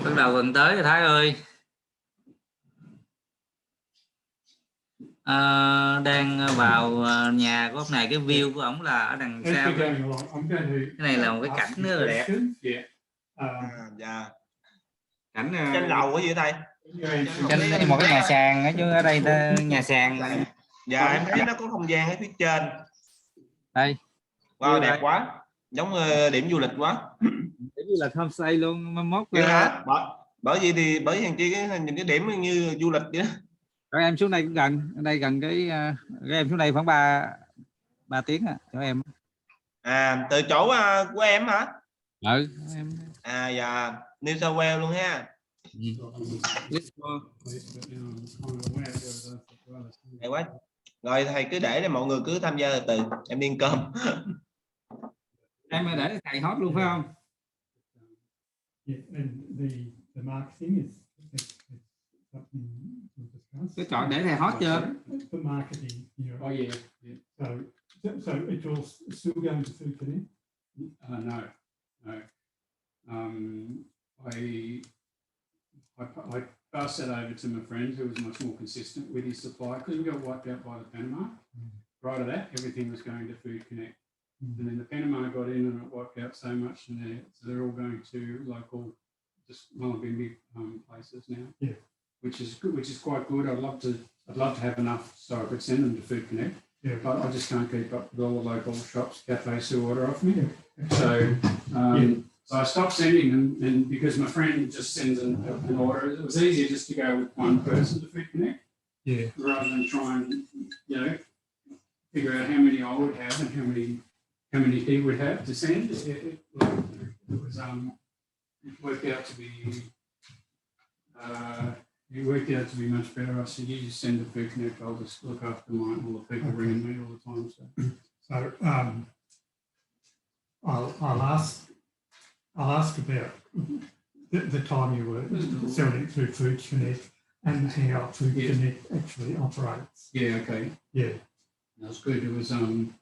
Bắt đầu gần tới rồi Thái ơi. Đang vào nhà của ông này, cái view của ổng là ở đằng sau. Cái này là một cái cảnh rất là đẹp. Dạ. Cảnh trên lầu cái gì thầy? trên một cái nhà sàn ở chứ ở đây nhà sàn. Dạ em thấy nó có không gian ở phía trên. Đây. Wow, đẹp quá. Giống điểm du lịch quá. Điểm du lịch homestay luôn, mốt. Bởi vì hàng chi những cái điểm như du lịch vậy đó. Rồi em xuống đây cũng gần, ở đây gần cái em xuống đây khoảng 3 tiếng cho em. Từ chỗ của em hả? Ừ, em. Dạ, New South Wales luôn ha. Hay quá. Rồi thầy cứ để mọi người cứ tham gia từ em đi ăn cơm. Em để thầy hot luôn phải không? Cái chọn để thầy hot chưa? The marketing, you know. Oh yeah. So it's all still going to Food Connect? No. I passed that over to my friend who was much more consistent with his supply because we got wiped out by the Panama. Prior to that, everything was going to Food Connect. And then the Panama got in and it wiped out so much in there. So they're all going to local, just Mulabimbi places now. Yeah. Which is good, which is quite good. I'd love to have enough so I could send them to Food Connect. Yeah. But I just can't keep up with all the local shops, cafes who order off me. Yeah. So I stopped sending them, and because my friend just sends an order, it was easier just to go with one person to Food Connect. Yeah. Rather than try and figure out how many I would have and how many he would have to send. It worked out to be. It worked out to be much better. I said, you just send the Food Connect, I'll just look after mine. All the people ringing me all the time. So I'll ask about the time you were selling it through Food Connect and how Food Connect actually operates. Yeah, okay. Yeah. That's good. It was I'm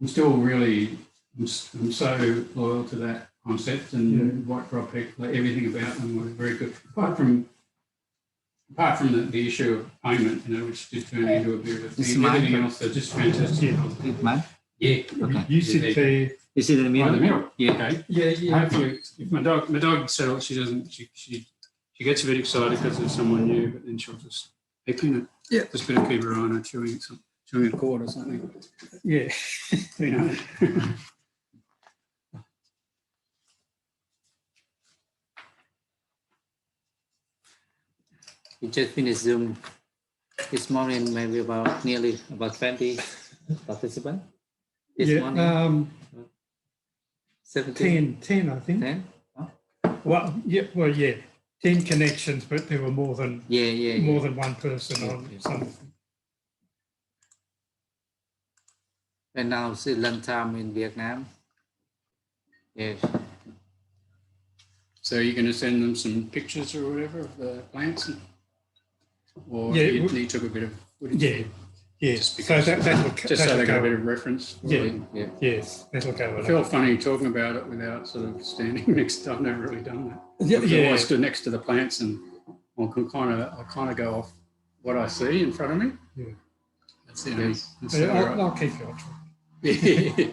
still really I'm so loyal to that concept, and White Crop everything about them was very good. Apart from the issue of payment, which did turn into a bit of a thing. Everything else, they're just fantastic. Yeah. Okay. You sit there. You sit in the middle. In the middle. Yeah. Okay. Yeah. Hopefully, if my dog settles, she doesn't. She gets a bit excited because there's someone new, but then she'll just pick in it. Yeah. Just better keep her eye on her chewing a cord or something. Yeah. We just finished Zoom this morning, maybe nearly about 20 participants. This morning. 10, I think. 10? Oh. Well, 10 connections, but there were more than than one person on some. And now it's lunchtime in Vietnam. Yes. So you're going to send them some pictures or whatever of the plants? Or you took a bit of footage? Yes. So so they got a bit of reference. Yes, that'll go. I feel funny talking about it without sort of standing next to. I've never really done that. I stood next to the plants, and I kind of go off what I see in front of me. Yeah, that's it. I'll keep you on track. Yeah,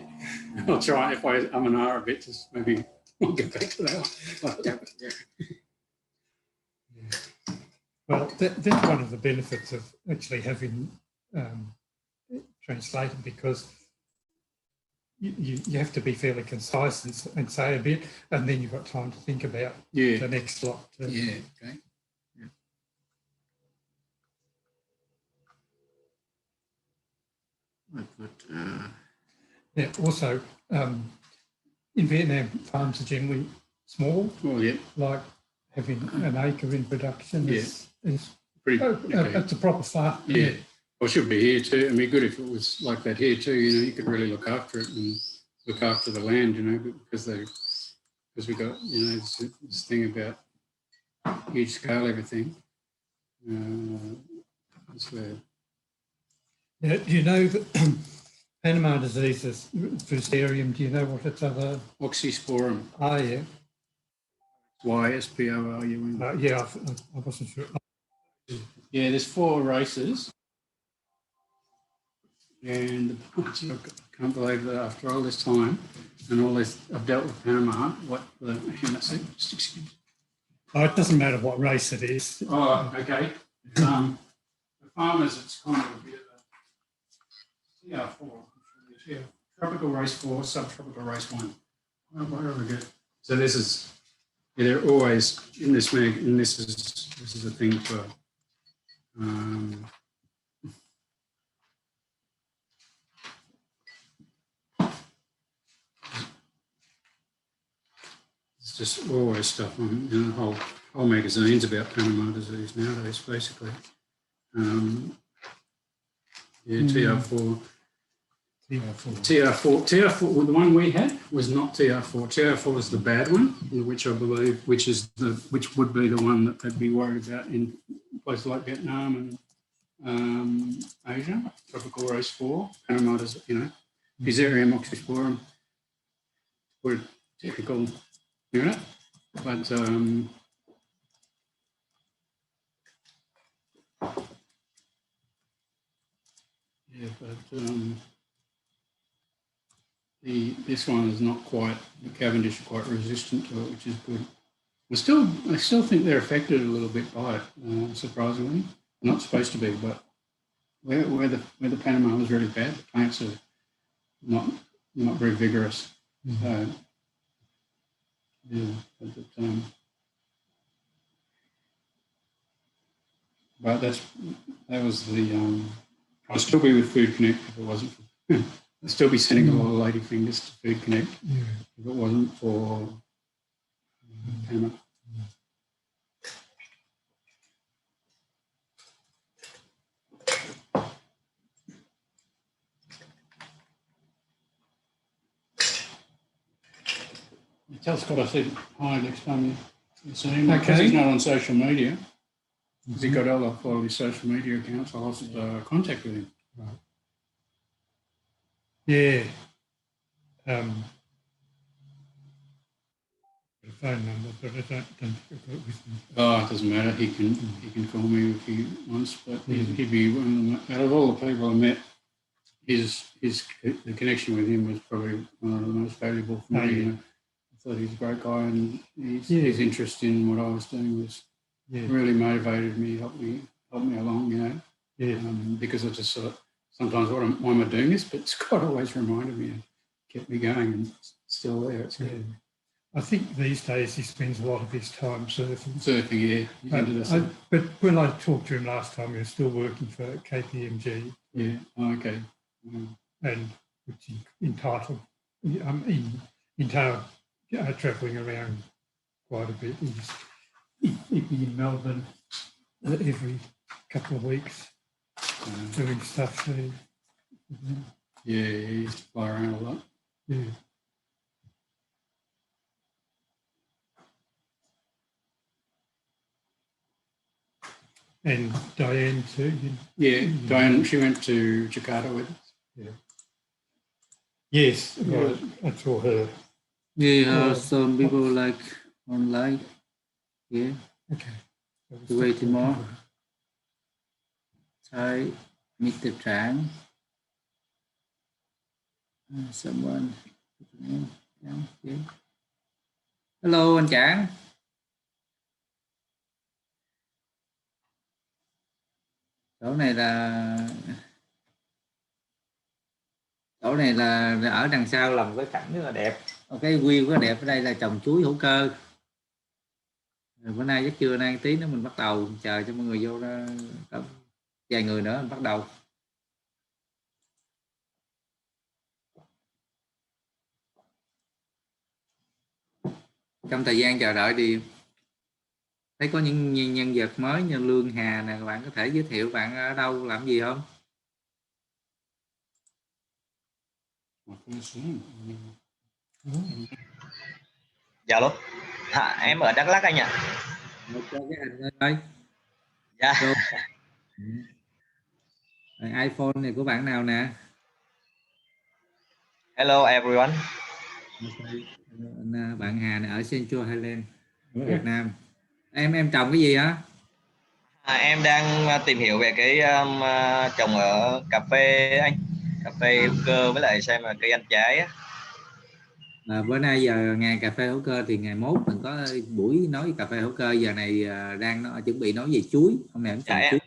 I'll try. If I'm an hour a bit, just maybe I'll get back to that one. Well, that's one of the benefits of actually having translated, because you have to be fairly concise and say a bit, and then you've got time to think about the next lot. Okay. Also, in Vietnam, farms are generally small. Like having an acre in production is pretty. It's a proper farm. Yeah. Well, it should be here too. It'd be good if it was like that here too. You could really look after it and look after the land. Because we got this thing about huge scale everything. Do you know that Panama Disease is Fusarium? Do you know what its other? Oxysporum. Oh yeah. YSPORUM. Yeah, I wasn't sure. Yeah, there's 4 races. And I can't believe that after all this time and all this, I've dealt with Panama, Oh, it doesn't matter what race it is. Oh, okay. For farmers, it's kind of a bit of a TR4. Yeah. Tropical race 4, subtropical race 1. Where are we good? So this is, yeah, they're always in this mag, and this is a thing for it's just always stuff on, you know, whole magazines about Panama disease nowadays, basically. Yeah, TR4. TR4, well, the one we had was not TR4. TR4 was the bad one, which I believe, which would be the one that they'd be worried about in places like Vietnam and Asia. Tropical race 4, Panama, you know, Fusarium oxysporum, were typical unit, but yeah, but this one is not quite, the Cavendish are quite resistant to it, which is good. I still think they're affected a little bit by it, surprisingly. Not supposed to be, but where the Panama was really bad, the plants are not very vigorous. So yeah, but that was the I'd still be with Food Connect if it wasn't for I'd still be sending a lot of lady fingers to Food Connect if it wasn't for Panama. Tell Scott I said hi next time you see him. Because he's not on social media. He got all of his social media accounts. I lost contact with him. Right. Yeah. A phone number, but I don't think I've got it with me. Oh, it doesn't matter. He can call me if he wants, but he'd be one of them. Out of all the people I met, the connection with him was probably one of the most valuable for me. You know? I thought he was a great guy, and his interest in what I was doing was really motivated me, helped me along, you know. Yeah. Because I just thought sometimes why am I doing this? But Scott always reminded me and kept me going, and it's still there. It's good. I think these days he spends a lot of his time surfing. Surfing, yeah. But when I talked to him last time, he was still working for KPMG. Yeah. Oh, okay. And which entailed travelling around quite a bit. He'd be in Melbourne every couple of weeks doing stuff there. Yeah, he used to fly around a lot. Yeah. And Diane too. Yeah, Diane, she went to Jakarta with us. Yeah. Yes, I saw her. Yeah, some people like online. Yeah. Okay. Wait more. Hi, Mr. Trang. Someone. Yeah. Hello, anh Trang. Chỗ này là ở đằng sau làm cái cảnh rất là đẹp. Cái view rất đẹp. Ở đây là trồng chuối hữu cơ. Rồi bữa nay giấc trưa nay tí nữa mình bắt đầu, chờ cho mọi người vô đó, có vài người nữa mình bắt đầu. Trong thời gian chờ đợi thì thấy có những nhân vật mới như Lương Hà nè, các bạn có thể giới thiệu bạn ở đâu làm gì không? Dạ luôn. Em ở Đắk Lắk anh ạ. Cho cái hình thôi. Dạ. iPhone này của bạn nào nè? Hello everyone. Bạn Hà này ở Central Highland. Việt Nam. Em trồng cái gì hả? Em đang tìm hiểu về cái trồng ở cà phê anh, cà phê hữu cơ với lại xem là cây ăn trái á. Bữa nay giờ ngày cà phê hữu cơ thì ngày mốt mình có buổi nói về cà phê hữu cơ. Giờ này đang chuẩn bị nói về chuối. Hôm nay em trồng chuối.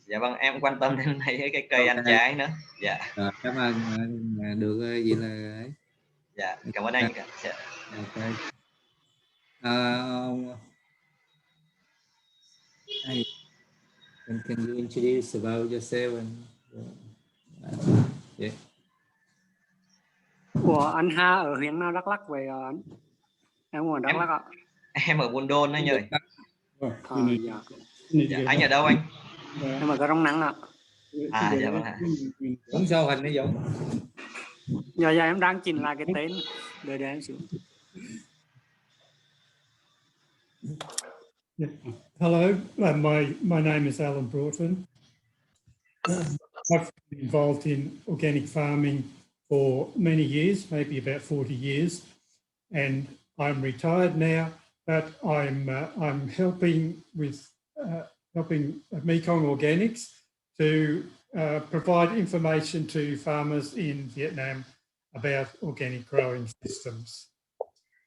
Dạ vâng, em quan tâm đến mấy cái cây ăn Ok. trái nữa. Dạ. Cảm ơn. Được vậy là ấy. Dạ, cảm ơn anh. Dạ. Ok. Can you introduce about yourself and yeah. Ủa anh Ha ở huyện nào Đắk Lắk vậy anh? Em ở Đắk Lắk ạ. Em ở Buôn Đôn anh ơi. Dạ. Dạ, anh ở đâu anh? Em ở Crong Năng ạ. Dạ vâng ạ. Dũng show hình đi Dũng. Dạ em đang chỉnh lại cái tên để em xíu. Yeah. Hello, my name is Alan Broughton. I've been involved in organic farming for many years, maybe about 40 years, and I'm retired now. But I'm helping Mekong Organics to provide information to farmers in Vietnam about organic growing systems.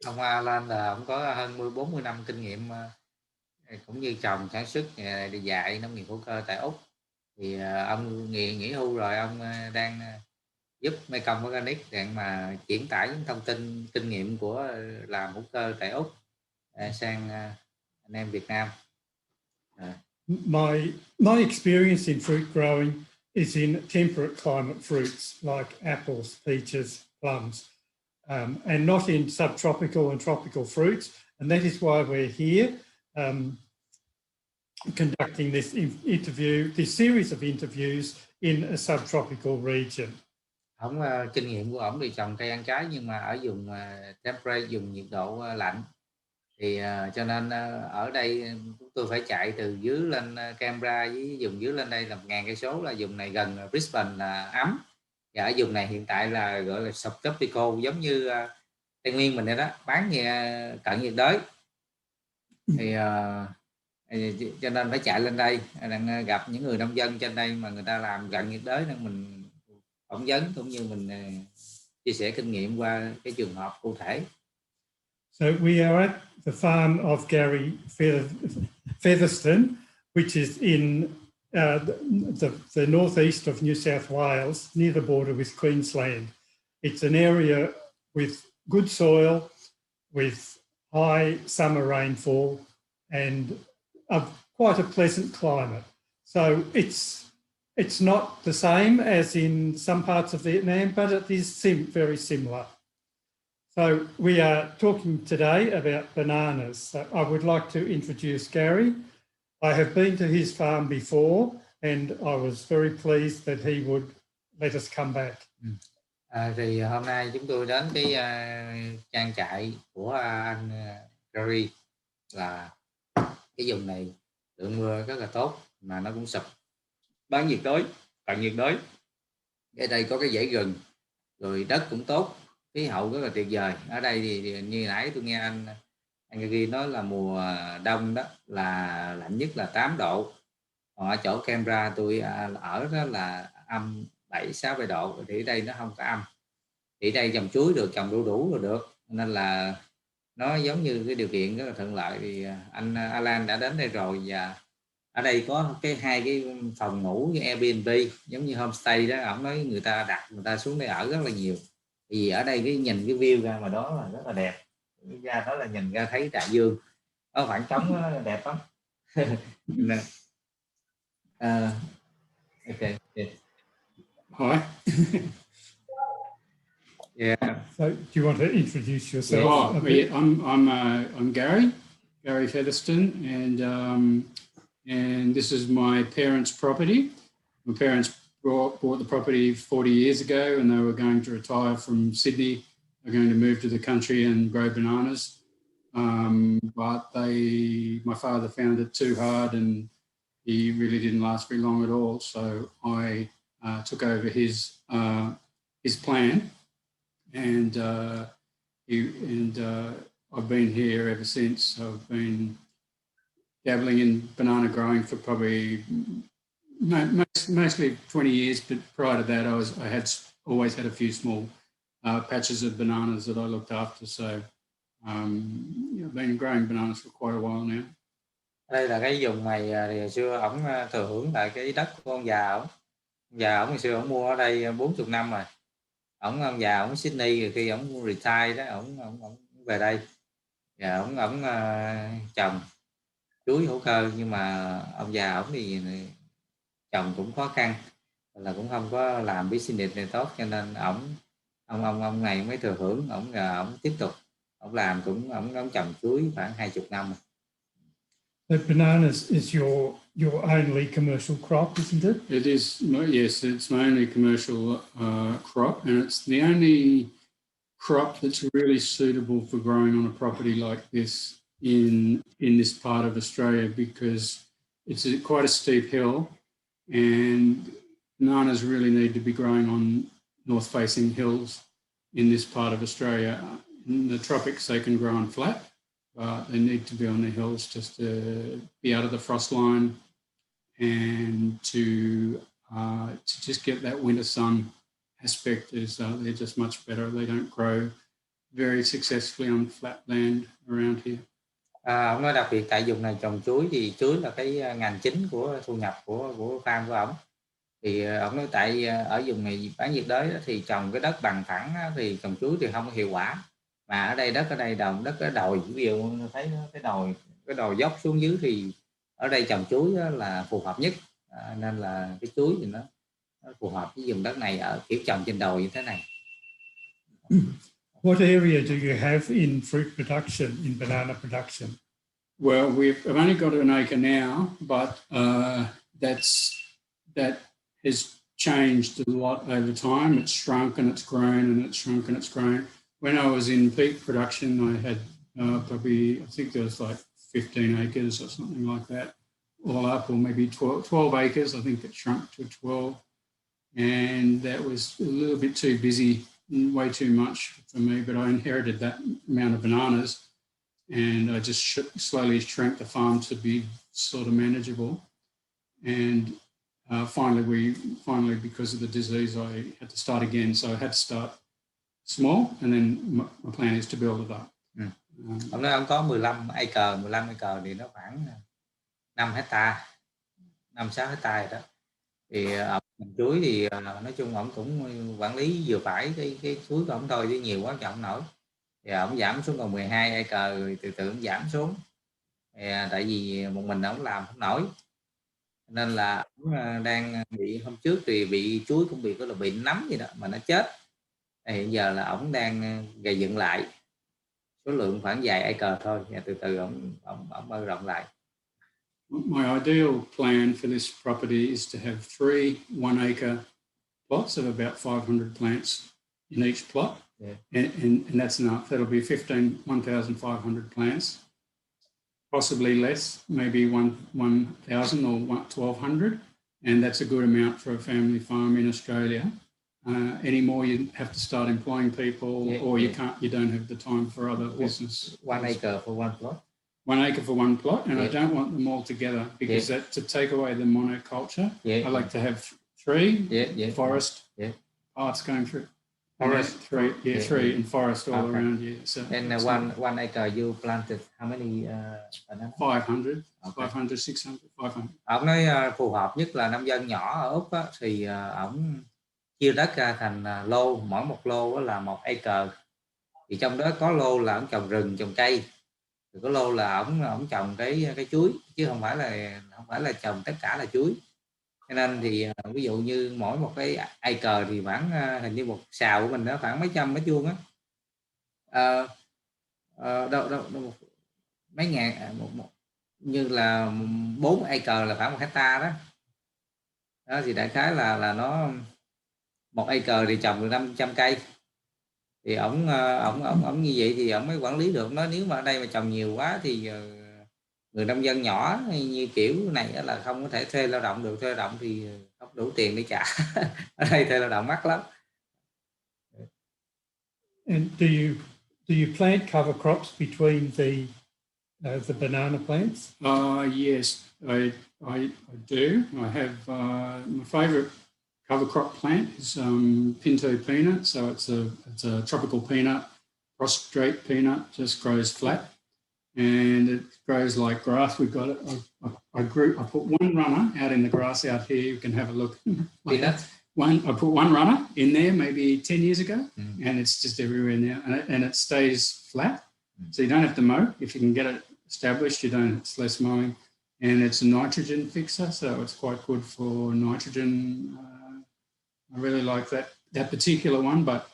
Ông Alan là ông có hơn 40 năm kinh nghiệm cũng như trồng sản xuất dạy nông nghiệp hữu cơ tại Úc. Thì ông nghỉ hưu rồi, ông đang giúp Mekong Organic để mà chuyển tải những thông tin kinh nghiệm của làm hữu cơ tại Úc sang anh em Việt Nam. My experience in fruit growing is in temperate climate fruits like apples, peaches, plums, and not in subtropical and tropical fruits. And that is why we're here conducting this series of interviews in a subtropical region. Kinh nghiệm của ổng thì trồng cây ăn trái nhưng mà ở vùng temperate, vùng nhiệt độ lạnh. Thì cho nên ở đây chúng tôi phải chạy từ dưới lên Canberra với vùng dưới lên đây là 1000 cây số, là vùng này gần Brisbane là ấm. Và ở vùng này hiện tại là gọi là subtropical, giống như Tây Nguyên mình đây đó, bán cận nhiệt đới. Thì cho nên phải chạy lên đây, đang gặp những người nông dân trên đây mà người ta làm cận nhiệt đới, nên mình phỏng vấn cũng như mình chia sẻ kinh nghiệm qua cái trường hợp cụ thể. So we are at the farm of Garry Fetherston, which is in the northeast of New South Wales, near the border with Queensland. It's an area with good soil, with high summer rainfall, and quite a pleasant climate. So it's not the same as in some parts of Vietnam, but it is very similar. So we are talking today about bananas. So I would like to introduce Garry. I have been to his farm before and I was very pleased that he would let us come back. Thì hôm nay chúng tôi đến cái trang trại của anh Garry, là cái vùng này lượng mưa rất là tốt mà nó cũng sụp, bán nhiệt đới, cận nhiệt đới. Ở đây có cái dãy rừng, rồi đất cũng tốt, khí hậu rất là tuyệt vời. Ở đây thì như nãy tôi nghe anh Garry nói là mùa đông đó là lạnh nhất là 8 độ. Còn ở chỗ Canberra tôi ở đó là âm 7-7 độ, thì ở đây nó không có âm. Thì ở đây trồng chuối được, trồng đu đủ rồi được, nên là nó giống như cái điều kiện rất là thuận lợi. Thì anh Alan đã đến đây rồi, và ở đây có hai cái phòng ngủ như Airbnb, giống như homestay đó. Ông nói người ta đặt, người ta xuống đây ở rất là nhiều. Vì ở đây nhìn cái view ra mà đó là rất là đẹp, ra đó là nhìn ra thấy đại dương, ở khoảng trống đó đẹp lắm. Okay. Yeah. Hi. Yeah. So do you want to introduce yourself? Yeah, I'm Garry Fetherston, and this is my parents' property. My parents bought the property 40 years ago, and they were going to retire from Sydney. They're going to move to the country and grow bananas. But my father found it too hard, and he really didn't last very long at all. So I took over his plan, and I've been here ever since. I've been dabbling in banana growing for probably mostly 20 years, but prior to that, I had always had a few small patches of bananas that I looked after. So I've been growing bananas for quite a while now. Đây là cái vùng này thì hồi xưa ổng thừa hưởng lại cái đất của ông già ổng. Ông già ổng hồi xưa ổng mua ở đây 40 năm rồi. Ông già ổng Sydney, rồi khi ổng retire đó, ổng về đây. Và ổng trồng chuối hữu cơ, nhưng mà ông già ổng thì trồng cũng khó khăn, là cũng không có làm business này tốt, cho nên ông này mới thừa hưởng, ổng tiếp tục ổng làm, ổng trồng chuối khoảng 20 năm rồi. But bananas is your only commercial crop, isn't it? It is, yes, it's my only commercial crop, and it's the only crop that's really suitable for growing on a property like this in this part of Australia, because it's quite a steep hill, and bananas really need to be growing on north-facing hills in this part of Australia. In the tropics, they can grow on flat, but they need to be on the hills just to be out of the frost line and to just get that winter sun aspect. Is they're just much better. They don't grow very successfully on flat land around here. Ông nói đặc biệt tại vùng này trồng chuối, thì chuối là cái ngành chính của thu nhập của farm của ổng. Thì ông nói tại ở vùng này bán nhiệt đới thì trồng cái đất bằng phẳng thì trồng chuối thì không có hiệu quả. Mà ở đây đất ở đồi, ví dụ thấy cái đồi dốc xuống dưới, thì ở đây trồng chuối là phù hợp nhất. Nên là cái chuối thì nó phù hợp với vùng đất này, ở kiểu trồng trên đồi như thế này. What area do you have in fruit production, in banana production? Well, I've only got an acre now, but that has changed a lot over time. It's shrunk and it's grown, and it's shrunk and it's grown. When I was in peak production, I had probably, I think there was like 15 acres or something like that, all up, or maybe 12 acres. I think it shrunk to 12. And that was a little bit too busy, way too much for me, but I inherited that amount of bananas, and I just slowly shrank the farm to be sort of manageable. And finally, because of the disease, I had to start again. So I had to start small, and then my plan is to build it up. Ông nói ông có 15 acre thì nó khoảng 5 hectare, 5-6 hectare rồi đó. Thì trồng chuối thì nói chung ông cũng quản lý vừa phải cái chuối của ông thôi, chứ nhiều quá chồng nổi. Thì ông giảm xuống còn 12 acre, rồi từ từ ông giảm xuống. Thì, tại vì một mình ông làm không nổi, nên là ông đang bị, hôm trước thì bị chuối cũng bị nấm gì đó mà nó chết. Thì hiện giờ là ông đang gây dựng lại, số lượng khoảng vài acre thôi, và từ từ ông mở rộng lại. My ideal plan for this property is to have 3 1-acre plots of about 500 plants in each plot. Yeah. And that's enough. That'll be 1,500 plants, possibly less, maybe 1,000 or 1,200. And that's a good amount for a family farm in Australia. Any more, you have to start employing people, or you don't have the time for other business. 1 acre for one plot. 1 acre for one plot, and I don't want them all together, because that, to take away the monoculture. I like to have 3 forest parts going through. Forest, 3 and forest all around. So and one acre you planted how many bananas? 500, 500, 600, 500. Ông nói phù hợp nhất là nông dân nhỏ ở Úc á, thì ổng chia đất ra thành lô, mỗi một lô là 1 acre. Thì trong đó có lô là ổng trồng rừng, trồng cây, rồi có lô là ổng trồng cái chuối, chứ không phải là trồng tất cả là chuối. Cho nên thì ví dụ như mỗi một cái acre thì khoảng hình như một sào của mình nó khoảng mấy trăm mét vuông á, mấy ngàn, như là 4 acre là khoảng 1 hectare đó. Đó thì đại khái là nó 1 acre thì trồng được 500 cây. Thì ổng như vậy thì ổng mới quản lý được. Nói nếu mà ở đây mà trồng nhiều quá thì người nông dân nhỏ như kiểu này là không có thể thuê lao động được, thuê lao động thì không đủ tiền để trả. Ở đây thuê lao động mắc lắm. And Do you plant cover crops between the banana plants? Yes, I do. I have my favourite cover crop plant is pinto peanut. So it's a tropical peanut, prostrate peanut, just grows flat, and it grows like grass. We've got it. I put one runner out in the grass out here. You can have a look. Peanut. I put one runner in there maybe 10 years ago, and it's just everywhere now, and it stays flat. So you don't have to mow. If you can get it established, it's less mowing, and it's a nitrogen fixer, so it's quite good for nitrogen. I really like that particular one, but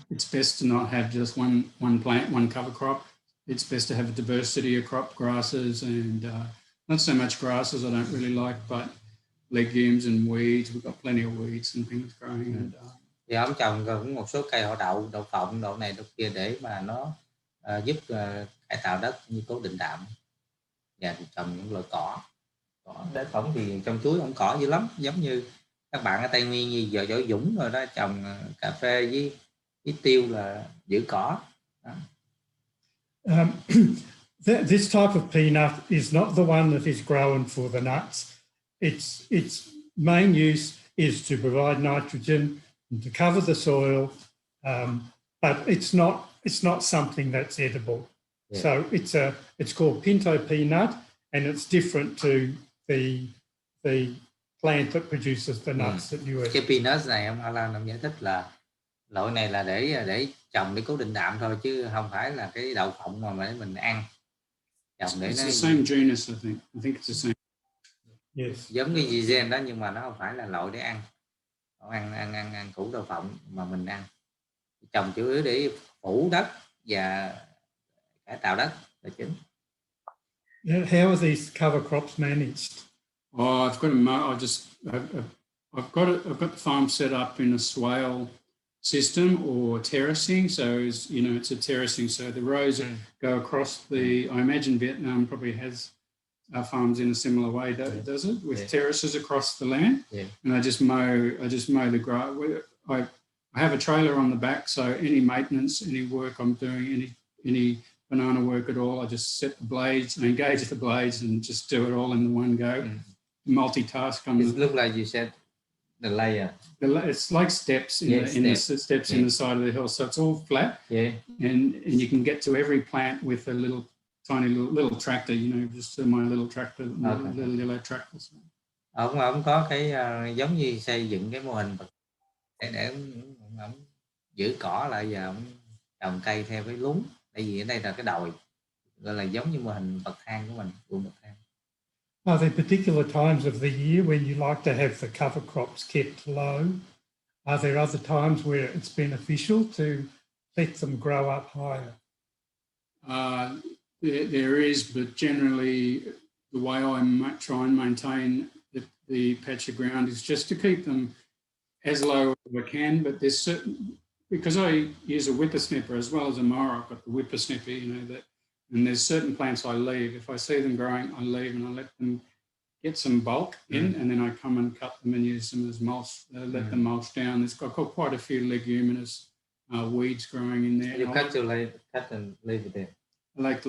it's best to not have just one plant, one cover crop. It's best to have a diversity of crop grasses, and not so much grasses I don't really like, but legumes and weeds. We've got plenty of weeds and things growing. And, Thì ông trồng cũng một số cây họ đậu phộng, đậu này đậu kia để mà nó giúp cải tạo đất như cố định đạm, và trồng những loại cỏ để phỏng. Thì trong chuối ông cỏ dữ lắm, giống như các bạn ở Tây Nguyên như giờ Giỏi Dũng rồi đó, trồng cà phê với tiêu là giữ cỏ đó. This type of peanut is not the one that is grown for the nuts. Its main use is to provide nitrogen and to cover the soil, but it's not something that's edible. Yeah. So it's called pinto peanut, and it's different to the plant that produces the nuts that you eat. Cái peanut này ông Alan ông giải thích là loại này là để trồng để cố định đạm thôi, chứ không phải là cái đậu phộng mà để mình ăn. Trồng để it's nó the same genus, I think it's the same. Yes. Giống như gì gen đó, nhưng mà nó không phải là loại để ăn. Ăn củ đậu phộng mà mình ăn. Trồng chủ yếu để phủ đất và cải tạo đất là chính. How are these cover crops managed? I've got the farm set up in a swale system or terracing. So it's a terracing. So the rows go across the. I imagine Vietnam probably has farms in a similar way, does it? With terraces across the land. Yeah. And I just mow the grass. I have a trailer on the back, so any maintenance, any work I'm doing, any banana work at all, I just set the blades, I engage the blades, and just do it all in one go. Multitask. It looks like you said the layer. It's like steps in the steps in the side of the hill, so it's all flat. Yeah. And you can get to every plant with a tiny little tractor, just my little tractor, little yellow tractors. Ông có cái giống như xây dựng cái mô hình để ông giữ cỏ lại và ông trồng cây theo cái lún. Tại vì ở đây là cái đồi, gọi là giống như mô hình bậc thang của mình, ruộng bậc thang. Are there particular times of the year when you like to have the cover crops kept low? Are there other times where it's beneficial to let them grow up higher? There is, but generally the way I try and maintain the patch of ground is just to keep them as low as I can. But there's certain, because I use a whippersnipper as well as a mower, I've got the whippersnipper, and there's certain plants I leave. If I see them growing, I leave and I let them get some bulk in, and then I come and cut them and use them as mulch, let them mulch down. I've got quite a few leguminous weeds growing in there. You cut and leave it there. I like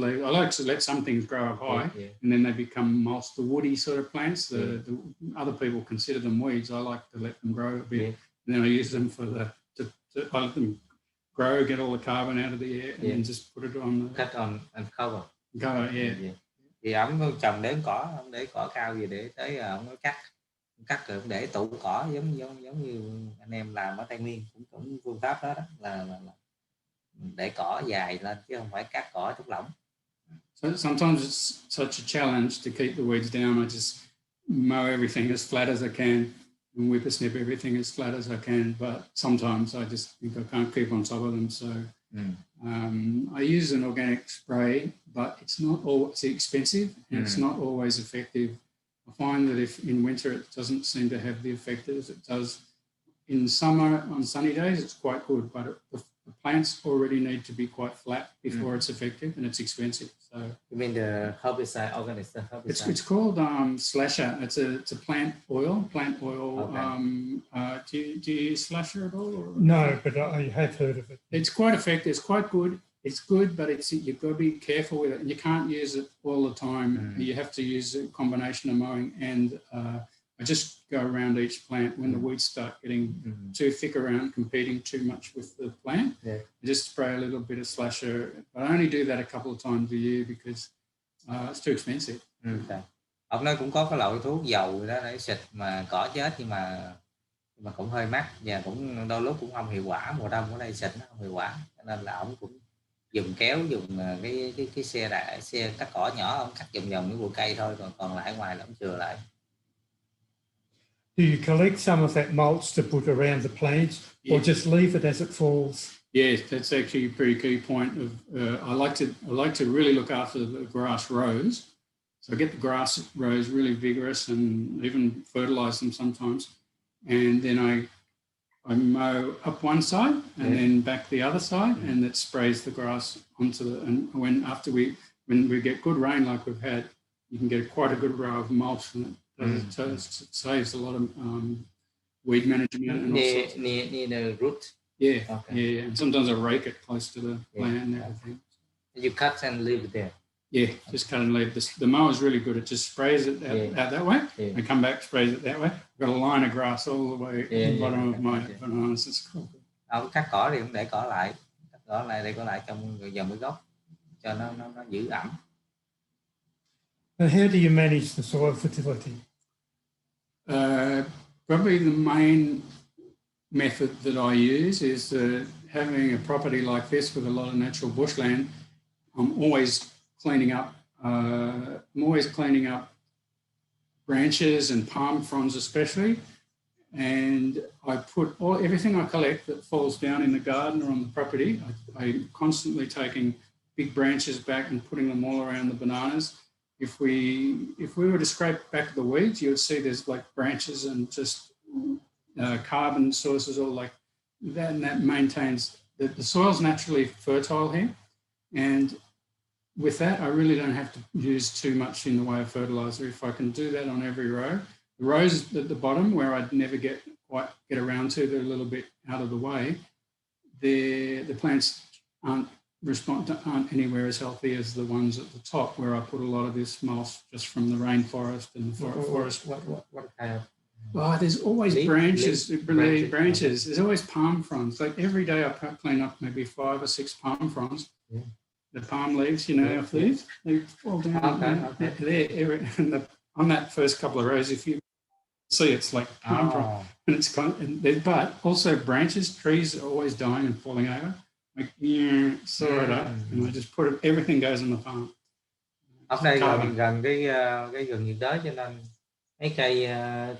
to let some things grow up high, and then they become mulch, the woody sort of plants. The other people consider them weeds. I like to let them grow a bit, and then I use them I let them grow, get all the carbon out of the air, and then just put it on. Cut on and cover. Cover, Thì ông trồng để cỏ, ông để cỏ cao gì để tới ông mới cắt rồi để tụ cỏ giống như anh em làm ở Tây Nguyên, cũng phương pháp đó là để cỏ dài lên chứ không phải cắt cỏ trút lỏng. So sometimes it's such a challenge to keep the weeds down. I just mow everything as flat as I can and whippersnip everything as flat as I can. But sometimes I just think I can't keep on top of them. So I use an organic spray, but it's expensive and it's not always effective. I find that if in winter it doesn't seem to have the effect as it does in summer on sunny days, it's quite good. But the plants already need to be quite flat before it's effective, and it's expensive. So You mean the herbicide, organic herbicide? it's called Slasher. It's a plant oil. Okay. Do you use Slasher at all? Or? No, but I have heard of it. It's quite effective. It's quite good. It's good, but you've got to be careful with it. And you can't use it all the time. You have to use a combination of mowing and I just go around each plant when the weeds start getting too thick around, competing too much with the plant. I just spray a little bit of Slasher. But I only do that a couple of times a year because it's too expensive. Ông nói cũng có cái loại thuốc dầu đó để xịt mà cỏ chết, nhưng mà cũng hơi mắc và cũng đôi lúc cũng không hiệu quả. Mùa đông ở đây xịt nó không hiệu quả, cho nên là ông cũng dùng cái xe cắt cỏ nhỏ, ông cắt vòng cái bụi cây thôi, còn lại ngoài là ông chừa lại. Do you collect some of that mulch to put around the plants, or just leave it as it falls? Yes, that's actually a pretty key point. I like to really look after the grass rows. So I get the grass rows really vigorous and even fertilize them sometimes. And then I mow up one side and then back the other side, and that sprays the grass onto the. And when we get good rain like we've had, you can get quite a good row of mulch, and it saves a lot of weed management and near the root. Yeah, Okay. yeah. And sometimes I rake it close to the plant and everything. You cut and leave it there. Yeah, just cut and leave. The mower's really good. It just sprays it out that way. And come back, sprays it that way. I've got a line of grass all the way in the bottom of my bananas. It's cool. Ông cắt cỏ thì cũng để cỏ lại, để cỏ lại trong dòng cái gốc cho nó giữ ẩm. And how do you manage the soil fertility? Probably the main method that I use is having a property like this with a lot of natural bushland. I'm always cleaning up. Branches and palm fronds especially, and I put everything I collect that falls down in the garden or on the property. I'm constantly taking big branches back and putting them all around the bananas. If we were to scrape back the weeds, you would see there's like branches and just carbon sources all like that, and that maintains the soil's naturally fertile here. And with that, I really don't have to use too much in the way of fertilizer. If I can do that on every row, the rows at the bottom where I'd never quite get around to, they're a little bit out of the way. The plants aren't anywhere as healthy as the ones at the top, where I put a lot of this mulch just from the rainforest and the forest. What kind of? Oh, there's always branches. There's always palm fronds. Like every day I clean up maybe 5 or 6 palm fronds. The palm leaves, off these, they fall down. There. On that first couple of rows, if you see, it's like palm frond, and it's but also branches, trees are always dying and falling over. Like saw it up, and I just put it. Everything goes in the farm. Ở đây gần cái rừng nhiệt đới, cho nên mấy cây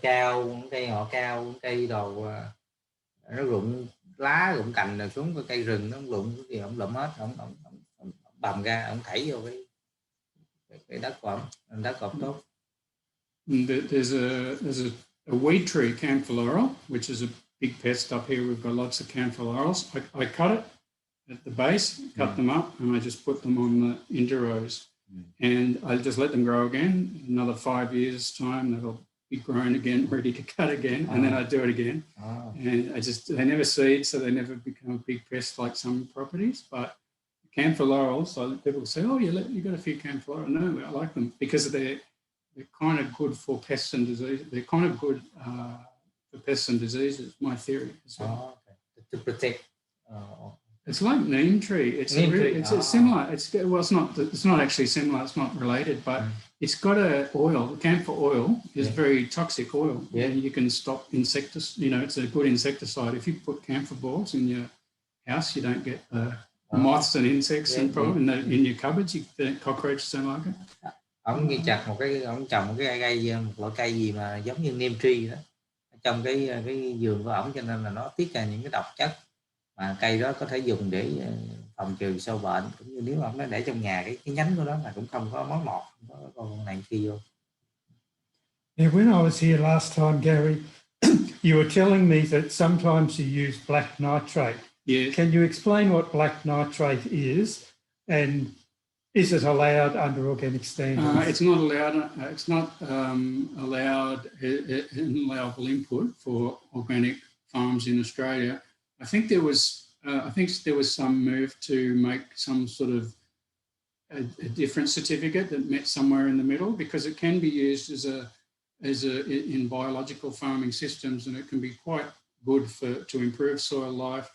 cao, cây họ cao, cây đồ nó rụng lá, rụng cành rồi xuống, cái cây rừng nó rụng thì ông lụm hết, ông bầm ra, ông thảy vô cái đất của ông, đất của ông tốt. There's a weed tree, Camphor, which is a big pest up here. We've got lots of Camphor. I cut it at the base, cut them up, and I just put them on the interrows. And I just let them grow again. Another 5 years' time, they'll be grown again, ready to cut again, and then I do it again. And they never seed, so they never become a big pest like some properties. But Camphor laurels, so people say, "Oh, you got a few Camphor laurels." No, I like them because they're kind of good for pests and diseases. They're kind of good for pests and diseases. My theory as well. To protect. It's like neem tree. It's similar. It's not actually similar. It's not related, but it's got a oil. Camphor oil is very toxic oil. And you can stop insecticides. It's a good insecticide. If you put camphor balls in your house, you don't get moths and insects and in your cupboards. The cockroaches don't like it. Ông như chặt ông trồng một loại cây gì mà giống như neem tree đó trong cái vườn của ổng, cho nên là nó tiết ra những cái độc chất mà cây đó có thể dùng để phòng trừ sâu bệnh, cũng như nếu ông nó để trong nhà cái nhánh của nó là cũng không có mối mọt, không có con này kia vô. Yeah, when I was here last time, Gary, you were telling me that sometimes you use black nitrate Yes. Can you explain what black nitrate is, and is it allowed under organic standards? It's not allowed. It's not allowed an allowable input for organic farms in Australia. I think there was some move to make some sort of a different certificate that met somewhere in the middle, because it can be used in biological farming systems, and it can be quite good to improve soil life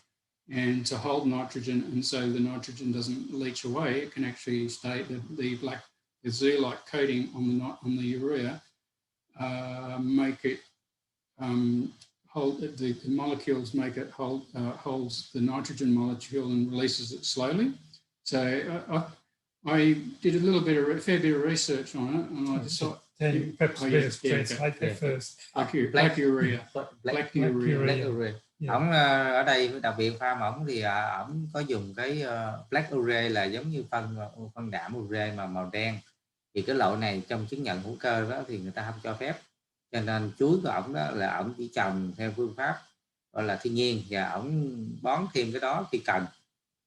and to hold nitrogen, and so the nitrogen doesn't leach away. It can actually stay. The Z-like coating on the urea make it hold the molecules, make it holds the nitrogen molecule and releases it slowly. So I did a fair bit of research on it, and I decided. Perhaps translate that first. Black urea. Black urea. Ổng ở đây đặc biệt farm ổng thì ổng có dùng cái black urea là giống như phân đạm urea mà màu đen, thì cái loại này trong chứng nhận hữu cơ đó thì người ta không cho phép, cho nên chuối của ổng đó là ổng chỉ trồng theo phương pháp gọi là thiên nhiên, và ổng bón thêm cái đó khi cần.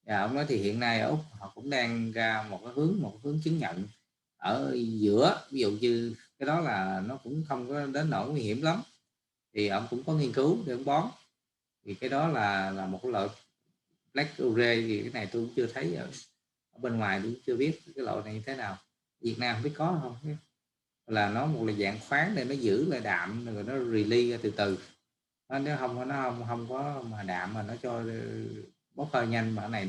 Và ổng nói thì hiện nay ở Úc họ cũng đang ra một cái hướng chứng nhận ở giữa, ví dụ như cái đó là nó cũng không có đến nỗi nguy hiểm lắm, thì ông cũng có nghiên cứu để ông bón. Thì cái đó là một cái loại black urea, thì cái này tôi cũng chưa thấy ở bên ngoài, tôi cũng chưa biết cái loại này như thế nào. Việt Nam không biết có không, là nó một là dạng khoáng để nó giữ lại đạm rồi nó release ra từ từ, nó không có mà đạm mà nó cho bốc hơi nhanh, mà cái này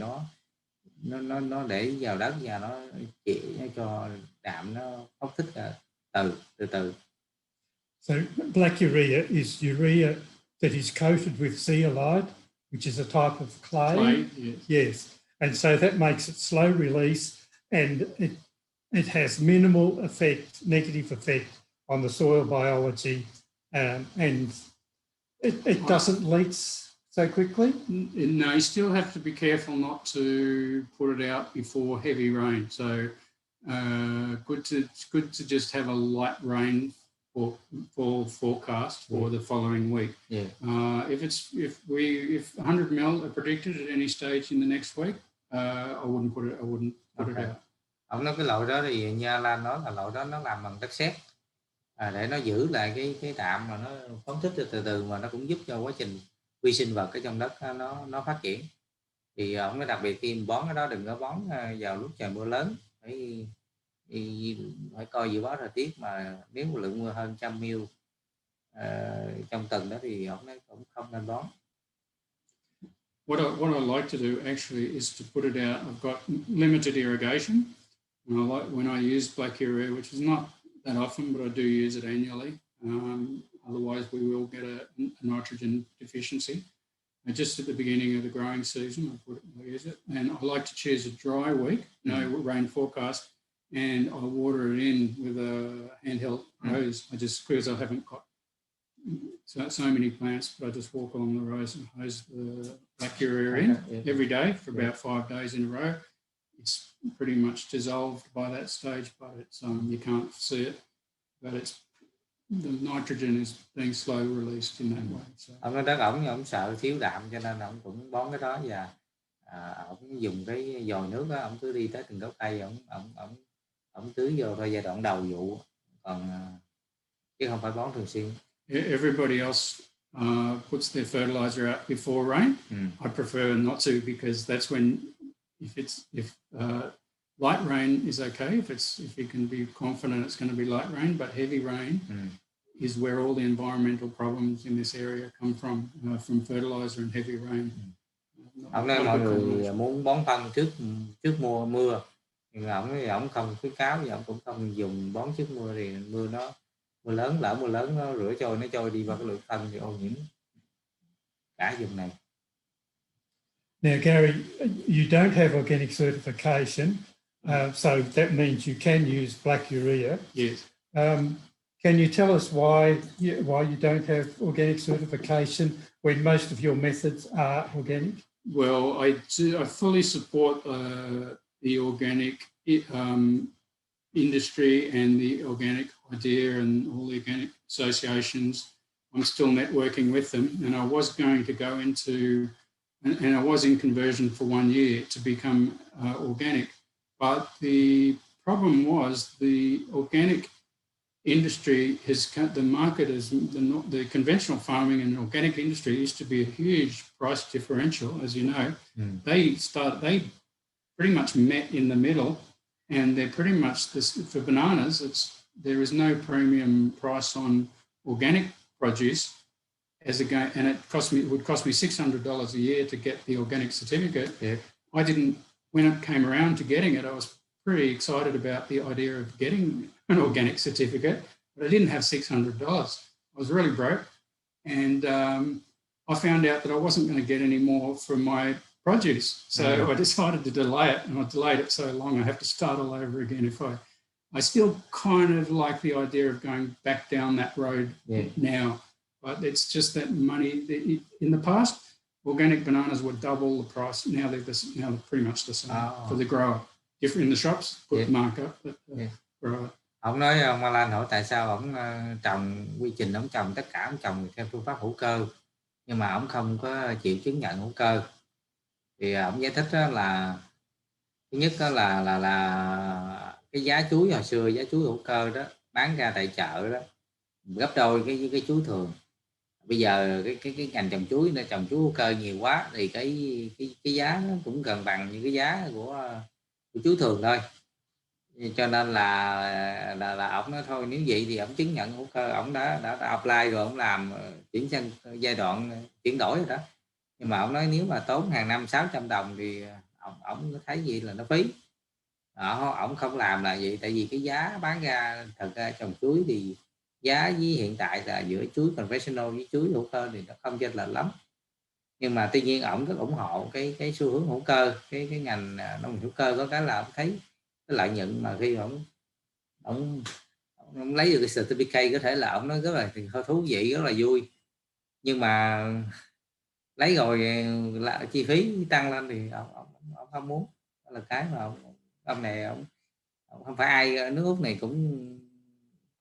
nó để vào đất và nó chỉ cho đạm nó phóng thích ra từ từ. So black urea is urea that is coated with zeolite, which is a type of clay. Yes. And so that makes it slow release, and it has minimal negative effect on the soil biology, and it doesn't leach so quickly. No, you still have to be careful not to put it out before heavy rain. So good to just have a light rain forecast for the following week. Yeah. If 100 mil are predicted at any stage in the next week, I wouldn't put it out. Ông nói cái loại đó thì Nha Lan nói là loại đó nó làm bằng đất sét, để nó giữ lại cái đạm mà nó phóng thích từ từ, mà nó cũng giúp cho quá trình vi sinh vật ở trong đất nó phát triển. Thì ông nói đặc biệt khi bón cái đó đừng có bón vào lúc trời mưa lớn, phải coi dự báo thời tiết, mà nếu lượng mưa hơn 100 ml trong tuần đó thì ông nói cũng không nên bón. What I like to do actually is to put it out. I've got limited irrigation, and I like when I use black urea, which is not that often, but I do use it annually. Otherwise, we will get a nitrogen deficiency. And just at the beginning of the growing season, I use it, and I like to choose a dry week, no rain forecast, and I water it in with a handheld hose. Because I haven't got so many plants, but I just walk along the rows and hose the black urea in every day for about 5 days in a row. It's pretty much dissolved by that stage, but it's you can't see it, but the nitrogen is being slow released in that way. So. Ông nói đất ổng sợ thiếu đạm, cho nên ông cũng bón cái đó, và ổng dùng cái dòi nước đó, ổng cứ đi tới từng gốc cây, ổng tưới vô thôi giai đoạn đầu vụ, còn chứ không phải bón thường xuyên. Everybody else puts their fertilizer out before rain. I prefer not to, because that's when if light rain is okay, if you can be confident it's going to be light rain, but heavy rain is where all the environmental problems in this area come from fertilizer and heavy rain. Ông nói mọi người muốn bón phân trước mưa, nhưng ổng không khuyến cáo, và ổng cũng không dùng bón trước mưa, thì mưa lớn nó rửa trôi, nó trôi đi vào cái lượng phân thì ô nhiễm cả vùng này. Now, Garry, you don't have organic certification, so that means you can use black urea. Yes. Can you tell us why you don't have organic certification when most of your methods are organic? Well, I fully support the organic industry and the organic idea and all the organic associations. I'm still networking with them, and I was going to go into and I was in conversion for 1 year to become organic. But the problem was the organic industry the market is the conventional farming and organic industry used to be a huge price differential, as you know. They pretty much met in the middle, and they're pretty much this for bananas. There is no premium price on organic produce and it would cost me $600 a year to get the organic certificate. Yeah. When it came around to getting it, I was pretty excited about the idea of getting an organic certificate, but I didn't have $600. I was really broke, and I found out that I wasn't going to get any more from my produce. So I decided to delay it, and I delayed it so long I have to start all over again. I still kind of like the idea of going back down that road now, but it's just that money. In the past, organic bananas were double the price. Now they're pretty much the same for the grower. Different in the shops, put the mark up, but grower. Ông nói ông Alan hỏi tại sao ông trồng quy trình ông trồng tất cả ông trồng theo phương pháp hữu cơ, nhưng mà ông không có chịu chứng nhận hữu cơ. Thì ông giải thích đó là thứ nhất đó là cái giá chuối hồi xưa, giá chuối hữu cơ đó bán ra tại chợ đó gấp đôi cái chuối thường. Bây giờ cái ngành trồng chuối nó trồng chuối hữu cơ nhiều quá thì cái giá nó cũng gần bằng như cái giá của chuối thường thôi. Cho nên là ổng nói thôi, nếu vậy thì ổng chứng nhận hữu cơ, ổng đã apply rồi, ổng làm chuyển sang giai đoạn chuyển đổi rồi đó. Nhưng mà ổng nói nếu mà tốn hàng năm 600 đồng thì ổng thấy gì là nó phí. Ổng không làm là vậy, tại vì cái giá bán ra thật ra trồng chuối thì giá với hiện tại là giữa chuối conventional với chuối hữu cơ thì nó không chênh lệch lắm. Nhưng mà tuy nhiên ổng rất ủng hộ cái xu hướng hữu cơ, cái ngành nông nghiệp hữu cơ. Có cái là ổng thấy cái lợi nhuận mà khi ổng lấy được cái certificate, có thể là ổng nói rất là thú vị, rất là vui, nhưng mà lấy rồi là chi phí tăng lên thì ông không muốn. Đó là cái mà ông này ông không phải ai ở nước Úc này cũng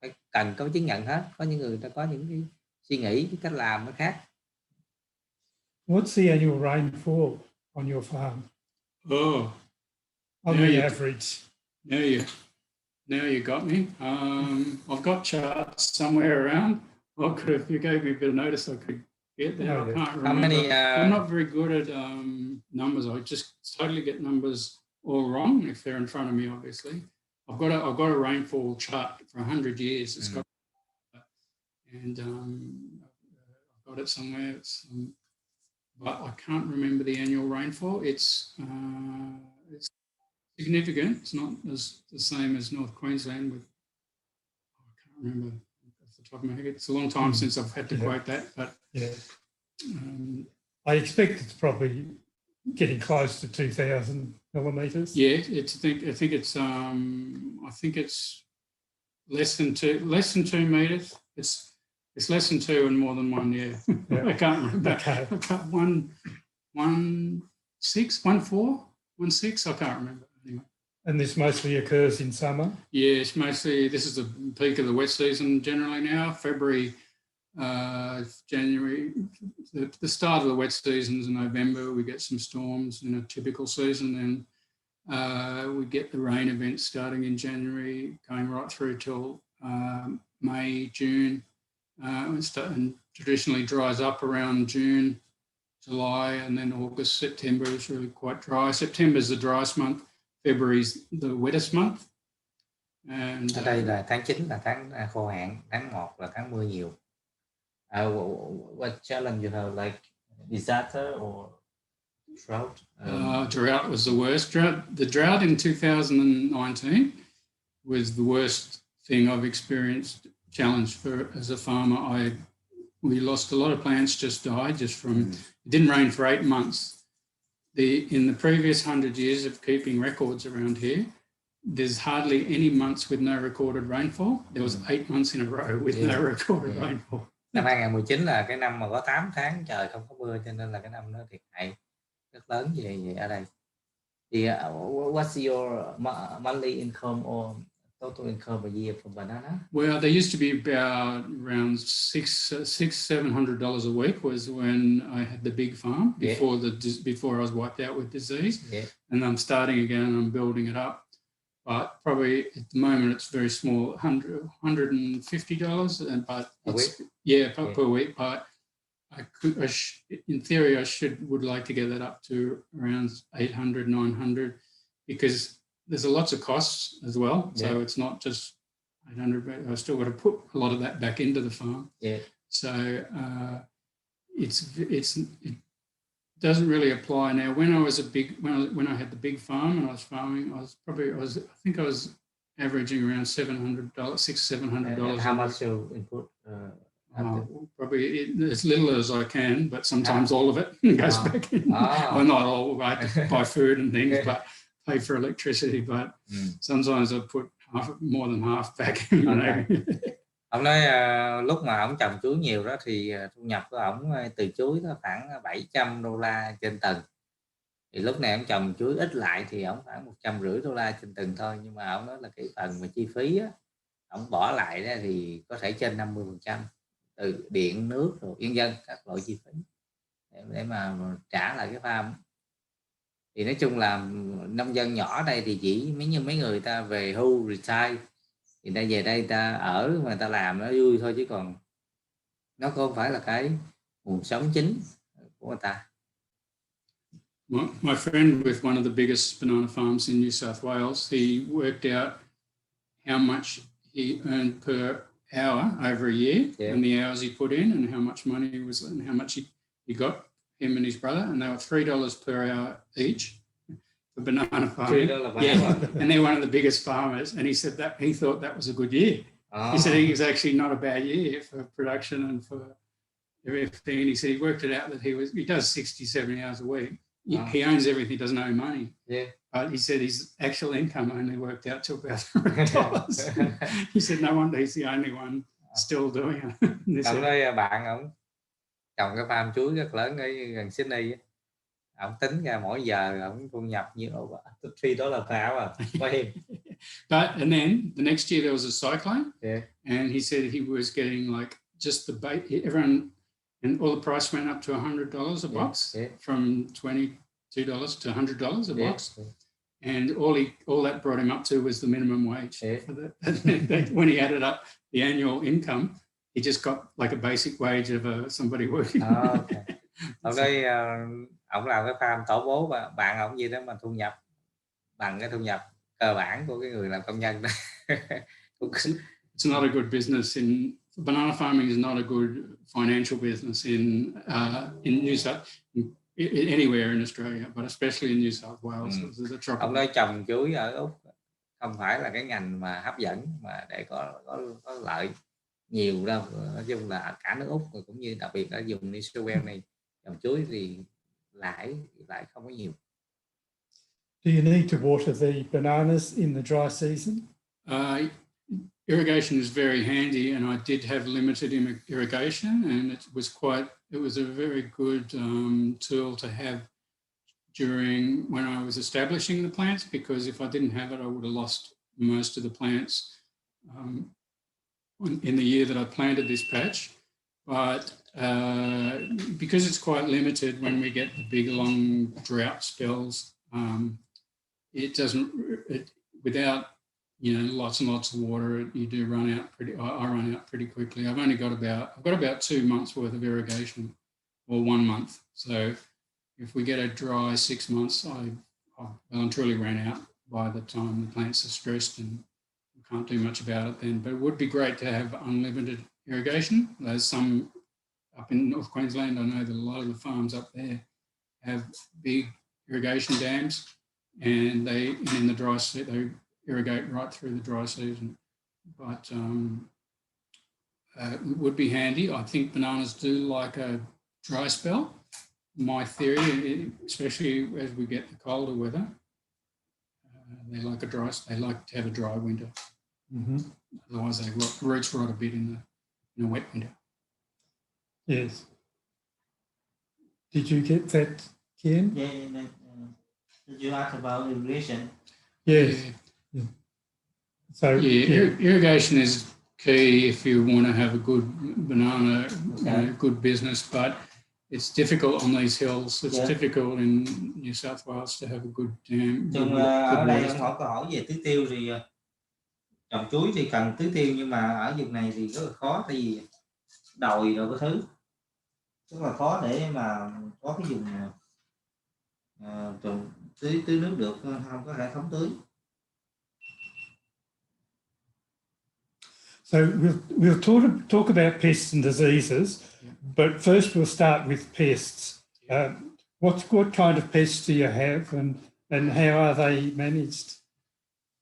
phải cần có chứng nhận hết. Có những người ta có những cái suy nghĩ, cái cách làm nó khác. What's the annual rainfall on your farm? On the average. Now you got me. I've got charts somewhere around. If you gave me a bit of notice, I could get there. I can't remember. How many? I'm not very good at numbers. I just totally get numbers all wrong if they're in front of me. Obviously, I've got a rainfall chart for 100 years. It's got, and I've got it somewhere. But I can't remember the annual rainfall. It's significant. It's not the same as North Queensland with, I can't remember off the top of my head. It's a long time since I've had to quote that, but I expect it's probably getting close to 2,000 millimetres. Yeah, I think it's less than 2 metres. It's less than 2 and more than 1. Yeah. I can't remember. Okay. 1.6, I can't remember. Anyway. And this mostly occurs in summer? Yeah, this is the peak of the wet season generally now. February, January, the start of the wet season is in November. We get some storms in a typical season, and we get the rain events starting in January, going right through till May, June, and traditionally dries up around June, July, and then August, September is really quite dry. September is the driest month. February is the wettest month. And ở đây là tháng 9 là tháng khô hạn, tháng 1 là tháng mưa nhiều. What challenge you have, like disaster or drought? Drought was the worst. The drought in 2019 was the worst thing I've experienced. Challenge as a farmer. We lost a lot of plants, just died it didn't rain for 8 months. In the previous 100 years of keeping records around here, there's hardly any months with no recorded rainfall. There was 8 months in a row with no recorded rainfall. Năm 2019 là cái năm mà có 8 tháng trời không có mưa, cho nên là cái năm nó thiệt hại rất lớn về ở đây. Thì what's your monthly income or total income a year from banana? Well, they used to be about around $700 a week was when I had the big farm before I was wiped out with disease. Yeah. And I'm starting again and I'm building it up. But probably at the moment it's very small, $150, but a week? Per week. But in theory, would like to get that up to around 800, 900, because there's lots of costs as well. Yeah. So it's not just 800. I've still got to put a lot of that back into the farm. Yeah. So it doesn't really apply now. When I was when I had the big farm and I was farming, I think I was averaging around $700, $700. How much you input? Probably as little as I can, but sometimes all of it goes back in. Well, not all. I have to buy food and things, but pay for electricity. But sometimes I put more than half back in. Ông nói lúc mà ông trồng chuối nhiều đó thì thu nhập của ông từ chuối nó khoảng $700 trên tuần. Thì lúc này ông trồng chuối ít lại thì ông khoảng $150 trên tuần thôi. Nhưng mà ông nói là cái phần mà chi phí á, ông bỏ lại đó thì có thể trên 50%. Từ điện, nước, rồi yên dân, các loại chi phí để mà trả lại cái farm. Thì nói chung là nông dân nhỏ đây thì chỉ mấy người ta về hưu retire thì ta về đây ta ở mà ta làm nó vui thôi, chứ còn nó không phải là cái nguồn sống chính của người ta. My friend with one of the biggest banana farms in New South Wales, he worked out how much he earned per hour over a year, and the hours he put in, and how much money and how much he got, him and his brother, and they were $3 per hour each for banana farming. $3 per hour. And they're one of the biggest farmers, and he said that he thought that was a good year. He said it was actually not a bad year for production and for everything. And he said he worked it out that he does 60, 70 hours a week. He owns everything, he doesn't owe money. But he said his actual income only worked out to about $100. He said no wonder he's the only one still doing it. Ông nói bạn ông trồng cái farm chuối rất lớn ở gần Sydney. Ông tính ra mỗi giờ ông thu nhập như $3 per hour. And then the next year there was a cyclone, and he said he was getting like just the bait. Everyone and all the price went up to $100 a box, from $22 to $100 a box. And all that brought him up to was the minimum wage. For that. When he added up the annual income, he just got like a basic wage of somebody working. Ông đây ông làm cái farm tổ bố và bạn ông gì đó mà thu nhập bằng cái thu nhập cơ bản của cái người làm công nhân đó. It's not a good business banana farming is not a good financial business in New South, anywhere in Australia, but especially in New South Wales. Ông nói trồng chuối ở Úc không phải là cái ngành mà hấp dẫn mà để có lợi nhiều đâu. Nói chung là cả nước Úc cũng như đặc biệt ở vùng New South Wales này trồng chuối thì lãi không có nhiều. Do you need to water the bananas in the dry season? Irrigation is very handy, and I did have limited irrigation, and it was a very good tool to have during when I was establishing the plants, because if I didn't have it, I would have lost most of the plants in the year that I planted this patch. But because it's quite limited when we get the big long drought spells, without lots and lots of water, you do run out I run out pretty quickly. I've got about 2 months worth of irrigation, or 1 month. So if we get a dry 6 months, I'll truly ran out by the time the plants are stressed, and we can't do much about it then. But it would be great to have unlimited irrigation. There's some up in North Queensland. I know that a lot of the farms up there have big irrigation dams, and in the dry season they irrigate right through the dry season. But it would be handy. I think bananas do like a dry spell. My theory, especially as we get the colder weather, they like to have a dry winter. Otherwise, they roots rot a bit in a wet winter. Yes. Did you get that, Ken? Did you ask about irrigation? Yes. So irrigation is key if you want to have a good banana, good business, but it's difficult on these hills. It's difficult in New South Wales to have a good dam. Ở đây ông hỏi câu hỏi về tưới tiêu thì trồng chuối thì cần tưới tiêu, nhưng mà ở vùng này thì rất là khó, tại vì đồi rồi cái thứ rất là khó để mà có cái vùng trồng tưới nước được, không có hệ thống tưới. So we'll talk about pests and diseases, but first we'll start with pests. What kind of pests do you have, and how are they managed?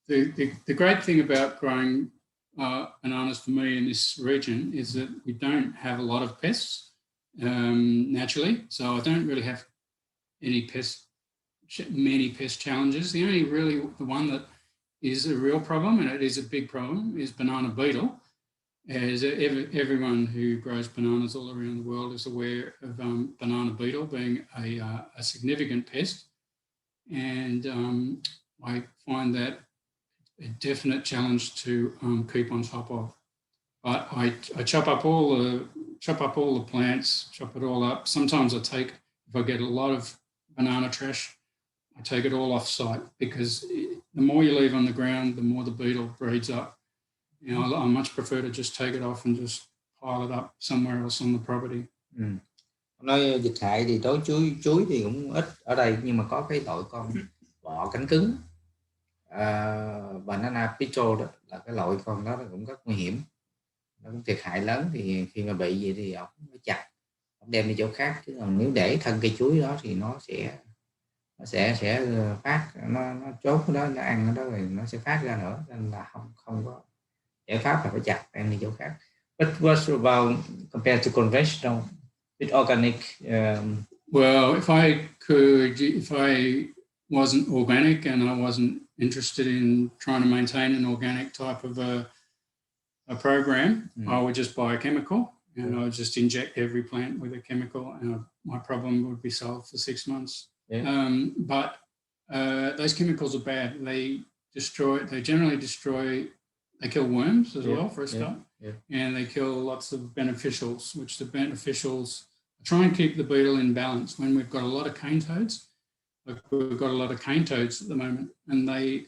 The great thing about growing bananas for me in this region is that we don't have a lot of pests naturally, so I don't really have many pest challenges. The one that is a real problem, and it is a big problem, is banana beetle. As everyone who grows bananas all around the world is aware of banana beetle being a significant pest, and I find that a definite challenge to keep on top of. But I chop up all the plants, chop it all up. Sometimes if I get a lot of banana trash, I take it all off site, because the more you leave on the ground, the more the beetle breeds up. You know, I much prefer to just take it off and just pile it up somewhere else on the property. Nói dịch hại thì đối chuối thì cũng ít ở đây, nhưng mà có cái loại con bọ cánh cứng, banana Beetle đó, là cái loại con đó cũng rất nguy hiểm, nó cũng thiệt hại lớn. Thì khi mà bị vậy thì ông phải chặt, ông đem đi chỗ khác, chứ còn nếu để thân cây chuối đó thì nó sẽ phát, nó chốt cái đó, nó ăn cái đó rồi nó sẽ phát ra nữa, nên là không có giải pháp là phải chặt đem đi chỗ khác. But what about compared to conventional with organic? Well, if I wasn't organic and I wasn't interested in trying to maintain an organic type of a program, I would just buy a chemical and I would just inject every plant with a chemical, and my problem would be solved for 6 months. But those chemicals are bad. They generally destroy. They kill worms as well, for a start, and they kill lots of beneficials, which the beneficials try and keep the beetle in balance. When we've got a lot of cane toads, like we've got a lot of cane toads at the moment, and they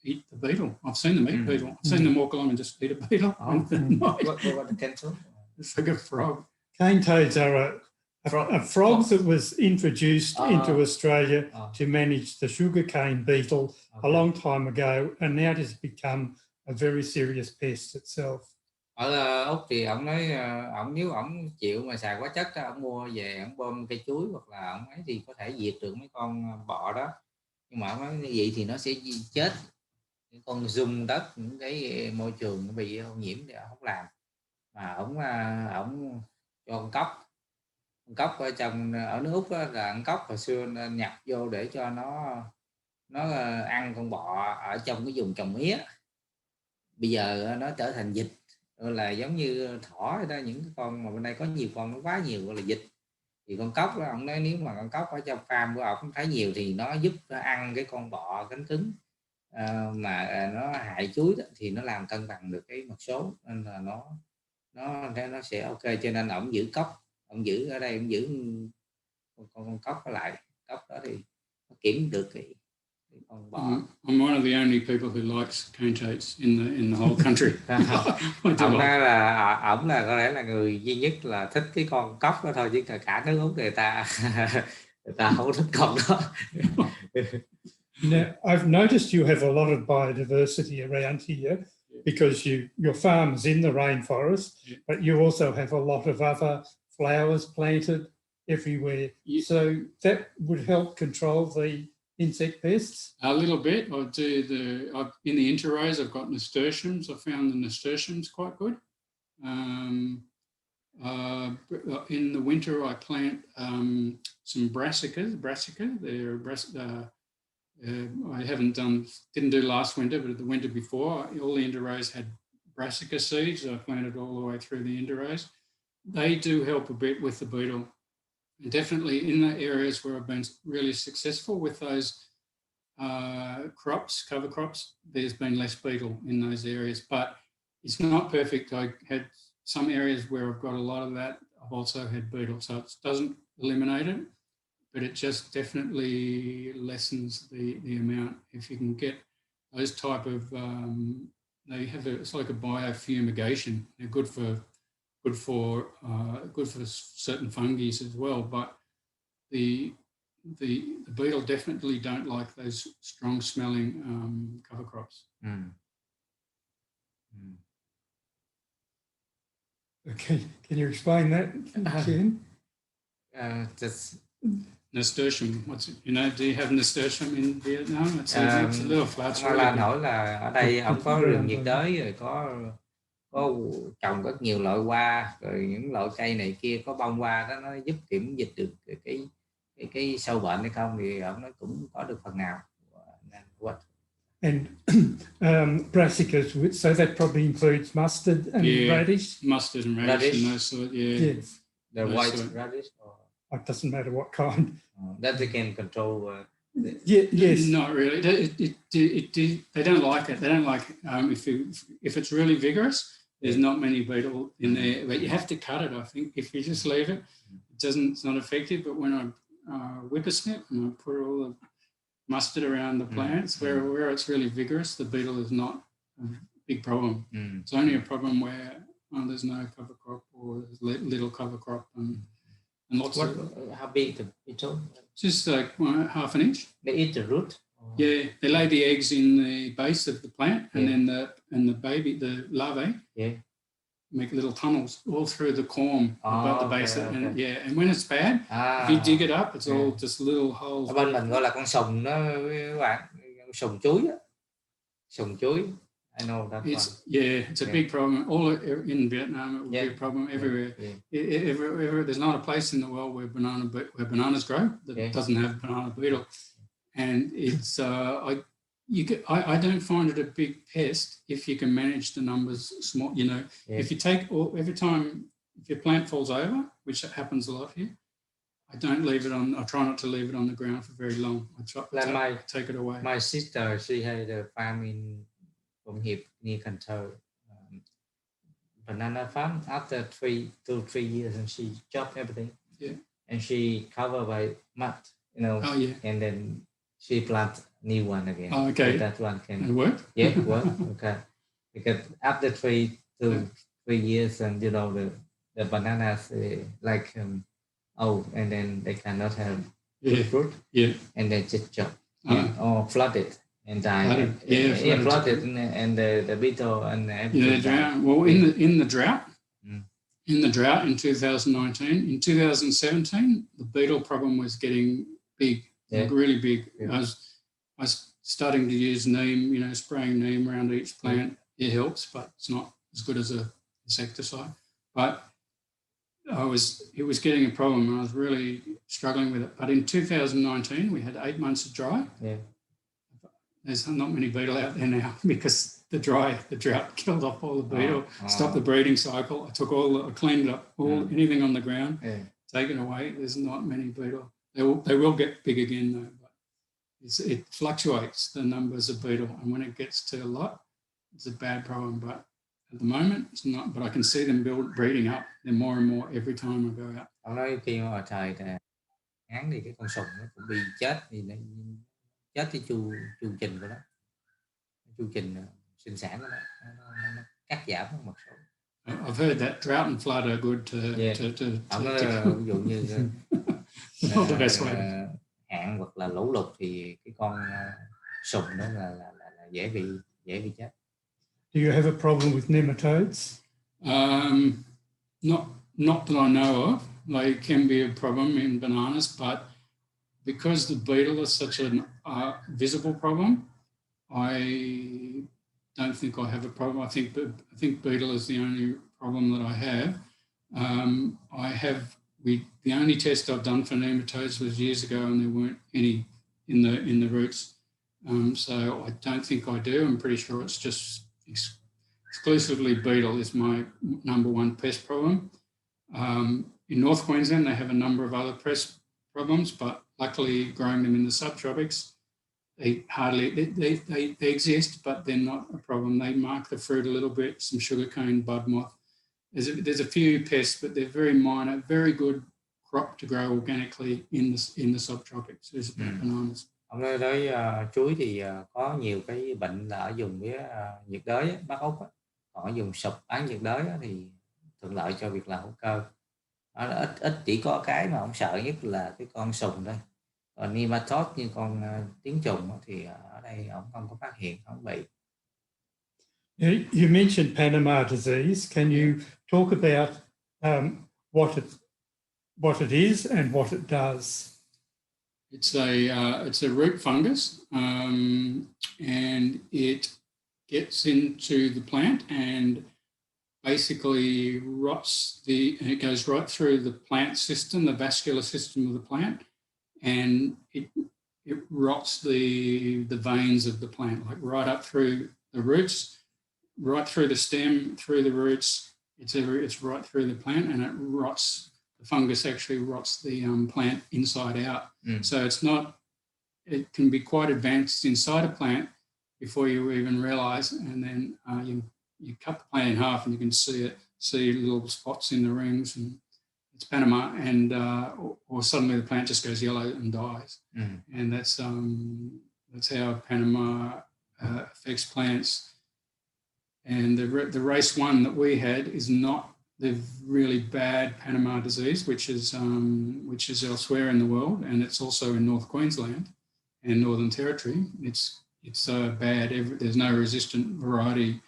eat the beetle. I've seen them eat beetle. I've seen them walk along and just eat a beetle. What about the cane toad? It's like a frog. Cane toads are a frog that was introduced into Australia to manage the sugarcane beetle a long time ago, and now it has become a very serious pest itself. Ở Úc thì ông nói nếu ông chịu mà xài hóa chất đó, ông mua về ông bơm cây chuối hoặc là ông ấy thì có thể diệt được mấy con bọ đó, nhưng mà ông nói như vậy thì nó sẽ chết những con giun đất, những cái môi trường nó bị ô nhiễm thì ông không làm, mà ông cho con cóc ở nước Úc đó, là con cóc hồi xưa nhập vô để cho nó ăn con bọ ở trong cái vùng trồng mía. Bây giờ nó trở thành dịch, là giống như thỏ đó, những cái con mà bên đây có nhiều con, nó quá nhiều gọi là dịch. Thì con cóc đó, ông nói nếu mà con cóc ở trong farm của ông thấy nhiều thì nó giúp nó ăn cái con bọ cánh cứng mà nó hại chuối đó, thì nó làm cân bằng được cái mật số, nên là nó sẽ ok. Cho nên ông giữ cóc, ông giữ ở đây, ông giữ con cóc ở lại, cóc đó thì nó kiểm được cái con bọ. I'm one of the only people who likes cane toads in the whole country. Ông nói là ổng là có lẽ là người duy nhất là thích cái con cóc đó thôi, chứ cả nước Úc người ta không thích con đó. Now, I've noticed you have a lot of biodiversity around here because your farm is in the rainforest, but you also have a lot of other flowers planted everywhere. So that would help control the insect pests? A little bit. In the interrows, I've got nasturtiums. I found the nasturtiums quite good. In the winter, I plant some brassicas. I didn't do last winter, but the winter before, all the interrows had brassica seeds. I planted all the way through the interrows. They do help a bit with the beetle. And definitely in the areas where I've been really successful with those crops, cover crops, there's been less beetle in those areas, but it's not perfect. I had some areas where I've got a lot of that. I've also had beetle, so it doesn't eliminate it, but it just definitely lessens the amount. If you can get those type of, they have it's like a biofumigation. They're good for certain fungi as well, but the beetle definitely don't like those strong smelling cover crops. Okay, can you explain that, Ken? Just Nasturtium, do you have nasturtium in Vietnam? It's a little flower. Hoa Lan hỏi là ở đây ông có rừng nhiệt đới rồi có trồng rất nhiều loại hoa, rồi những loại cây này kia có bông hoa đó, nó giúp kiểm dịch được cái sâu bệnh hay không, thì ông nói cũng có được phần nào. And brassicas, so that probably includes mustard and radish. Mustard and radish. And those sort, Yes. The white radish, or it doesn't matter what kind. That they can control. Yes. Not really. They don't like it. They don't like if it's really vigorous. There's not many beetle in there, but you have to cut it. I think if you just leave it, it's not effective. But when I whippersnip and I put all the mustard around the plants where it's really vigorous, the beetle is not a big problem. It's only a problem where there's no cover crop or there's little cover crop and lots of. How big the beetle? Just like half an inch. They eat the root. Yeah, they lay the eggs in the base of the plant, and then the larvae make little tunnels all through the corm above the base. And when it's bad, if you dig it up, it's all just little holes. Ở bên mình gọi là con sùng đó các bạn, sùng chuối á. Sùng chuối. I know that one. It's a big problem. All in Vietnam, it will be a problem everywhere. There's not a place in the world where bananas grow that doesn't have banana beetle. And it's I don't find it a big pest if you can manage the numbers small. If you take every time if your plant falls over, which happens a lot here, I don't leave it on. I try not to leave it on the ground for very long. I try take it away. My sister, she had a farm in Phụng Hiệp near Cần banana farm. After 2 to 3 years, and she chopped everything. And she covered by mud. And then she plant new one again. Oh, okay. So that one can. It work? Yeah, it work. Okay. Because after 3 to 3 years, and the bananas old, and then they cannot have fruit. Yeah. And they just chop or flooded and die. Flooded and the beetle and everything. Yeah, drown. Well, in the drought. In the drought in 2019, in 2017, the beetle problem was getting big. Really big. I was starting to use neem, spraying neem around each plant. It helps, but it's not as good as a insecticide. But it was getting a problem, and I was really struggling with it. But in 2019, we had 8 months of dry. Yeah. There's not many beetle out there now because the drought killed off all the beetle, stopped the breeding cycle. I cleaned up anything on the ground, taken away. There's not many beetle. They will get big again though, but it fluctuates the numbers of beetle, and when it gets to a lot, it's a bad problem. But at the moment, it's not. But I can see them breeding up. They're more and more every time I go out. Ông nói khi mà trời nắng thì cái con sùng nó cũng bị chết, thì nó chết cái chu trình của nó, chu trình sinh sản của nó cắt giảm một số. I've heard that drought and flood are good to ví dụ như hạn hoặc là lũ lụt thì cái con sùng đó là dễ bị chết. Do you have a problem with nematodes? Not that I know of. They can be a problem in bananas, but because the beetle is such a visible problem, I don't think I have a problem. I think beetle is the only problem that I have. The only test I've done for nematodes was years ago, and there weren't any in the roots. So I don't think I do. I'm pretty sure it's just exclusively beetle is my number one pest problem. In North Queensland, they have a number of other pest problems, but luckily growing them in the subtropics, they hardly, they exist, but they're not a problem. They mark the fruit a little bit, some sugarcane, bud moth. There's a few pests, but they're very minor, very good crop to grow organically in the subtropics. There's bananas. Ông nói đối chuối thì có nhiều cái bệnh là ở vùng phía nhiệt đới Bắc Úc á. Còn ở vùng sụp án nhiệt đới á, thì thuận lợi cho việc làm hữu cơ. Nó ít chỉ có cái mà ông sợ nhất là cái con sùng thôi. Còn Nematodes như con tiếng trùng thì ở đây ông không có phát hiện, không bị. You mentioned Panama disease. Can you talk about what it is and what it does? It's a root fungus, and it gets into the plant and basically it goes right through the plant system, the vascular system of the plant, and it rots the veins of the plant, like right up through the roots, right through the stem, through the roots. It's right through the plant, and it rots. The fungus actually rots the plant inside out. So it can be quite advanced inside a plant before you even realize, and then you cut the plant in half and you can see little spots in the rings, and it's Panama, and or suddenly the plant just goes yellow and dies. And that's how Panama affects plants. And the race 1 that we had is not the really bad Panama disease, which is elsewhere in the world, and it's also in North Queensland and Northern Territory. It's bad. There's no resistant variety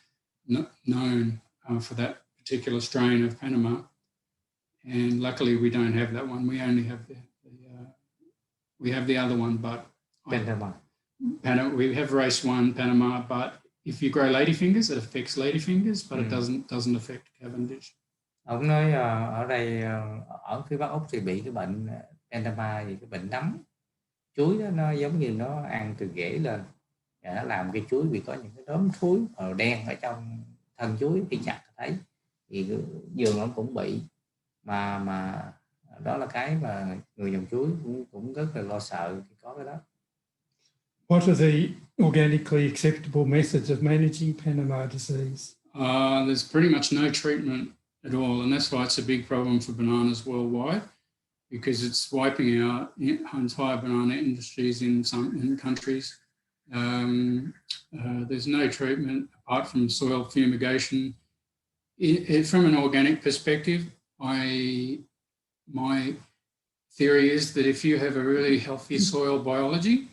known for that particular strain of Panama, and luckily we don't have that one. We only have we have the other one, but we have race 1 Panama, but if you grow ladyfingers, it affects ladyfingers, but it doesn't affect Cavendish. Ông nói ở đây ở phía Bắc Úc thì bị cái bệnh Panama, thì cái bệnh nấm chuối đó, nó giống như nó ăn từ rễ lên, và nó làm cái chuối bị có những cái đốm thúi màu đen ở trong thân chuối, khi chặt thấy thì vườn ông cũng bị, mà đó là cái mà người trồng chuối cũng rất là lo sợ khi có cái đó. What are the organically acceptable methods of managing Panama disease? There's pretty much no treatment at all, and that's why it's a big problem for bananas worldwide, because it's wiping out entire banana industries in some countries. There's no treatment apart from soil fumigation. From an organic perspective, my theory is that if you have a really healthy soil biology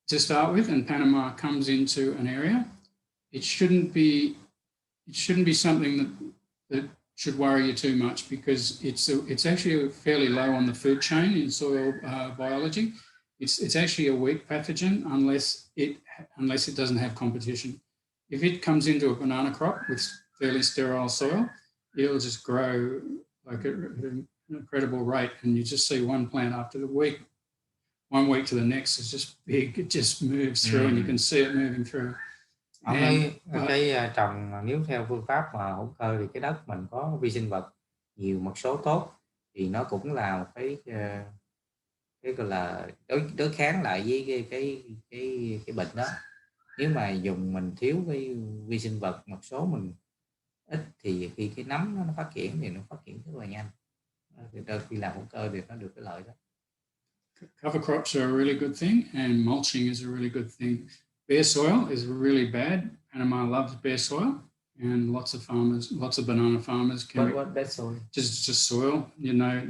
to start with, and Panama comes into an area, it shouldn't be something that should worry you too much, because it's actually fairly low on the food chain in soil biology. It's actually a weak pathogen unless it doesn't have competition. If it comes into a banana crop with fairly sterile soil, it'll just grow like at an incredible rate, and you just see one plant after one week to the next is just big. It just moves through, and you can see it moving through. Ông nói cái trồng nếu theo phương pháp mà hữu cơ thì cái đất mình có vi sinh vật nhiều mật số tốt thì nó cũng là một cái gọi là đối kháng lại với cái bệnh đó. Nếu mà dùng mình thiếu cái vi sinh vật mật số mình ít thì khi cái nấm nó phát triển thì nó phát triển rất là nhanh. Khi làm hữu cơ thì nó được cái lợi đó. Cover crops are a really good thing, and mulching is a really good thing. Bare soil is really bad. Panama loves bare soil, and lots of banana farmers can. What bare soil? Just soil, you know.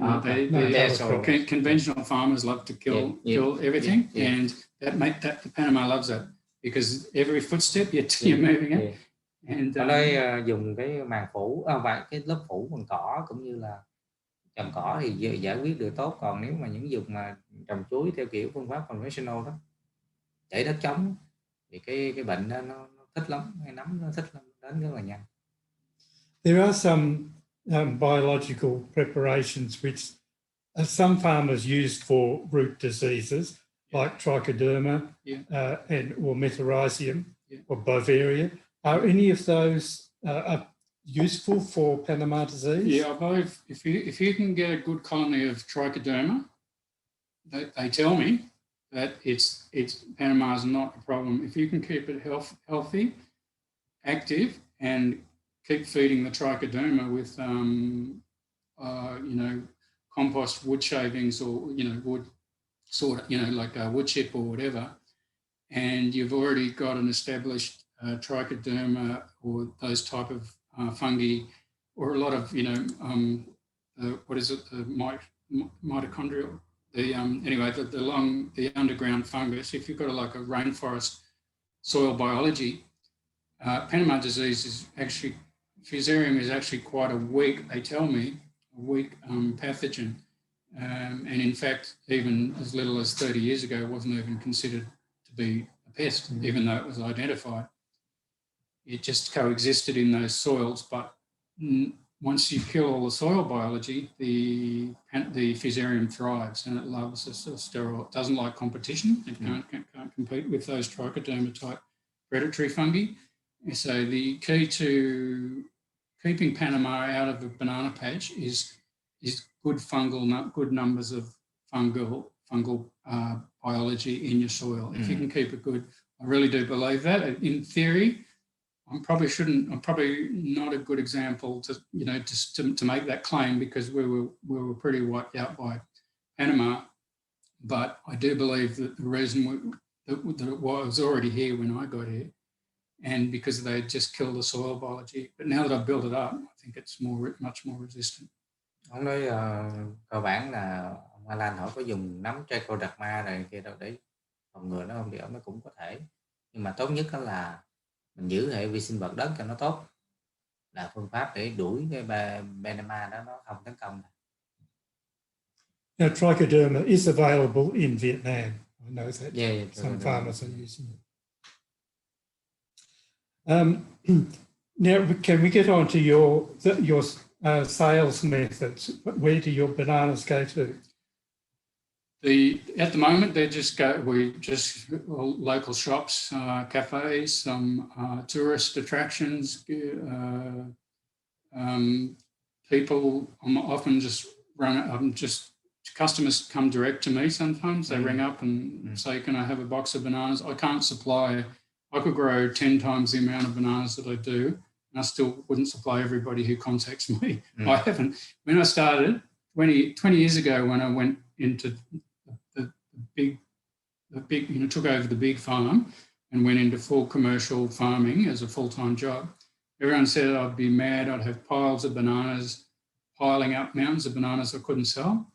Conventional farmers love to kill everything, and that the Panama loves that, because every footstep you're moving it. And ở đây dùng cái màng phủ và cái lớp phủ bằng cỏ cũng như là trồng cỏ thì giải quyết được tốt. Còn nếu mà những vùng mà trồng chuối theo kiểu phương pháp conventional đó, để đất trống thì cái bệnh đó nó thích lắm, cái nấm nó thích lắm, đến rất là nhanh. There are some biological preparations which some farmers use for root diseases, like trichoderma or metarhizium or Bavaria. Are any of those useful for Panama disease? Yeah, both. If you can get a good colony of trichoderma, they tell me that it's Panama is not a problem. If you can keep it healthy, active, and keep feeding the trichoderma with compost wood shavings or wood sort of like a wood chip or whatever, and you've already got an established trichoderma or those type of fungi, or a lot of what is it, the mitochondrial, the underground fungus. If you've got like a rainforest soil biology, Panama disease is actually, Fusarium is actually quite a weak, they tell me, a weak pathogen. And in fact, even as little as 30 years ago, it wasn't even considered to be a pest, even though it was identified. It just coexisted in those soils, but once you kill all the soil biology, the Fusarium thrives, and it loves a sterile. It doesn't like competition. It can't compete with those trichoderma type predatory fungi. So the key to keeping Panama out of a banana patch is good numbers of fungal biology in your soil. If you can keep it good, I really do believe that. In theory, I'm probably not a good example to make that claim, because we were pretty wiped out by Panama. But I do believe that the reason that it was already here when I got here, and because they just killed the soil biology. But now that I've built it up, I think it's much more resistant. Ông nói cơ bản là ông Alan hỏi có dùng nấm trichoderma này kia đâu để phòng ngừa nó không, thì ông nó cũng có thể, nhưng mà tốt nhất đó là mình giữ hệ vi sinh vật đất cho nó tốt, là phương pháp để đuổi cái Panama đó nó không tấn công. Now, trichoderma is available in Vietnam. I know that some farmers are using it. Now, can we get on to your sales methods? Where do your bananas go to? At the moment, they just local shops, cafes, some tourist attractions. People often customers come direct to me. Sometimes they ring up and say, "Can I have a box of bananas?" I can't supply. I could grow 10 times the amount of bananas that I do, and I still wouldn't supply everybody who contacts me. I haven't. When I started 20 years ago, when I went into the big, took over the big farm and went into full commercial farming as a full-time job, everyone said I'd be mad. I'd have piles of bananas, piling up mountains of bananas I couldn't sell.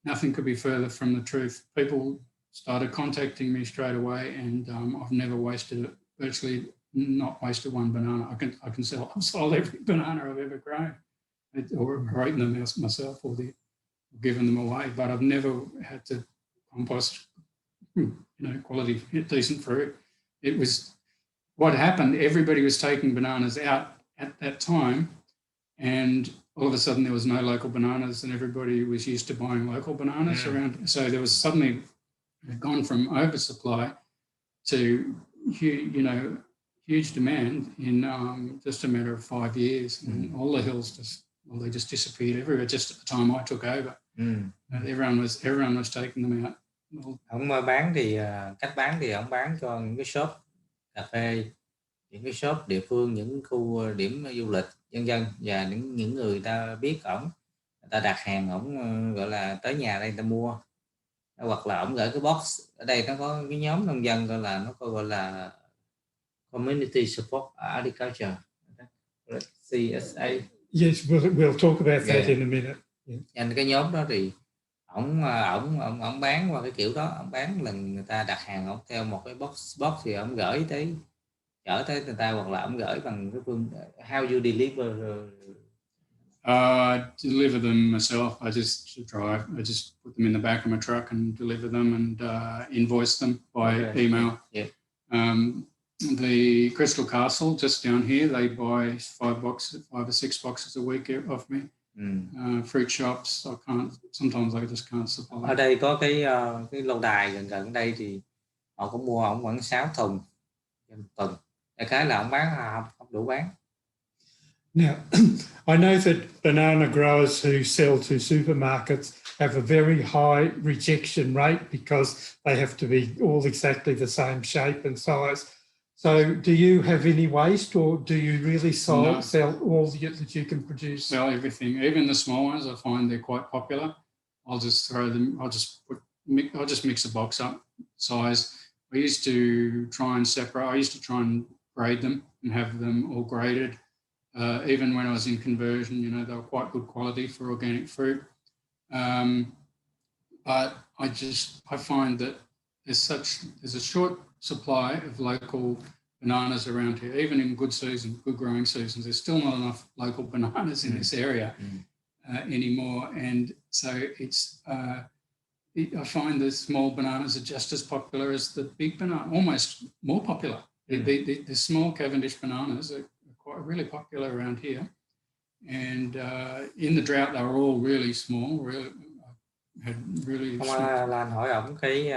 Nothing could be further from the truth. People started contacting me straight away, and I've never wasted it. Virtually not wasted one banana. I've sold every banana I've ever grown, or eaten them myself, or given them away. But I've never had to compost, quality, decent fruit. It was what happened. Everybody was taking bananas out at that time, and all of a sudden there was no local bananas, and everybody was used to buying local bananas around. So there was suddenly gone from oversupply to huge demand in just a matter of 5 years, and all the hills they just disappeared everywhere. Just at the time I took over, everyone was taking them out. Ông bán thì cách bán thì ông bán cho những cái shop cà phê, những cái shop địa phương, những khu điểm du lịch vân vân, và những người ta biết ổng, người ta đặt hàng, ổng gọi là tới nhà đây người ta mua, hoặc là ổng gửi cái box. Ở đây nó có cái nhóm nông dân gọi là Community Support Agriculture, CSA. Yes, we'll talk about that in a minute. Anh cái nhóm đó thì ổng bán qua cái kiểu đó, ổng bán lần người ta đặt hàng, ổng theo một cái box thì ổng gửi tới, chở tới người ta, hoặc là ổng gửi bằng cái phương. How you deliver? Deliver them myself. I just drive. I just put them in the back of my truck and deliver them, and invoice them by email. Yeah. The Crystal Castle just down here, they buy 5 or 6 boxes a week off me. Fruit shops, sometimes I just can't supply. Ở đây có cái lâu đài gần đây thì họ cũng mua ổng khoảng 6 thùng một tuần. Đại khái là ổng bán không đủ bán. Now, I know that banana growers who sell to supermarkets have a very high rejection rate because they have to be all exactly the same shape and size. So do you have any waste, or do you really No. sell all that you can produce? Sell everything, even the small ones. I find they're quite popular. I'll just throw them. I'll just mix a box up size. I used to try and separate. I used to try and grade them and have them all graded. Even when I was in conversion, you know, they were quite good quality for organic fruit. But I find that there's a short supply of local bananas around here. Even in good growing seasons, there's still not enough local bananas in this area anymore. And so I find the small bananas are just as popular as the big banana, almost more popular. The small Cavendish bananas are really popular around here. And in the drought, they were all really small, Ông Lan hỏi ổng cái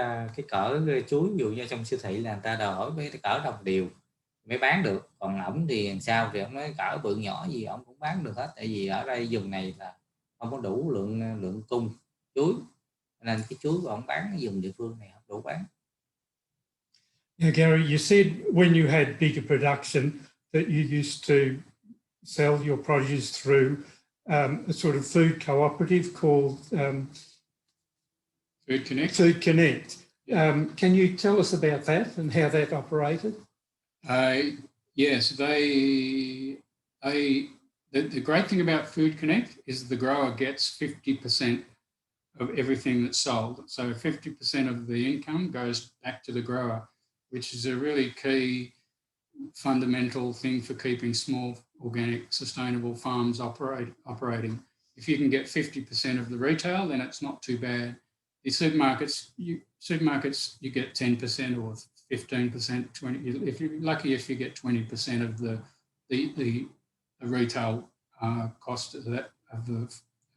cỡ chuối, ví dụ như trong siêu thị là người ta đòi hỏi với cái cỡ đồng đều mới bán được, còn ổng thì làm sao, thì ổng nói cỡ bự nhỏ gì ổng cũng bán được hết, tại vì ở đây vùng này là không có đủ lượng cung chuối, nên cái chuối của ổng bán ở vùng địa phương này không đủ bán. Now, Garry, you said when you had bigger production that you used to sell your produce through a sort of food cooperative called Food Connect. Can you tell us about that and how that operated? Yes, the great thing about Food Connect is the grower gets 50% of everything that's sold. So 50% of the income goes back to the grower, which is a really key fundamental thing for keeping small, organic, sustainable farms operating. If you can get 50% of the retail, then it's not too bad. The supermarkets, you get 10% or 15%, 20%. If you're lucky, if you get 20% of the retail cost of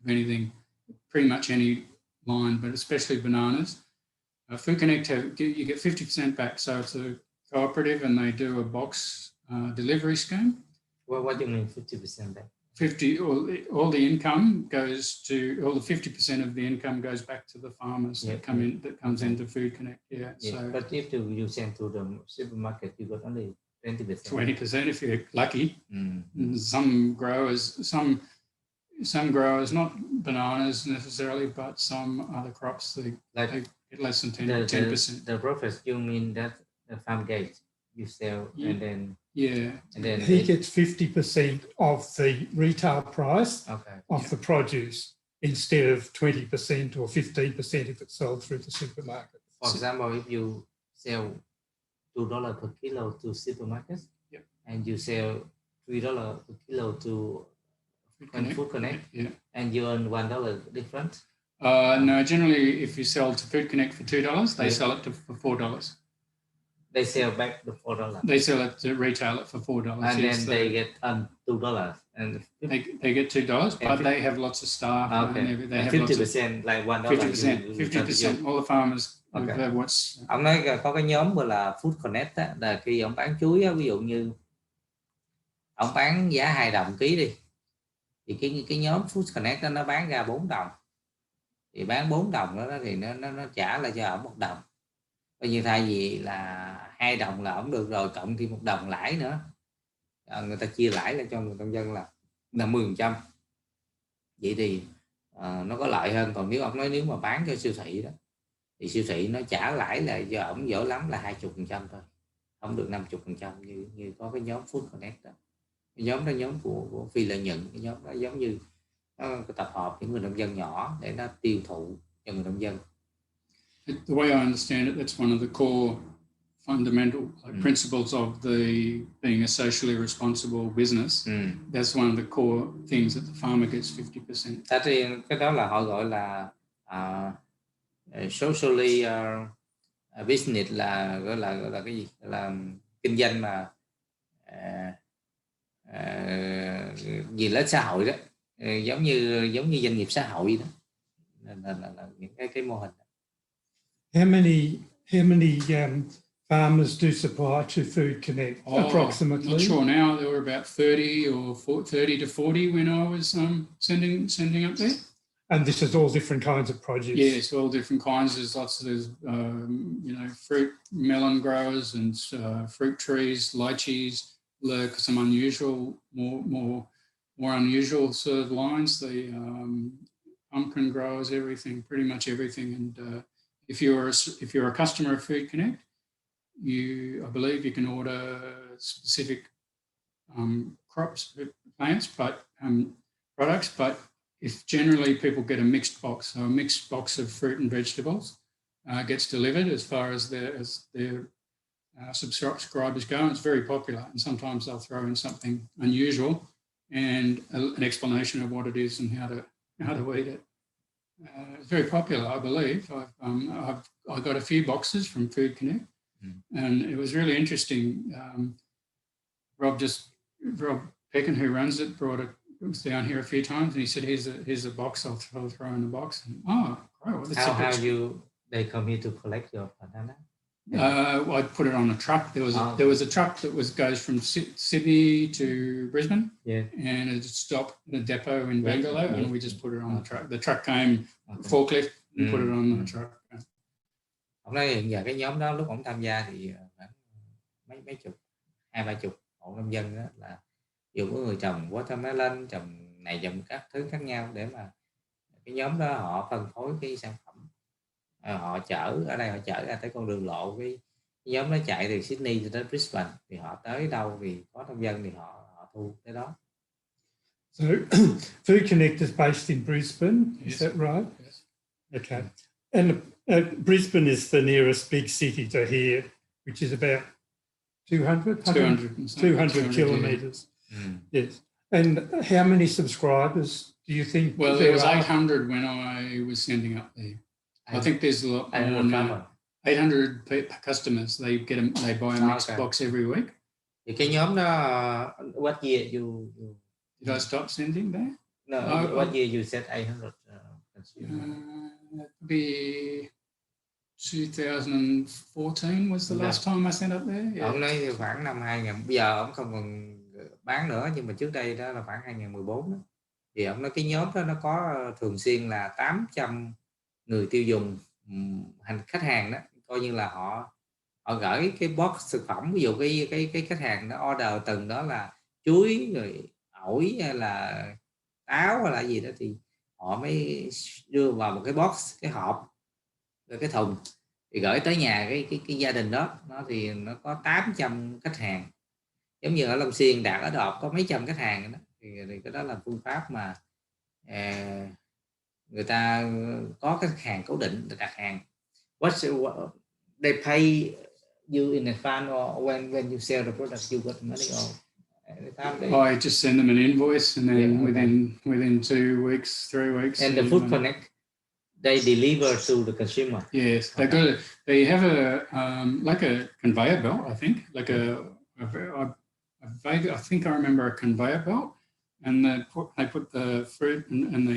anything, pretty much any line, but especially bananas. Food Connect, you get 50% back, so it's a cooperative, and they do a box delivery scheme. Well, what do you mean 50% back? 50, all the income goes to, all the 50% of the income goes back to the farmers that comes into Food Connect. So, but if you send to the supermarket, you got only 20%. 20% if you're lucky. Some growers, not bananas necessarily, but some other crops, they get less than 10%. The profits, you mean that the farm gate you sell and then and then he gets 50% of the retail price of the produce instead of 20% or 15% if it's sold through the supermarket. For example, if you sell $2 per kilo to supermarkets and you sell $3 per kilo to Food Connect, and you earn $1 difference? No, generally if you sell to Food Connect for $2, they sell it for $4. They sell back the $4. They sell it to retail it for $4. And then they get $2. And they get $2, but they have lots of staff. And they have 50%, like $1. 50%. All the farmers. Ông nói có cái nhóm gọi là Food Connect á, là khi ông bán chuối á, ví dụ như ông bán giá 2 đồng ký đi, thì cái nhóm Food Connect đó nó bán ra 4 đồng, thì bán 4 đồng đó thì nó trả lại cho ông 1 đồng. Coi như thay vì là 2 đồng là ổng được rồi, cộng thêm 1 đồng lãi nữa, người ta chia lãi lại cho người nông dân là 50%. Vậy thì nó có lợi hơn. Còn nếu mà bán cho siêu thị đó, thì siêu thị nó trả lãi là cho ổng dở lắm là 20% thôi, không được 50% như có cái nhóm Food Connect đó. Cái nhóm đó nhóm của phi lợi nhuận, cái nhóm đó giống như nó tập hợp những người nông dân nhỏ để nó tiêu thụ cho người nông dân. The way I understand it, that's one of the core fundamental principles of being a socially responsible business. That's one of the core things that the farmer gets 50%. Cái đó là họ gọi là socially business, là gọi là cái gì, là kinh doanh mà gì lợi xã hội đó, giống như doanh nghiệp xã hội đó, là những cái mô hình. How many farmers do supply to Food Connect approximately? Not sure now. There were about 30 to 40 when I was sending up there. And this is all different kinds of produce? Yes, all different kinds. There's fruit, melon growers and fruit trees, lychees, some unusual, more unusual sort of lines. The pumpkin growers, everything, pretty much everything. And if you're a customer of Food Connect, I believe you can order specific crops, plants, but products. But if generally people get a mixed box, so a mixed box of fruit and vegetables gets delivered as far as their subscribers go, and it's very popular. And sometimes they'll throw in something unusual and an explanation of what it is and how to eat it. It's very popular, I believe. I got a few boxes from Food Connect, and it was really interesting. Rob Peckin, who runs it, was down here a few times, and he said, "Here's a box. I'll throw in the box." And, great! Well, they come here to collect your banana? I put it on a truck. There was a truck that goes from Sydney to Brisbane, and it stopped at a depot in Bangalore, and we just put it on the truck. The truck came forklift and put it on the truck. Ông nói hiện giờ cái nhóm đó lúc ông tham gia thì mấy chục, 20-30 hộ nông dân đó, là dù có người trồng watermelon, trồng này trồng các thứ khác nhau, để mà cái nhóm đó họ phân phối cái sản phẩm. Họ chở ở đây, họ chở ra tới con đường lộ, cái nhóm nó chạy từ Sydney tới Brisbane, thì họ tới đâu thì có nông dân thì họ thu tới đó. So Food Connect is based in Brisbane, is that right? Yes. Okay. And Brisbane is the nearest big city to here, which is about 200 kilometres. Yes. And how many subscribers do you think? Well, there was 800 when I was sending up there. I think there's a lot more now. 800 customers. They buy a mixed box every week. Thì cái nhóm đó, what year you Did I stop sending there? No, what year you said 800 consumers? Be 2014 was the last time I sent up there. Ông nói thì khoảng năm 2000, bây giờ ông không còn bán nữa, nhưng mà trước đây đó là khoảng 2014 đó. Thì ông nói cái nhóm đó nó có thường xuyên là 800 người tiêu dùng, khách hàng đó, coi như là họ gửi cái box thực phẩm. Ví dụ cái khách hàng nó order từng đó là chuối, rồi ổi, hay là táo, hay là gì đó, thì họ mới đưa vào một cái box, cái hộp, rồi cái thùng, thì gửi tới nhà cái gia đình đó. Nó thì nó có 800 khách hàng, giống như ở Long Xuyên Đạt ở Đọt có mấy trăm khách hàng đó. Thì cái đó là phương pháp mà người ta có cái khách hàng cố định để đặt hàng. They pay you in advance, or when you sell the product you get money, or I just send them an invoice, and then within 2 weeks, 3 weeks. And the Food Connect, they deliver to the consumer. Yes, they have a like a conveyor belt, I think, like I think I remember a conveyor belt, and they put the fruit, and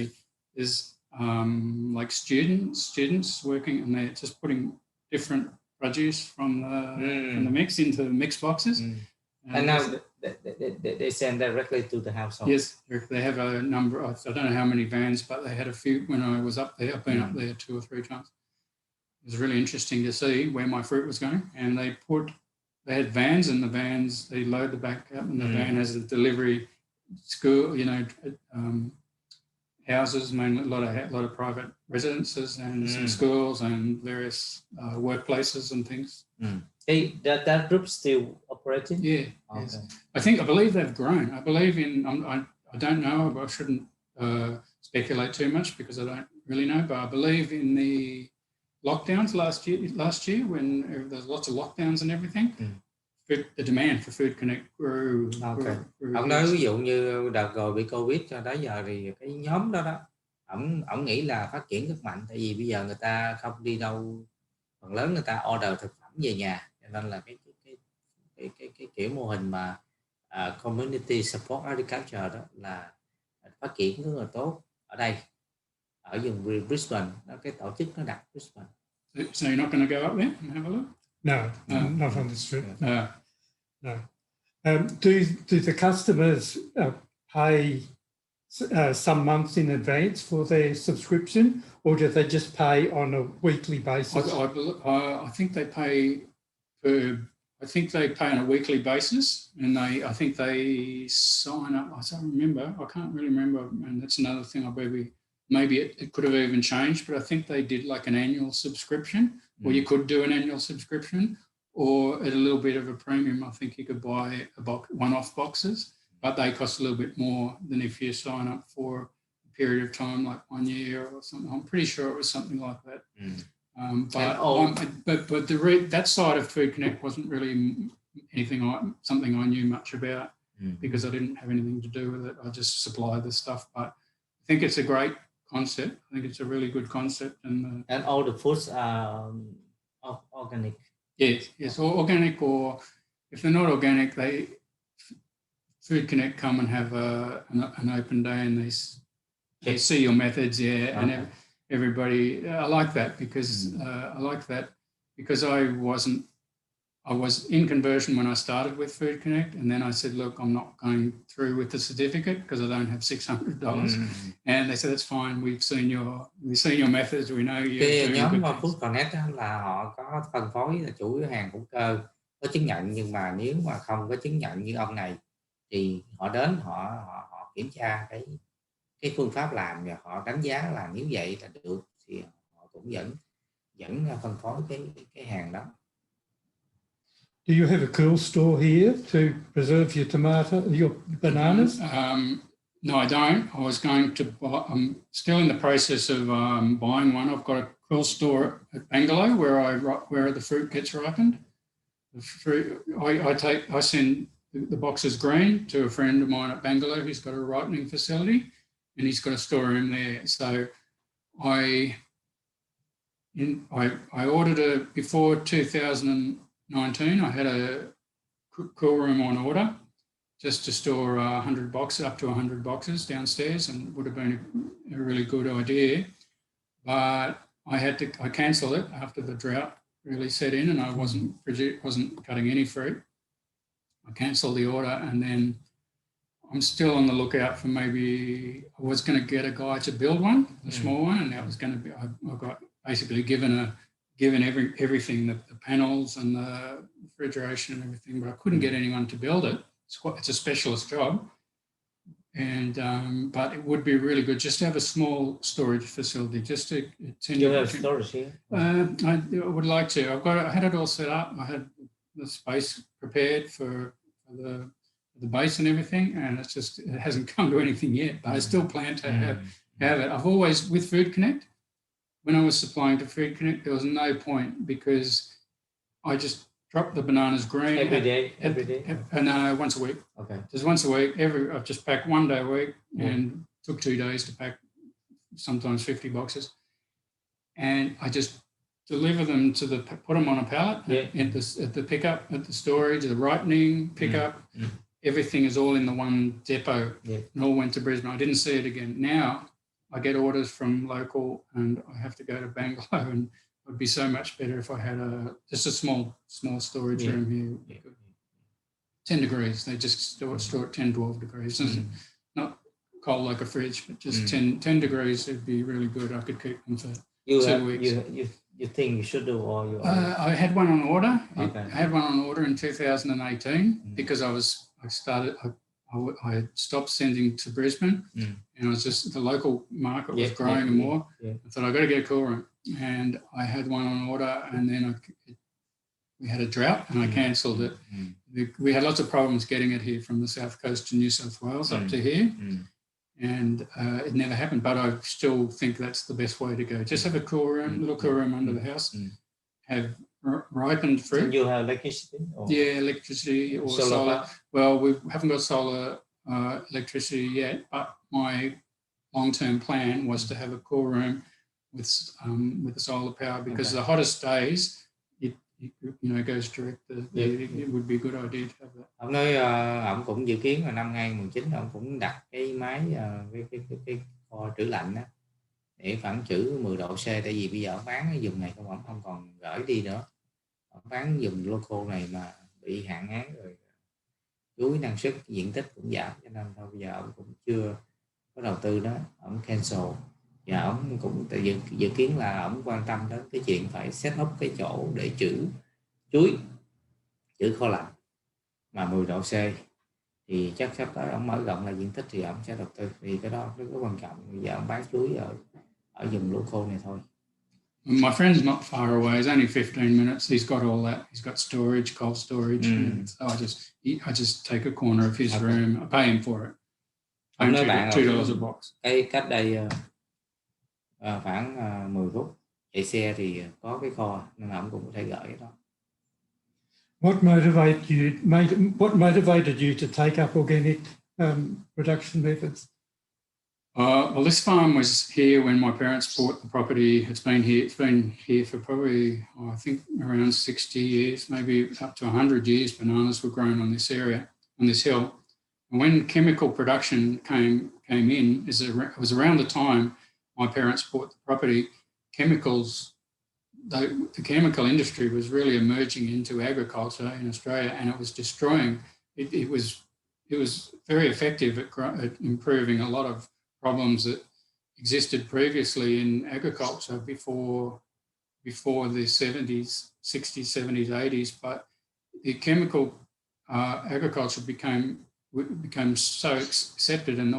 there's like students working, and they're just putting different produce from the mix into mixed boxes. And now they send directly to the household. Yes, they have a number. I don't know how many vans, but they had a few when I was up there. I've been up there 2 or 3 times. It was really interesting to see where my fruit was going. And they had vans, and the vans, they load the back up, and the van has a delivery school, houses, mainly a lot of private residences and some schools and various workplaces and things. That group still operating? Yeah. Okay. Yes. I believe they've grown. I believe I don't know, but I shouldn't speculate too much because I don't really know, but I believe in the lockdowns last year when there's lots of lockdowns and everything, the demand for Food Connect grew. Ông nói ví dụ như đợt rồi bị Covid cho tới giờ thì cái nhóm đó ổng nghĩ là phát triển rất mạnh, tại vì bây giờ người ta không đi đâu, phần lớn người ta order thực phẩm về nhà, cho nên là cái kiểu mô hình mà community support agriculture đó là phát triển rất là tốt ở đây, ở vùng Brisbane. Cái tổ chức nó đặt Brisbane. So you're not going to go up there and have a look? No, not on the strip. No. No. Do the customers pay some months in advance for their subscription, or do they just pay on a weekly basis? I think they pay on a weekly basis, and I think they sign up. I don't remember. I can't really remember, and that's another thing. Maybe it could have even changed, but I think they did like an annual subscription, or you could do an annual subscription, or at a little bit of a premium. I think you could buy one-off boxes, but they cost a little bit more than if you sign up for a period of time, like 1 year or something. I'm pretty sure it was something like that. But that side of Food Connect wasn't really something I knew much about because I didn't have anything to do with it. I just supplied the stuff. But I think it's a great concept. I think it's a really good concept. And all the foods are organic. Yes, or organic, or if they're not organic, Food Connect come and have an open day, and they see your methods, and everybody. I like that because I was in conversion when I started with Food Connect, and then I said, look, I'm not going through with the certificate because I don't have $600. And they said, that's fine. We've seen your methods. We know you. Cái nhóm Food Connect là họ có phân phối là chủ yếu hàng hữu cơ có chứng nhận, nhưng mà nếu mà không có chứng nhận như ông này thì họ đến họ kiểm tra cái phương pháp làm và họ đánh giá là nếu vậy là được, thì họ cũng vẫn phân phối cái hàng đó. Do you have a cool store here to preserve your bananas? No, I don't. I was going to buy, I'm still in the process of buying one. I've got a cool store at Bangalore where the fruit gets ripened. The fruit, I send the boxes green to a friend of mine at Bangalore who's got a ripening facility, and he's got a storeroom there. So I ordered it before 2019. I had a cool room on order just to store 100 boxes, up to 100 boxes downstairs, and would have been a really good idea. But I cancelled it after the drought really set in, and I wasn't cutting any fruit. I cancelled the order, and then I'm still on the lookout for I was going to get a guy to build one, a small one, and that was going to be, I got basically given everything, the panels and the refrigeration and everything, but I couldn't get anyone to build it. It's a specialist job, and but it would be really good just to have a small storage facility, just to attend. You have storage here? I would like to. I had it all set up. I had the space prepared for the base and everything, and it hasn't come to anything yet. But I still plan to have it. I've always, with Food Connect, when I was supplying to Food Connect, there was no point because I just dropped the bananas green every day. No, once a week. Okay. Just once a week. I've just packed 1 day a week, and took 2 days to pack sometimes 50 boxes, and I just deliver them put them on a pallet at the pickup, at the storage, the ripening pickup. Everything is all in the one depot. And all went to Brisbane. I didn't see it again. Now I get orders from local, and I have to go to Bangalore, and it would be so much better if I had just a small storage room here. 10 degrees. They just store at 10, 12 degrees. Not cold like a fridge, but just 10 degrees. It'd be really good. I could keep them for 2 weeks. You think you should do, or you? I had one on order. Okay. I had one on order in 2018 because I had stopped sending to Brisbane, and I was just, the local market was growing more. I thought, I've got to get a cool room, and I had one on order, and then we had a drought, and I cancelled it. We had lots of problems getting it here from the south coast to New South Wales up to here, and it never happened. But I still think that's the best way to go. Just have a cool room, little cool room under the house, have ripened fruit. And you have electricity? Or? Yeah, electricity or solar. Well, we haven't got solar electricity yet, but my long-term plan was to have a cool room with the solar power, because the hottest days, it goes direct. It would be a good idea to have that. Ông nói ông cũng dự kiến là năm 2019 ông cũng đặt cái máy cái kho trữ lạnh đó, để khoảng trữ 10 độ C, tại vì bây giờ ông bán cái vùng này ông không còn gửi đi nữa. ông bán dùng local này mà bị hạn hán rồi, chuối năng suất diện tích cũng giảm, cho nên thôi bây giờ ông cũng chưa có đầu tư đó, ông cancel. Và ông cũng dự kiến là ông quan tâm đến cái chuyện phải set up cái chỗ để trữ chuối, trữ kho lạnh mà 10 độ C, thì chắc sắp tới ông mở rộng lại diện tích thì ông sẽ đầu tư, vì cái đó rất quan trọng. Bây giờ ông bán chuối ở vùng local này thôi. My friend's not far away. It's only 15 minutes. He's got all that. He's got storage, cold storage. And so I just take a corner of his room. I pay him for it. Ông nói bạn $2 a box. Cái cách đây khoảng 10 phút chạy xe thì có cái kho, nên ông cũng có thể gửi cái đó. What motivated you to take up organic production methods? Well, this farm was here when my parents bought the property. It's been here for probably, I think, around 60 years, maybe up to 100 years. Bananas were grown on this area, on this hill. And when chemical production came in, it was around the time my parents bought the property. The chemical industry was really emerging into agriculture in Australia, and it was destroying. It was very effective at improving a lot of problems that existed previously in agriculture before the 70s, 60s, 70s, 80s. But the chemical agriculture became so accepted, and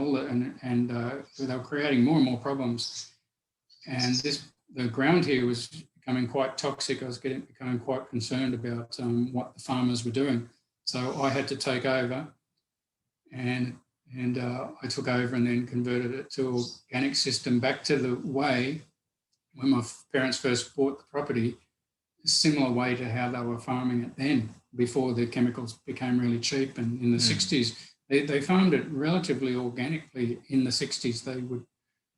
they were creating more and more problems. And the ground here was becoming quite toxic. I was becoming quite concerned about what the farmers were doing. So I had to take over, and I took over and then converted it to organic system, back to the way when my parents first bought the property, a similar way to how they were farming it then, before the chemicals became really cheap. And in the 60s, they farmed it relatively organically. In the 60s,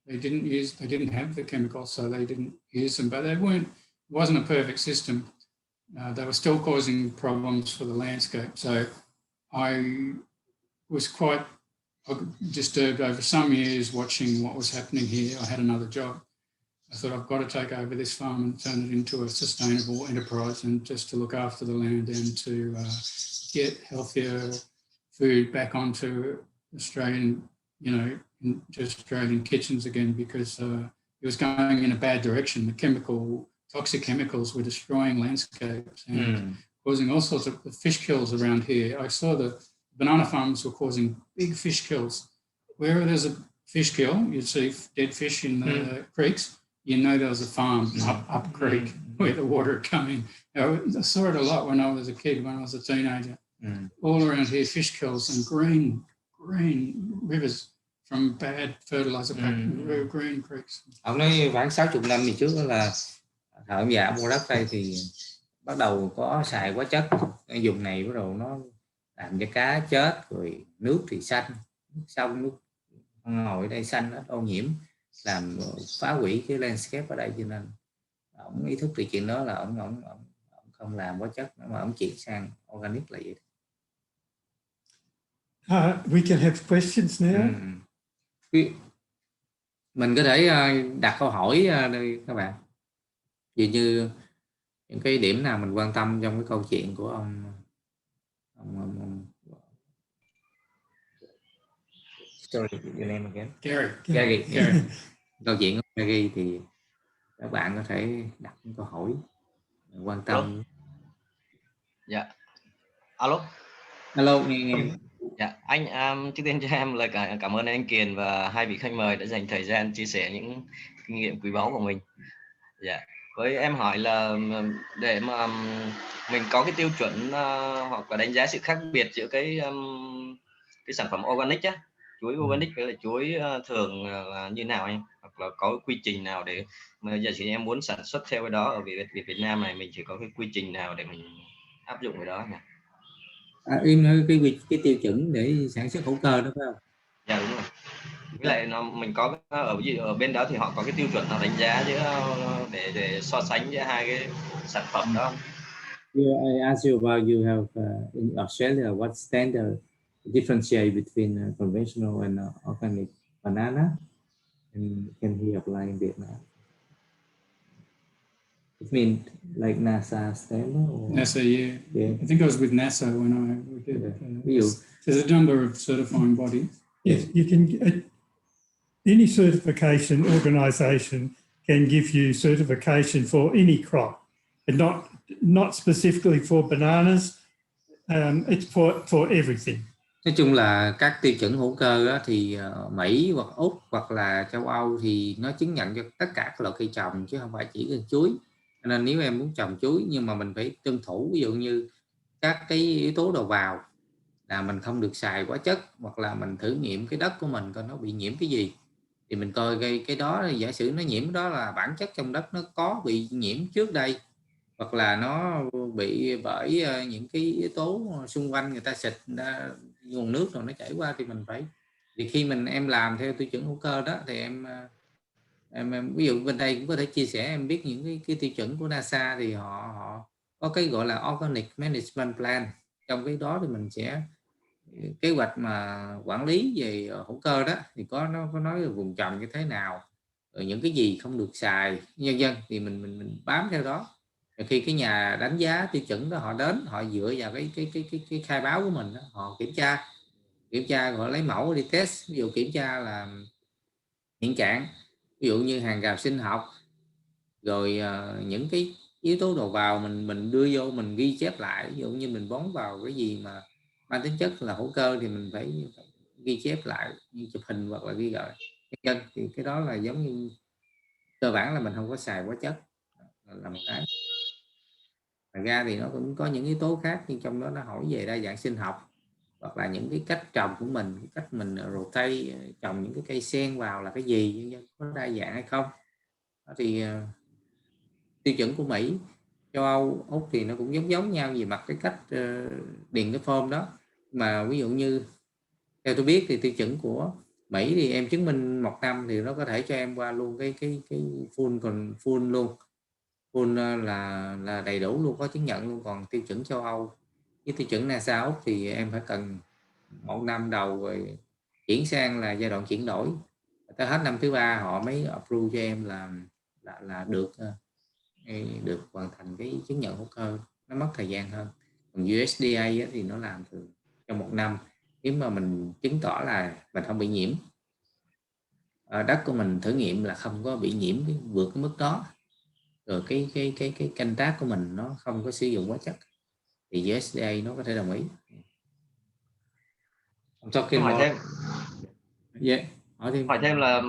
they didn't have the chemicals, so they didn't use them, but it wasn't a perfect system. They were still causing problems for the landscape. So I was quite disturbed over some years watching what was happening here. I had another job. I thought, I've got to take over this farm and turn it into a sustainable enterprise, and just to look after the land and to get healthier food back onto Australian, Australian kitchens again, because it was going in a bad direction. The toxic chemicals were destroying landscapes and causing all sorts of fish kills around here. I saw the banana farms were causing big fish kills. Wherever there's a fish kill, you'd see dead fish in the creeks. There was a farm up creek where the water came in. I saw it a lot when I was a kid, when I was a teenager. All around here, fish kills and green rivers from bad fertilizer green creeks. Ông nói khoảng 60 năm thì trước đó là thời ông già mua đất đây thì bắt đầu có xài hóa chất. Cái vùng này bắt đầu nó làm cho cá chết, rồi nước thì xanh, nước sông, nước ngồi đây xanh, nó ô nhiễm, làm phá hủy cái landscape ở đây. Cho nên ông ý thức được chuyện đó, là ông không làm hóa chất mà ông chuyển sang organic là vậy. We can have questions now. Mình có thể đặt câu hỏi đây các bạn. Dường như những cái điểm nào mình quan tâm trong cái câu chuyện của ông sorry, your name again? Garry. Câu chuyện của Garry thì các bạn có thể đặt những câu hỏi quan tâm. Dạ. Alo, nghe. Dạ, anh trước tiên cho em lời cảm ơn anh Kiền và hai vị khách mời đã dành thời gian chia sẻ những kinh nghiệm quý báu của mình. Dạ, với em hỏi là để mà mình có cái tiêu chuẩn hoặc là đánh giá sự khác biệt giữa cái sản phẩm organic á, chuối organic với là chuối thường là như nào anh? Hoặc là có quy trình nào để mà giờ chị em muốn sản xuất theo cái đó ở Việt Nam này, mình chỉ có cái quy trình nào để mình áp dụng cái đó nhỉ? Em nói cái tiêu chuẩn để sản xuất hữu cơ đó phải không? Dạ đúng rồi. Với lại mình có ở bên đó thì họ có cái tiêu chuẩn nào đánh giá giữa để so sánh giữa hai cái sản phẩm đó không? I asked you about you have in Australia, what standard differentiate between conventional and organic banana, and can he apply in Vietnam? It means like NASA stamp or... NASA, yeah. Yeah. I think I was with NASA when we did. Ví dụ. There's a number of certifying bodies. Yes, you can any certification organisation can give you certification for any crop, and not specifically for bananas. It's for everything. Nói chung là các tiêu chuẩn hữu cơ á, thì Mỹ hoặc Úc hoặc là châu Âu thì nó chứng nhận cho tất cả các loại cây trồng chứ không phải chỉ là chuối. Nên nếu em muốn trồng chuối nhưng mà mình phải tuân thủ, ví dụ như các cái yếu tố đầu vào là mình không được xài hóa chất, hoặc là mình thử nghiệm cái đất của mình coi nó bị nhiễm cái gì, thì mình coi cái đó, giả sử nó nhiễm đó là bản chất trong đất nó có bị nhiễm trước đây, hoặc là nó bị bởi những cái yếu tố xung quanh người ta xịt ra nguồn nước rồi nó chảy qua, thì mình phải, thì khi em làm theo tiêu chuẩn hữu cơ đó thì em ví dụ bên đây cũng có thể chia sẻ, em biết những cái tiêu chuẩn của NASA thì họ có cái gọi là Organic Management Plan. Trong cái đó thì mình sẽ kế hoạch mà quản lý về hữu cơ đó thì nó có nói là vùng trồng như thế nào, rồi những cái gì không được xài nhân dân, thì mình bám theo đó. Rồi khi cái nhà đánh giá tiêu chuẩn đó họ đến, họ dựa vào cái khai báo của mình đó, họ kiểm tra họ lấy mẫu đi test, ví dụ kiểm tra là hiện trạng, ví dụ như hàng rào sinh học, rồi những cái yếu tố đầu vào mình đưa vô, mình ghi chép lại, ví dụ như mình bón vào cái gì mà mang tính chất là hữu cơ thì mình phải ghi chép lại, như chụp hình hoặc là ghi gọi nhân. Thì cái đó là giống như cơ bản là mình không có xài hóa chất là một cái. Ngoài ra thì nó cũng có những yếu tố khác, nhưng trong đó nó hỏi về đa dạng sinh học, hoặc là những cái cách trồng của mình, cái cách mình rotate trồng những cái cây sen vào là cái gì, có đa dạng hay không. Đó thì tiêu chuẩn của Mỹ, châu Âu, Úc thì nó cũng giống nhau về mặt cái cách điền cái form đó. Mà ví dụ như theo tôi biết thì tiêu chuẩn của Mỹ thì em chứng minh 1 năm thì nó có thể cho em qua luôn cái full luôn, full là đầy đủ luôn, có chứng nhận luôn. Còn tiêu chuẩn châu Âu với tiêu chuẩn NASA Úc thì em phải cần 1 năm đầu rồi chuyển sang là giai đoạn chuyển đổi, tới hết năm thứ 3 họ mới approve cho em là được hoàn thành cái chứng nhận hữu cơ. Nó mất thời gian hơn. Còn USDA thì nó làm thường trong 1 năm, nếu mà mình chứng tỏ là mình không bị nhiễm, đất của mình thử nghiệm là không có bị nhiễm vượt cái mức đó, rồi cái canh tác của mình nó không có sử dụng hóa chất, thì USDA nó có thể đồng ý. Hỏi thêm. Yeah. Hỏi thêm là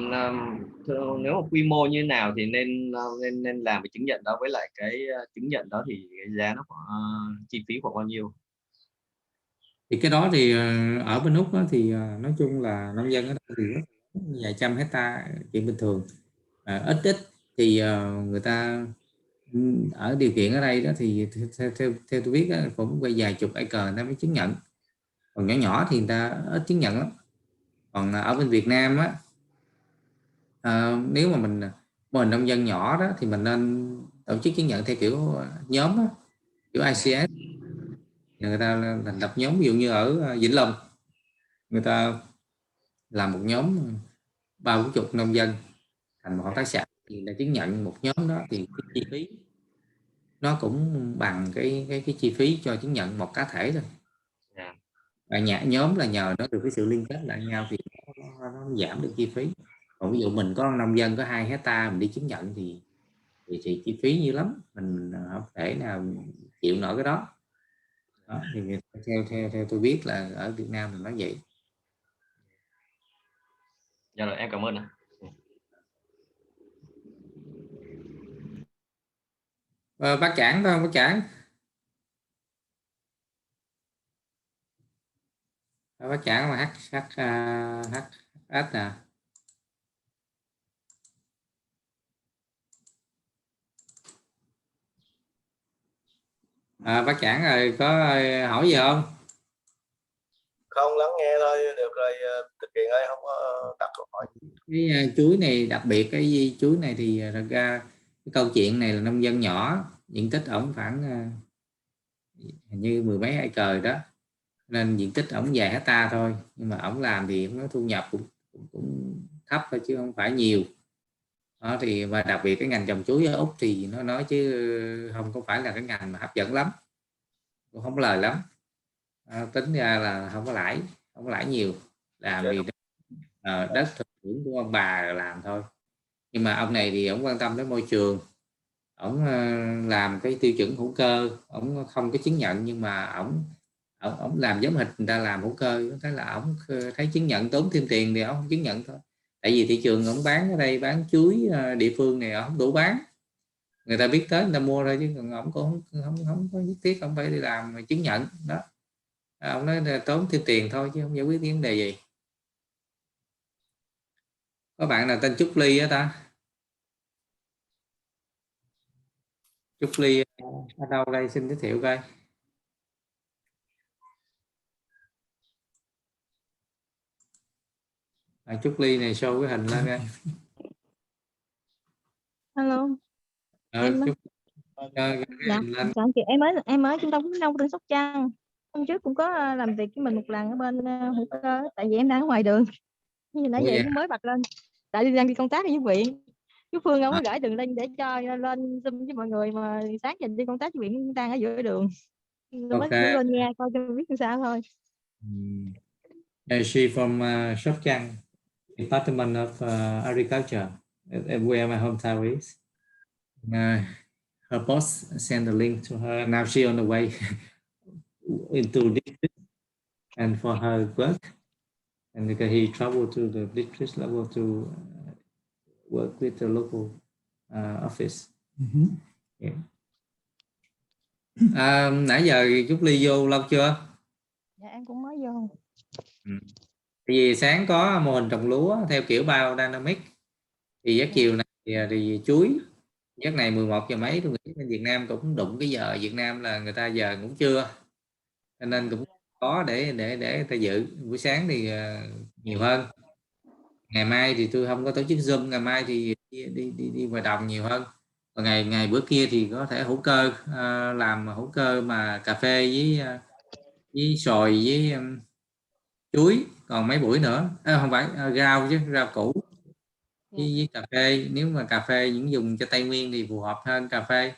nếu mà quy mô như nào thì nên làm cái chứng nhận đó, với lại cái chứng nhận đó thì cái giá nó khoảng chi phí khoảng bao nhiêu? Thì cái đó thì ở bên Úc thì nói chung là nông dân ở đây thì vài trăm hecta chuyện bình thường. Ít thì người ta ở điều kiện ở đây đó thì theo tôi biết cũng quay vài chục acre người ta mới chứng nhận. Còn nhỏ thì người ta ít chứng nhận lắm. Còn ở bên Việt Nam á, nếu mà mình nông dân nhỏ đó thì mình nên tổ chức chứng nhận theo kiểu nhóm đó, kiểu ICS. Người ta thành lập nhóm, ví dụ như ở Vĩnh Long người ta làm một nhóm 30-40 nông dân thành một hợp tác xã, thì là chứng nhận một nhóm đó thì cái chi phí nó cũng bằng cái chi phí cho chứng nhận một cá thể thôi. Nhóm là nhờ nó được cái sự liên kết lại nhau thì nó giảm được chi phí. Còn ví dụ mình có nông dân có 2 hecta mình đi chứng nhận thì chi phí nhiều lắm, mình không thể nào chịu nổi cái đó. Đó thì theo tôi biết là ở Việt Nam mình nói vậy. Dạ rồi, em cảm ơn ạ. Bác Trảng phải không bác Trảng? Bác Trảng mà HS nè. Bác Trảng rồi có hỏi gì không? Không, lắng nghe thôi, được rồi, thực hiện ơi, không có đặt câu hỏi. Cái chuối này đặc biệt, cái chuối này thì thật ra cái câu chuyện này là nông dân nhỏ, diện tích ổng khoảng hình như 10 mấy acre đó, nên diện tích ổng vài hecta thôi, nhưng mà ổng làm thì nó thu nhập cũng thấp thôi chứ không phải nhiều. Đó, thì và đặc biệt cái ngành trồng chuối ở Úc thì nó nói chứ không có phải là cái ngành mà hấp dẫn lắm, cũng không có lời lắm. Tính ra là không có lãi nhiều, làm vì đất thực hưởng của ông bà làm thôi. Nhưng mà ông này thì ông quan tâm đến môi trường, ông làm cái tiêu chuẩn hữu cơ, ông không có chứng nhận, nhưng mà ông làm giống hệt người ta làm hữu cơ, thế là ông thấy chứng nhận tốn thêm tiền thì ông không chứng nhận thôi. Tại vì thị trường ông bán ở đây, bán chuối địa phương này ông không đủ bán, người ta biết tới người ta mua thôi, chứ còn ông cũng không có nhất thiết ông phải đi làm chứng nhận đó. Ông nói là tốn thêm tiền thôi chứ không giải quyết vấn đề gì. Có bạn nào tên Trúc Ly á ta? Trúc Ly ở đâu đây, xin giới thiệu coi. Trúc Ly này show cái hình lên coi. Hello. Em Trúc, cái dạ, hình lên. chào chị, em mới trung tâm khuyến nông tỉnh Sóc Trăng. Hôm trước cũng có làm việc với mình một lần ở bên hữu cơ, tại vì em đang ở ngoài đường nhưng nãy giờ em mới bật lên, tại đang đi công tác ở với viện. Chú Phương ông có gửi đường link để cho lên Zoom với mọi người, mà sáng giờ đi công tác với viện đang ở giữa đường, mới lên nghe coi cho biết làm sao thôi. She from Sóc Trăng, Department of Agriculture, where my hometown is. Her boss sent the link to her. Now she on the way into district and for her work, and because he traveled to the district level to work with the local office. Yeah. Nãy giờ Trúc Ly vô lâu chưa? Dạ em cũng mới vô. Tại vì sáng có mô hình trồng lúa theo kiểu biodynamic, thì giấc chiều này thì chuối, giấc này 11 giờ mấy, tôi nghĩ bên Việt Nam cũng đụng cái giờ Việt Nam là người ta giờ ngủ trưa, cho nên cũng có để người ta dự. Buổi sáng thì nhiều hơn. Ngày mai thì tôi không có tổ chức Zoom, ngày mai thì đi ngoài đồng nhiều hơn. Còn ngày bữa kia thì có thể hữu cơ, làm hữu cơ mà cà phê với xoài với chuối. Còn mấy buổi nữa không phải rau chứ, rau củ với cà phê. Nếu mà cà phê những dùng cho Tây Nguyên thì phù hợp hơn cà phê.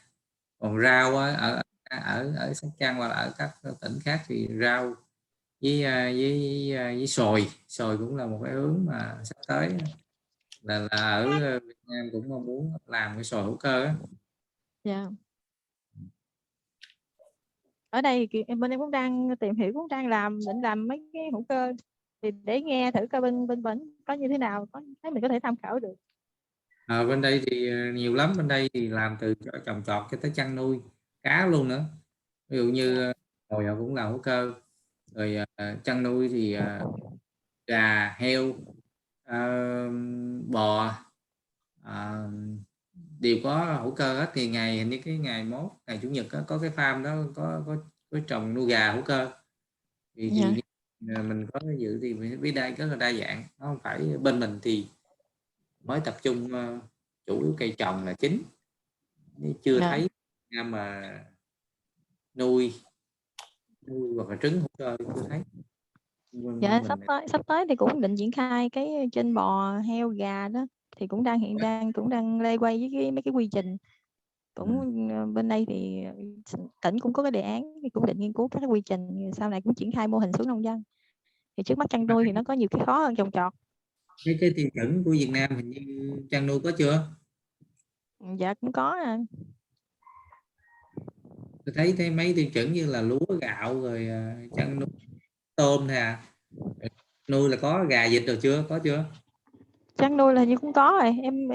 Còn rau ở Sóc Trăng hoặc là ở các tỉnh khác thì rau với xoài cũng là một cái hướng mà sắp tới là ở Việt Nam cũng mong muốn làm cái xoài hữu cơ á. Dạ. Ở đây thì bên em cũng đang tìm hiểu, cũng đang định làm mấy cái hữu cơ, thì để nghe thử coi bên có như thế nào, thấy mình có thể tham khảo được. Bên đây thì nhiều lắm, bên đây thì làm từ trồng trọt cho tới chăn nuôi cá luôn nữa. Ví dụ như hồi họ cũng làm hữu cơ, rồi chăn nuôi thì gà, heo, bò đều có hữu cơ hết. Thì hình như cái ngày chủ nhật có cái farm đó có trồng nuôi gà hữu cơ, thì mình có cái dự thì biết đây rất là đa dạng. Nó không phải bên mình thì mới tập trung chủ yếu cây trồng là chính, chưa thấy mà nuôi hoặc là trứng hữu cơ chưa thấy. Dạ, sắp tới thì cũng định triển khai cái trên bò, heo, gà đó, thì cũng đang lê quay với mấy cái quy trình. Cũng bên đây thì tỉnh cũng có cái đề án, thì cũng định nghiên cứu các cái quy trình, sau này cũng triển khai mô hình xuống nông dân. Thì trước mắt chăn nuôi thì nó có nhiều cái khó hơn trồng trọt. Cái tiêu chuẩn của Việt Nam hình như chăn nuôi có chưa? Dạ cũng có à. Tôi thấy mấy tiêu chuẩn như là lúa, gạo, rồi chăn nuôi tôm thôi à. Nuôi là có gà, vịt rồi chưa? Có chưa? Chăn nuôi là hình như cũng có rồi, em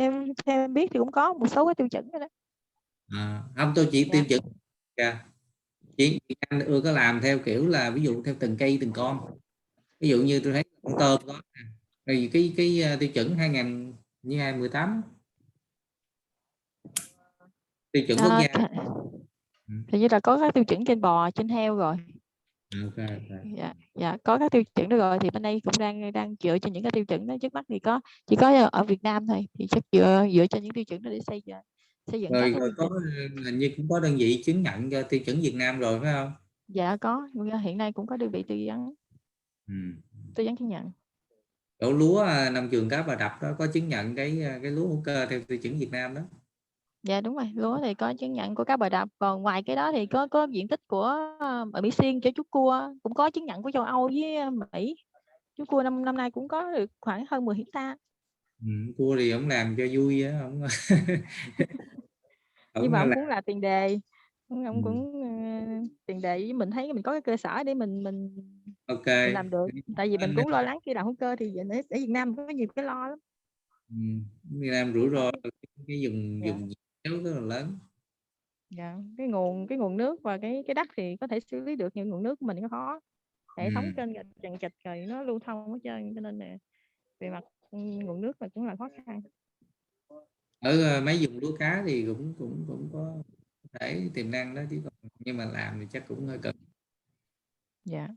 theo em biết thì cũng có một số cái tiêu chuẩn đó. Không, tôi chỉ tiêu chuẩn chỉ anh có làm theo kiểu là ví dụ theo từng cây từng con. Ví dụ như tôi thấy con tôm có rồi cái tiêu chuẩn 2018 tiêu chuẩn quốc gia. Thì như là có các tiêu chuẩn trên bò, trên heo rồi. Okay. Dạ, có các tiêu chuẩn đó rồi, thì bên đây cũng đang dựa trên những cái tiêu chuẩn đó. Trước mắt thì chỉ có ở Việt Nam thôi, thì chắc dựa trên những tiêu chuẩn đó để xây dựng rồi các có hình như cũng có đơn vị chứng nhận cho tiêu chuẩn Việt Nam rồi phải không? Dạ có, hiện nay cũng có đơn vị tư vấn chứng nhận. chỗ lúa nông trường Cá Bà Đập đó có chứng nhận cái lúa hữu cơ theo tiêu chuẩn Việt Nam đó. Dạ đúng rồi, lúa thì có chứng nhận của Cá Bà Đập, còn ngoài cái đó thì có diện tích của ở Mỹ Xuyên cho chú cua cũng có chứng nhận của châu Âu với Mỹ. Chú cua năm nay cũng có được khoảng hơn 10 hectare. Cua thì ông làm cho vui á, ông Nhưng mà ông làm. cũng là tiền đề, ông cũng tiền đề với mình, thấy mình có cái cơ sở để mình Ok. mình làm được. Tại vì mình cũng lo lắng khi làm hữu cơ thì ở Việt Nam có nhiều cái lo lắm. Việt Nam rủi ro cái dùng Dạ. chéo rất là lớn. Dạ, cái nguồn nước và cái đất thì có thể xử lý được, nhưng nguồn nước của mình có khó. Hệ thống kênh chằng chịt rồi nó lưu thông hết trơn, cho nên là về mặt nguồn nước là cũng là khó khăn. Ở mấy vùng lúa cá thì cũng có thể tiềm năng đó chứ, còn nhưng mà làm thì chắc cũng hơi cực. Dạ.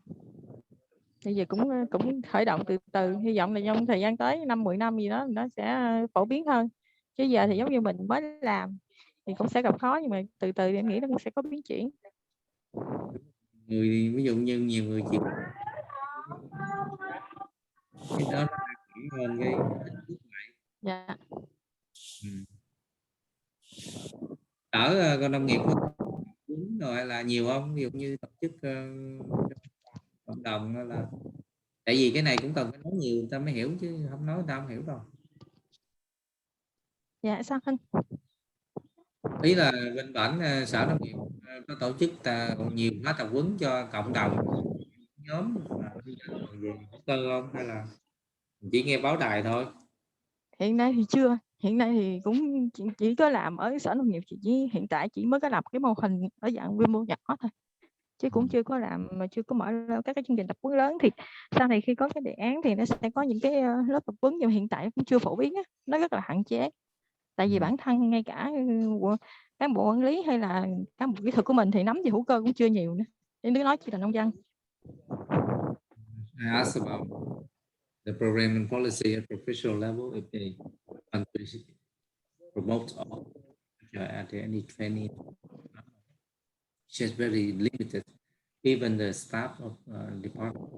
Bây giờ cũng khởi động từ từ, hy vọng là trong thời gian tới 5-10 năm gì đó nó sẽ phổ biến hơn. Chứ giờ thì giống như mình mới làm thì cũng sẽ gặp khó, nhưng mà từ từ em nghĩ nó cũng sẽ có biến chuyển. Người ví dụ như nhiều người chịu cái đó hơn cái Dạ. ở con nông nghiệp rồi hay là nhiều không, ví dụ như tổ chức cộng đồng là, tại vì cái này cũng cần phải nói nhiều người ta mới hiểu, chứ không nói người ta không hiểu đâu. Dạ sao anh? Ý là bên bển sở nông nghiệp có tổ chức nhiều khóa tập huấn cho cộng đồng nhóm về hữu cơ không, hay là chỉ nghe báo đài thôi? Hiện nay thì chưa, hiện nay thì cũng chỉ có làm ở sở nông nghiệp, hiện tại chỉ mới có lập cái mô hình ở dạng quy mô nhỏ thôi, chứ cũng chưa có làm, mà chưa có mở ra các cái chương trình tập huấn lớn. Thì sau này khi có cái đề án thì nó sẽ có những cái lớp tập huấn, nhưng hiện tại cũng chưa phổ biến á, nó rất là hạn chế. Tại vì bản thân ngay cả cán bộ quản lý hay là cán bộ kỹ thuật của mình thì nắm về hữu cơ cũng chưa nhiều nữa, để nói chỉ là nông dân. I asked about the program and policy at professional level, if they promote or at any training. Just very limited. Even the staff of department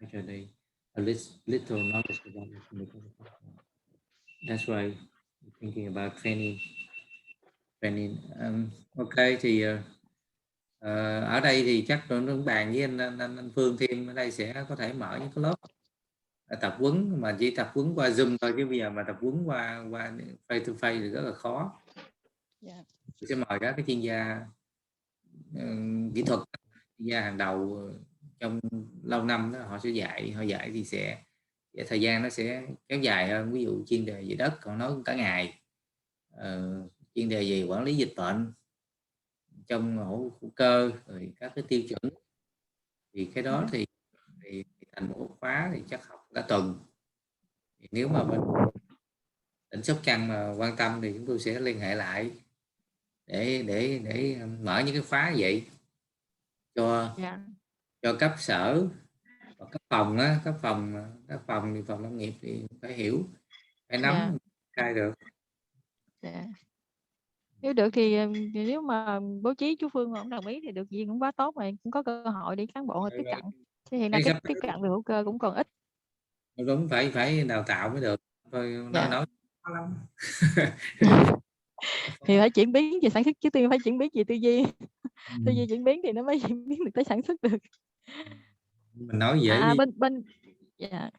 actually a little knowledge about it. That's why I'm thinking about training. Ok thì ở đây thì chắc tôi cũng bàn với anh Phương thêm, ở đây sẽ có thể mở những cái lớp tập huấn, mà chỉ tập huấn qua Zoom thôi, chứ bây giờ mà tập huấn qua face to face thì rất là khó. Yeah. Sẽ mời các cái chuyên gia kỹ thuật, chuyên gia hàng đầu trong lâu năm đó, họ dạy thì sẽ thời gian nó sẽ kéo dài hơn. Ví dụ chuyên đề về đất còn nói cả ngày, chuyên đề về quản lý dịch bệnh trong hữu cơ, rồi các cái tiêu chuẩn, thì cái đó thì thành một khóa thì chắc học cả tuần. Thì nếu mà bên tỉnh Sóc Trăng mà quan tâm thì chúng tôi sẽ liên hệ lại để mở những cái khóa vậy cho cấp sở và cấp phòng á, cấp phòng thì phòng nông nghiệp thì phải hiểu, phải nắm khai được. Nếu được thì nếu mà bố trí chú Phương không đồng ý thì được gì cũng quá tốt, rồi cũng có cơ hội để cán bộ tiếp cận. Thì hiện nay cái tiếp cận về hữu cơ cũng còn ít. Đúng, phải đào tạo mới được thôi, nói lắm. Thì phải chuyển biến về sản xuất trước tiên, phải chuyển biến về tư duy. Tư duy chuyển biến thì nó mới chuyển biến được tới sản xuất được. Mình nói dễ bên dạ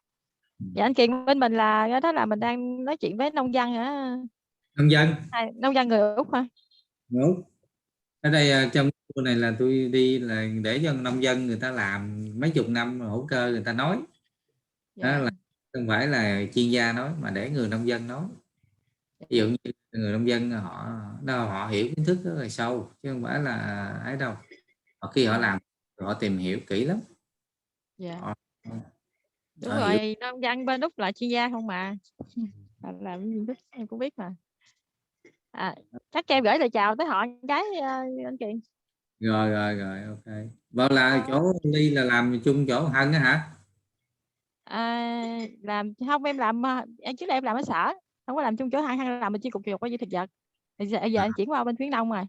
anh Kiền, bên mình là đó là mình đang nói chuyện với nông dân hả? Nông dân người Úc hả? Đúng. Ở đây trong khu này là tôi đi là để cho nông dân người ta làm mấy chục năm hữu cơ, người ta nói đó là không phải là chuyên gia nói, mà để người nông dân nói. Ví dụ như người nông dân họ hiểu kiến thức rất là sâu, chứ không phải là ấy đâu. Khi họ làm họ tìm hiểu kỹ lắm. Đúng rồi, nông dân bên Úc là chuyên gia không mà. Làm gì thích em cũng biết mà. Chắc em gửi lời chào tới họ cái anh Kiền. Rồi ok. Vào là chỗ Ly là làm chung chỗ Hân á hả? Làm không, em làm trước đây em làm ở sở, không có làm chung chỗ Hân làm bên chi cục dược qua thực vật. Giờ anh chuyển qua bên khuyến nông rồi.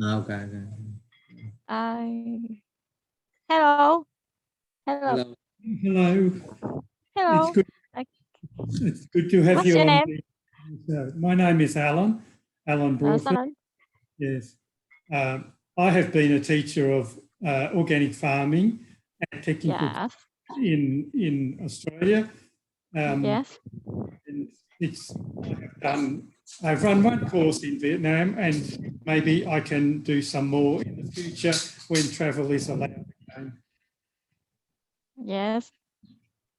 Ok. Hello. Hello. Hello. It's good to have What's you your on. name? My name is Alan Brawford. Alan. Yes. I have been a teacher of organic farming and technical Yes. in Australia. Yes. And I've run one course in Vietnam, and maybe I can do some more in the future when travel is allowed again. Yes.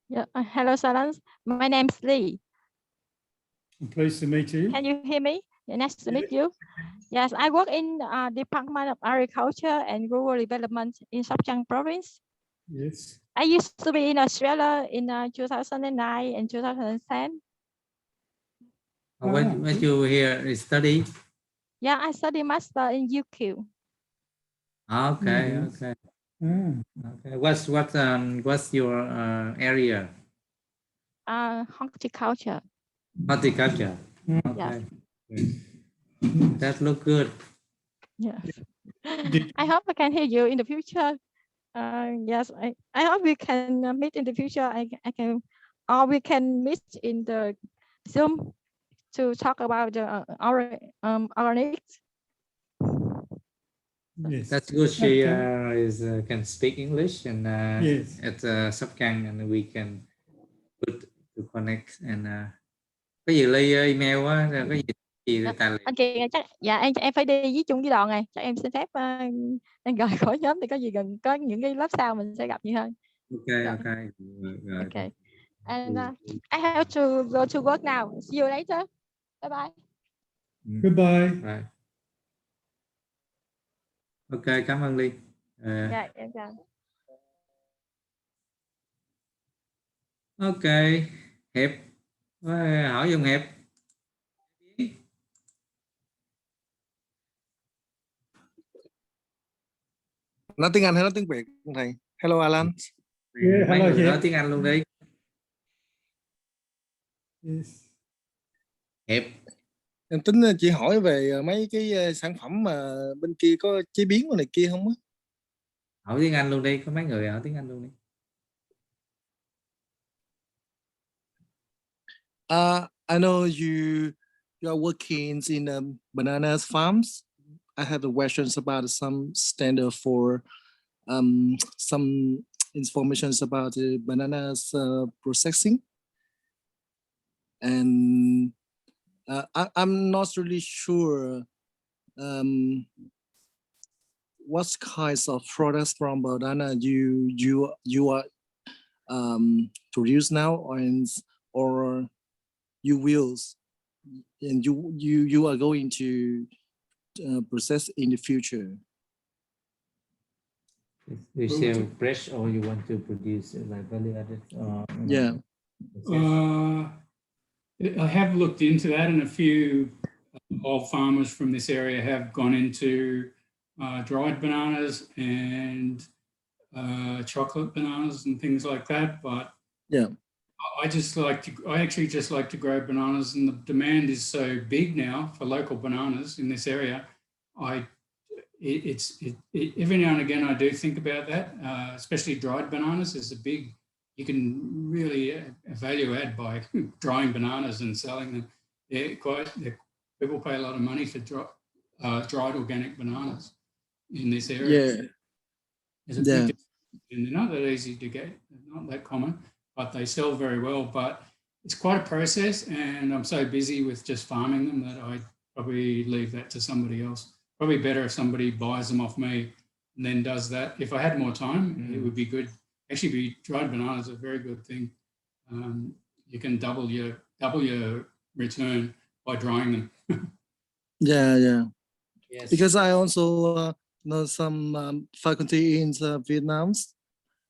Yeah. Hello, Silence. My name's Lee. I'm pleased to meet you. Can you hear me? Yeah, nice to meet you. Yes, I work in Department of Agriculture and Rural Development in Sóc Trăng Province. Yes. I used to be in Australia in 2009 and 2010. When you here study? Yeah, I study master in UQ. Okay, okay. Okay. What's your area? Horticulture. Horticulture. Okay. Yes. That look good. Yes. I hope I can hear you in the future. Yes, I hope we can meet in the future. I can, or we can meet in the Zoom to talk about the organics. Yes. That's good. She Okay. can speak English and Yes. at Sóc Trăng, and we can put to connect and cái gì Ly email á, cái gì tài liệu. Anh chị chắc dạ em phải đi với chung với đoàn này, chắc em xin phép anh rời khỏi nhóm thì có gì gần có những cái lớp sau mình sẽ gặp nhiều hơn. Okay, Rồi. okay. Rồi. Okay. And I have to go to work now. See you later. Bye bye. Goodbye. Right. Ok, cảm ơn Ly. Dạ, em chào. Ok, Hiệp. Hỏi dùng Hiệp. Nói tiếng Anh hay nói tiếng Việt thầy? Hello Alan. Yeah, Mấy hello người nói Hiệp. tiếng Anh luôn đi. Yes. Hiệp. Em tính chị hỏi về mấy cái sản phẩm mà bên kia có chế biến này kia không á? Hỏi tiếng Anh luôn đi, có mấy người hỏi tiếng Anh luôn đi. I know you are working in bananas farms. I have questions about some standard for some information about the bananas processing, and I'm not really sure what kinds of products from banana you are produce now, or you will, and you are going to process in the future. You sell fresh, or you want to produce like value added? Yeah. I have looked into that, and a few old farmers from this area have gone into dried bananas and chocolate bananas and things like that. But yeah, I actually just like to grow bananas, and the demand is so big now for local bananas in this area. Every now and again I do think about that, especially dried bananas is a big. You can really value add by drying bananas and selling them. People pay a lot of money for dried organic bananas in this area. Yeah. There's a big difference, and they're not that easy to get, not that common, but they sell very well. But it's quite a process, and I'm so busy with just farming them that I probably leave that to somebody else. Probably better if somebody buys them off me and then does that. If I had more time, it would be good. Actually, dried bananas are a very good thing. You can double your return by drying them. Yeah. Yes. Because I also know some faculty in Vietnam.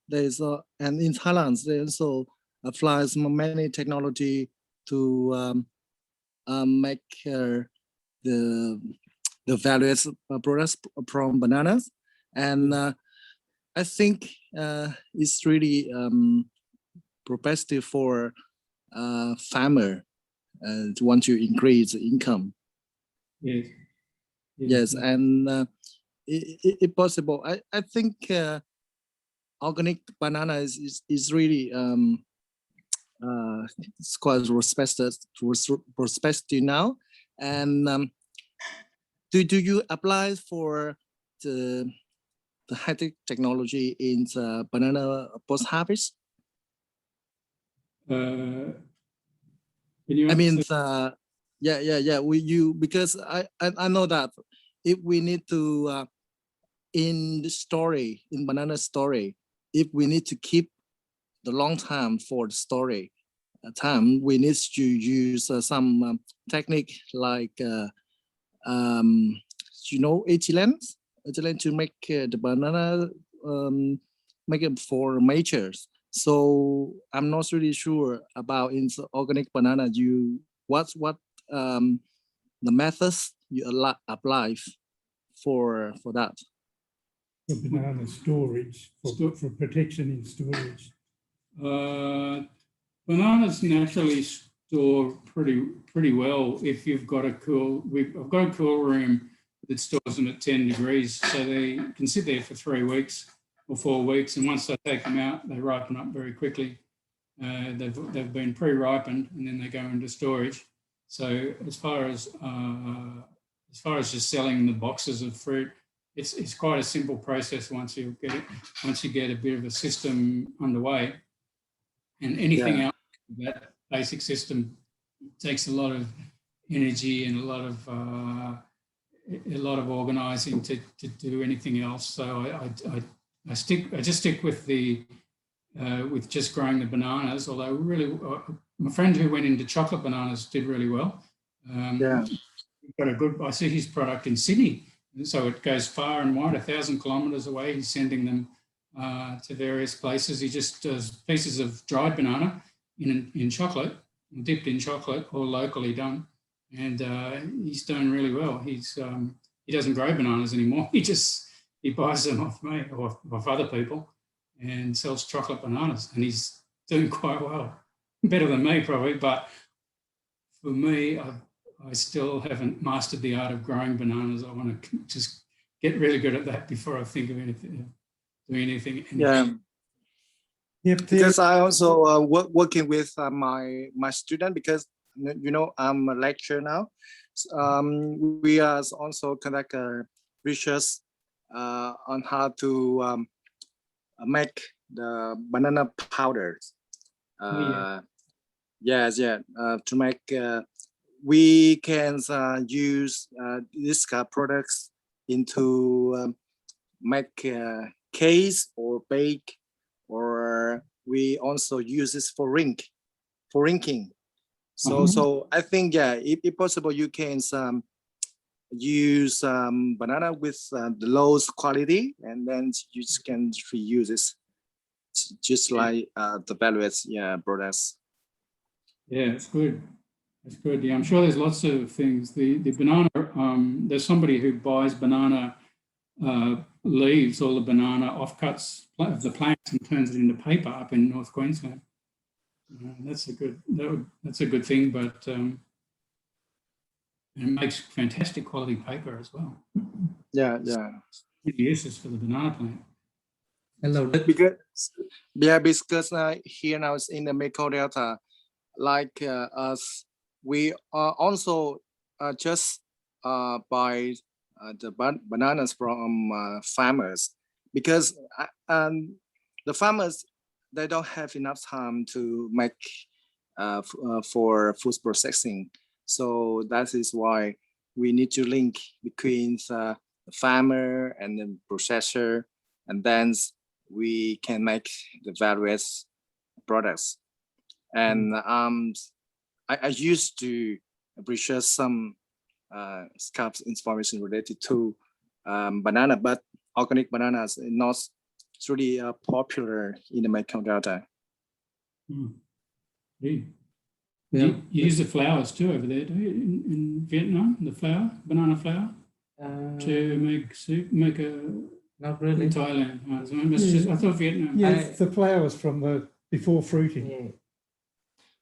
There's and in Thailand they also apply many technology to make the various products from bananas, and I think it's really propensity for farmer to want to increase income. Yes, and if possible, I think organic banana is really it's quite respected now. And do you apply for the high-tech technology in the banana post-harvest? Can you I mean, answer- yeah. Because I know that if we need to in banana story, if we need to keep the long time for the story time, we need to use some technique like ethylene to make the banana make it for matures. So I'm not really sure about in the organic banana. What the methods you apply for that? For banana storage, for protection in storage. Bananas naturally store pretty well if you've got a cool. I've got a cool room that stores them at 10 degrees, so they can sit there for 3 weeks or 4 weeks, and once I take them out, they ripen up very quickly. They've been pre-ripened, and then they go into storage. So as far as just selling the boxes of fruit, it's quite a simple process once you get a bit of a system underway. And anything else, that basic system takes a lot of energy and a lot of organising to do anything else. So I just stick with with just growing the bananas. Although really, my friend who went into chocolate bananas did really well. I see his product in Sydney, so it goes far and wide, 1,000 kilometres away. He's sending them to various places. He just does pieces of dried banana in chocolate, dipped in chocolate, or locally done, and he's done really well. He doesn't grow bananas anymore. He buys them off me or off other people and sells chocolate bananas, and he's doing quite well, better than me probably. But for me, I still haven't mastered the art of growing bananas. I want to just get really good at that before I think of doing anything. Yeah. Because I also working with my student, because I'm a lecturer now. We are also conduct research on how to make the banana powders. To make we can use these products into make case or bake, or we also use this for inking. So I think if possible, you can use banana with the lowest quality, and then you can reuse this, just like the various products. Yeah, it's good. It's good. Yeah, I'm sure there's lots of things. The banana. There's somebody who buys banana leaves, all the banana offcuts of the plants, and turns it into paper up in North Queensland. That's a good thing, but it makes fantastic quality paper as well. Yeah. Uses for the banana plant. Hello. Because here now it's in the Mekong Delta, like us, we are also just buy the bananas from farmers, because the farmers, they don't have enough time to make for food processing. So that is why we need to link between the farmer and the processor, and then we can make the various products. And I used to research some scarce information related to banana, but organic bananas are not really popular in the Mekong Delta. You use the flowers too over there, do you? In Vietnam, the banana flour, to make soup, not really. In Thailand. I thought Vietnam. Yes, the flowers from before fruiting.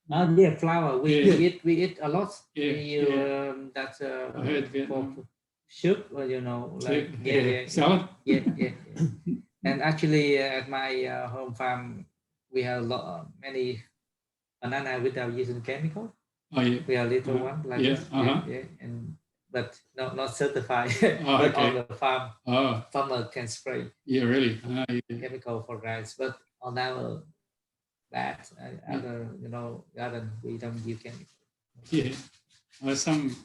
Flour. We eat a lot. That's I heard Vietnam. Soup, salad. Yeah. And actually, at my home farm, we have many banana without using chemical. Oh yeah. We are little one like Yeah, this. uh-huh. Yeah, and but not certified. Oh, But okay. on the farm, Oh, farmer can spray yeah, really. Yeah. chemical for rice. But on our that other garden we don't use chemical. Yeah. Some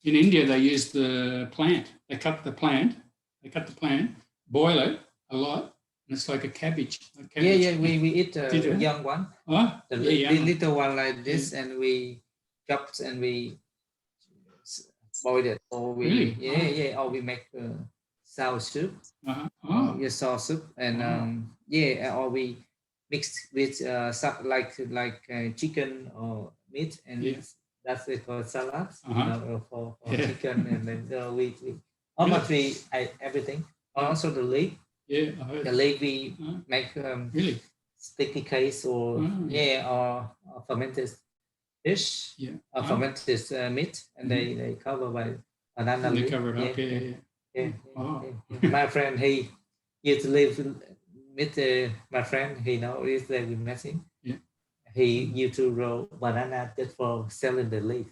in India they use the plant. They cut the plant, boil it a lot, and it's like a cabbage. Yeah. We eat Did you? the young one. Oh, The yeah, young one. little one like this, and we chop and we boil it, or we Really? or we make sour soup. Uh-huh. Oh. Yeah, sour soup, and or we mix with like chicken or meat, and that's it called salad. For chicken, and then we almost we ate everything. Also the leaf. Yeah, the leaf we make really sticky case or or fermented fish, or fermented meat, and they cover by banana leaf. They cover it up. Yeah. My friend, he used to live with my friend. He know is that we met him. Yeah. He used to grow banana just for selling the leaf.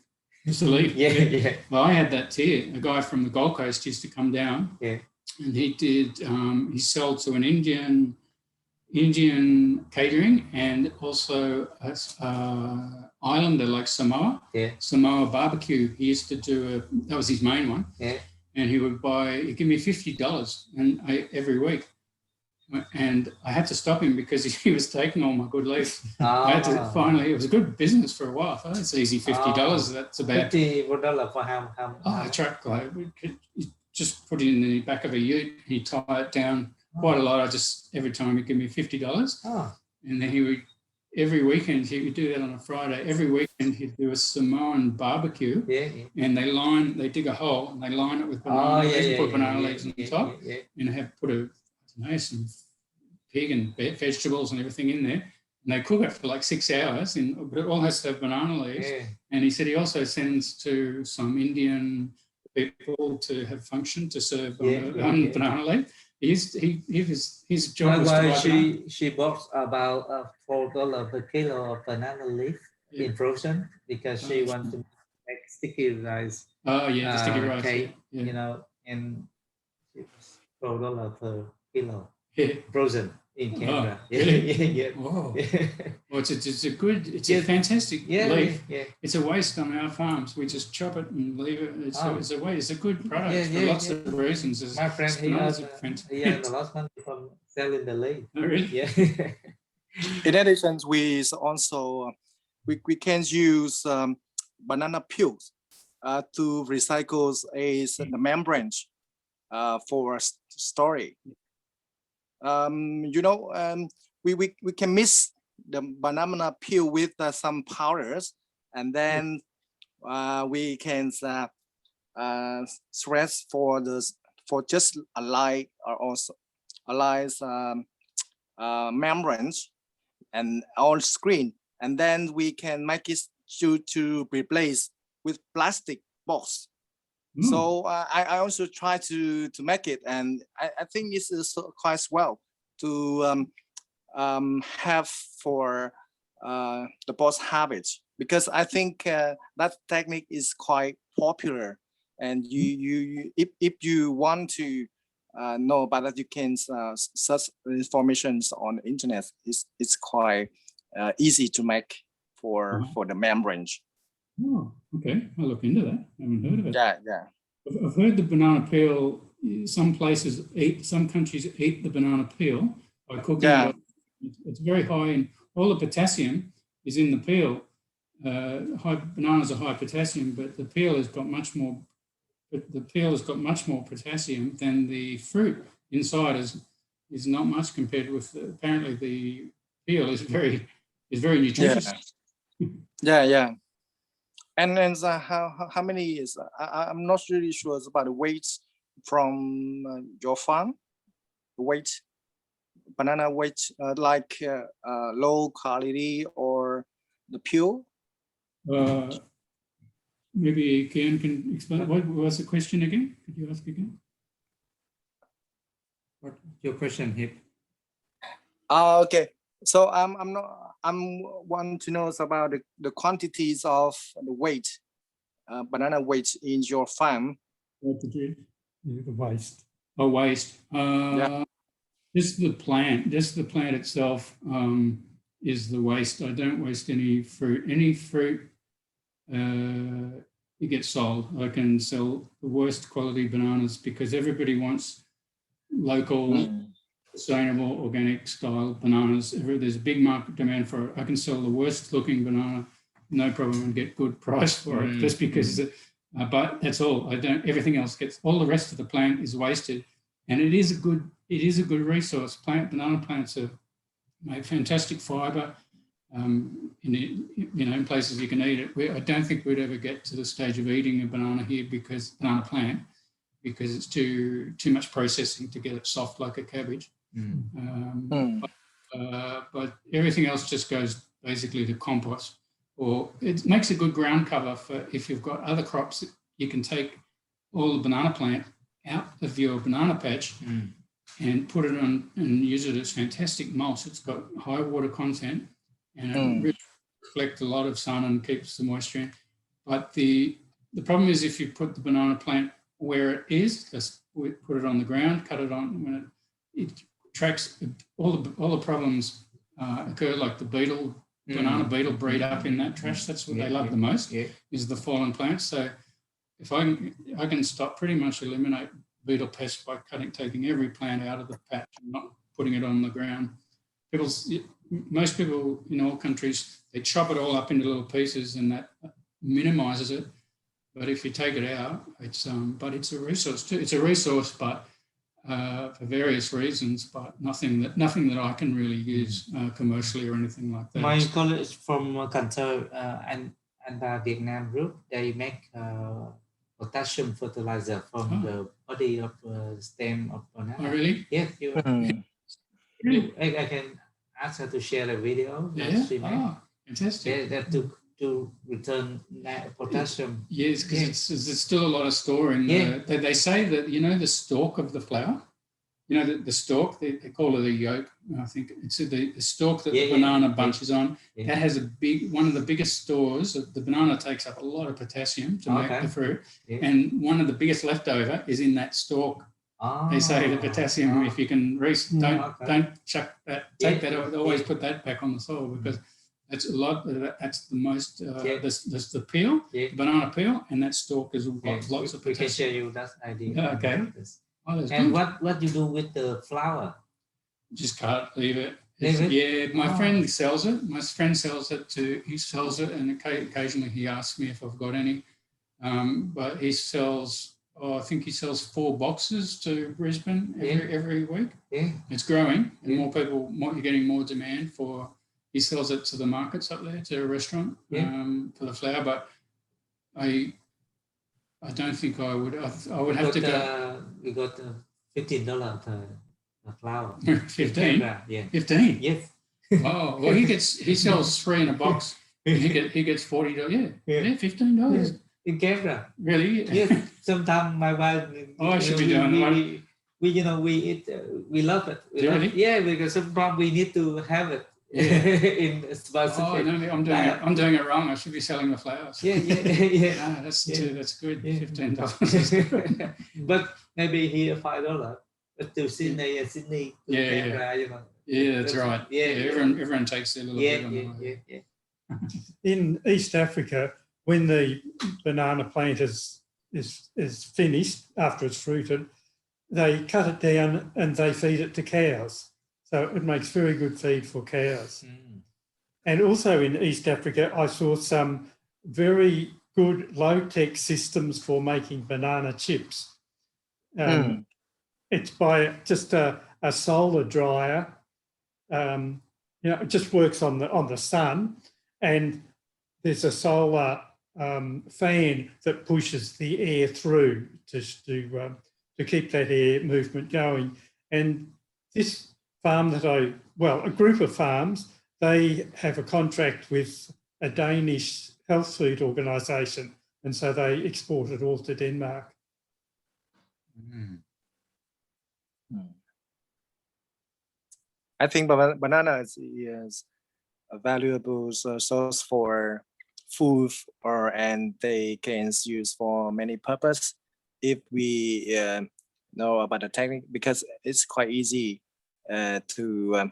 Just the leaf. Yeah. Well, I had that too. A guy from the Gold Coast used to come down. Yeah. And he did. He sold to an Indian catering, and also islander like Samoa. Yeah. Samoa barbecue. He used to do that was his main one. Yeah. And he'd give me $50 and every week. And I had to stop him because he was taking all my good leaf. I had to finally, it was a good business for a while. I thought it's easy, $50. That's about $50 for how? A truck. Like, you just put it in the back of a ute, he tie it down quite a lot. Every time he'd give me $50. And then he would, every weekend, he would do that on a Friday. Every weekend he'd do a Samoan barbecue. Yeah. And they dig a hole and they line it with banana leaves, put banana leaves on the top, and put some pig and vegetables and everything in there. And they cook it for like 6 hours, but it all has to have banana leaves. Yeah. And he said he also sends to some Indian people to have function to serve banana leaf. His job was to she bought about $4 per kilo of banana leaf in frozen because she wants to make sticky rice. Oh yeah, the sticky rice cake, and $4 per kilo frozen in Canada. Really? Wow. Well, it's a fantastic leaf. Yeah. It's a waste on our farms. We just chop it and leave it. It's a waste. It's a good product for lots of reasons. My friend, he earned a lot of money from selling the leaf. Oh, really? Yeah. In addition, we also we can use banana peels to recycle the membrane for storage. We can mix the banana peel with some powders, and then we can thread for just a light or also a light membranes and on screen, and then we can make it to replace with plastic box. So I also try to make it, and I think this is quite well to have for the boss habits, because I think that technique is quite popular, and if you want to know about that, you can search information on the internet. It's quite easy to make for the membranes. Oh, okay. I'll look into that. I haven't heard of it. Yeah. I've heard the banana peel. Some countries eat the banana peel by cooking it. It's very high in all the potassium is in the peel. Bananas are high potassium, but the peel has got much more. But the peel has got much more potassium than the fruit inside is not much compared with. Apparently, the peel is very nutritious. Yeah. And then how many is? I'm not really sure about the weight from your farm. The weight, banana weight, like low quality or the pure. Maybe Kian can explain. What was the question again? Could you ask again? What your question, Hip? Okay. So I'm want to know about the quantities of the weight, banana weight in your farm. The waste. Oh, waste. Yeah. Just the plant itself is the waste. I don't waste any fruit. Any fruit it gets sold. I can sell the worst quality bananas because everybody wants local, sustainable, organic style bananas. There's a big market demand for it. I can sell the worst looking banana, no problem, and get good price for it just because. But that's all. Everything else gets. All the rest of the plant is wasted, and it is a good resource. Banana plants make fantastic fibre. In places you can eat it. I don't think we'd ever get to the stage of eating a banana here banana plant because it's too much processing to get it soft like a cabbage. But everything else just goes basically to compost, or it makes a good ground cover for if you've got other crops. You can take all the banana plant out of your banana patch and put it on and use it as fantastic mulch. It's got high water content and it really reflects a lot of sun and keeps the moisture in. But the problem is if you put the banana plant where it is, just put it on the ground, cut it on when it tracks all the problems occur, like the beetle, banana beetle breed up in that trash. That's what they love the most is the fallen plants. So if I can stop, pretty much eliminate beetle pests by taking every plant out of the patch and not putting it on the ground. Most people in all countries, they chop it all up into little pieces and that minimises it. But if you take it out, it's a resource too. It's a resource, but for various reasons, but nothing that I can really use commercially or anything like that. My colleagues from Cancer and Vietnam group, they make potassium fertilizer from the body of stem of banana. Oh, really? Yes, I can ask her to share a video. Fantastic. That to return that potassium. Yes, because there's still a lot of store in they say that, the stalk of the flower, the stalk, they call it a yolk. I think it's the stalk that the banana bunch is on. That has one of the biggest stores. The banana takes up a lot of potassium to make the fruit. And one of the biggest leftover is in that stalk. They say the potassium, if you can don't chuck that, take that, always put that back on the soil because that's a lot. That's the most. That's the peel, the banana peel, and that stalk is lots of potassium. We can show you that idea. Okay. And good. what you do with the flower? Just cut, leave it. My friend sells it. My friend sells it he sells it, and occasionally he asks me if I've got any. But he sells. I think he sells 4 boxes to Brisbane every week. It's growing, and you're getting more demand for. He sells it to the markets up there, to a restaurant for the flower. But I don't think I would. I would have to go. We got $15 per flower. 15. Yeah. 15. Yes. Oh well, he sells 3 in a box. He gets $40. Yeah, $15. In Canada. Really? Yes. Sometimes my wife. I should be doing that. We eat. We love it. Really? Because sometimes we need to have it. In specific. Oh no, I'm doing it wrong. I should be selling the flowers. Yeah. No, that's good. $15. But maybe here $5. But to Sydney, Canberra, Yeah, that's right. Everyone takes a little bit on the way. In East Africa, when the banana plant is finished after it's fruited, they cut it down and they feed it to cows. So it makes very good feed for cows. And also in East Africa, I saw some very good low-tech systems for making banana chips. It's by just a solar dryer. It just works on the sun, and there's a solar fan that pushes the air through to keep that air movement going. And this farm a group of farms, they have a contract with a Danish health food organisation, and so they export it all to Denmark. I think banana is a valuable source for food, and they can use for many purposes if we know about the technique, because it's quite easy to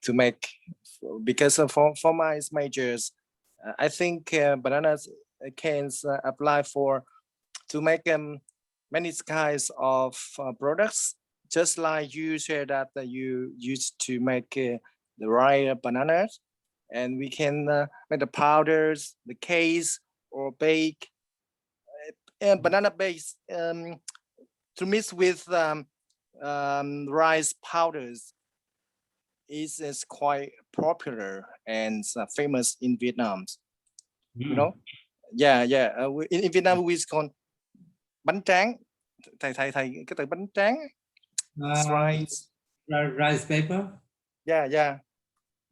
make. Because for my majors, I think bananas can apply to make many kinds of products. Just like you said that you used to make the ripe bananas, and we can make the powders, the case, or bake banana base to mix with rice powders is quite popular and famous in Vietnam. You know, yeah. In Vietnam we call bánh tráng. Thầy cái từ bánh tráng. Rice paper. Yeah.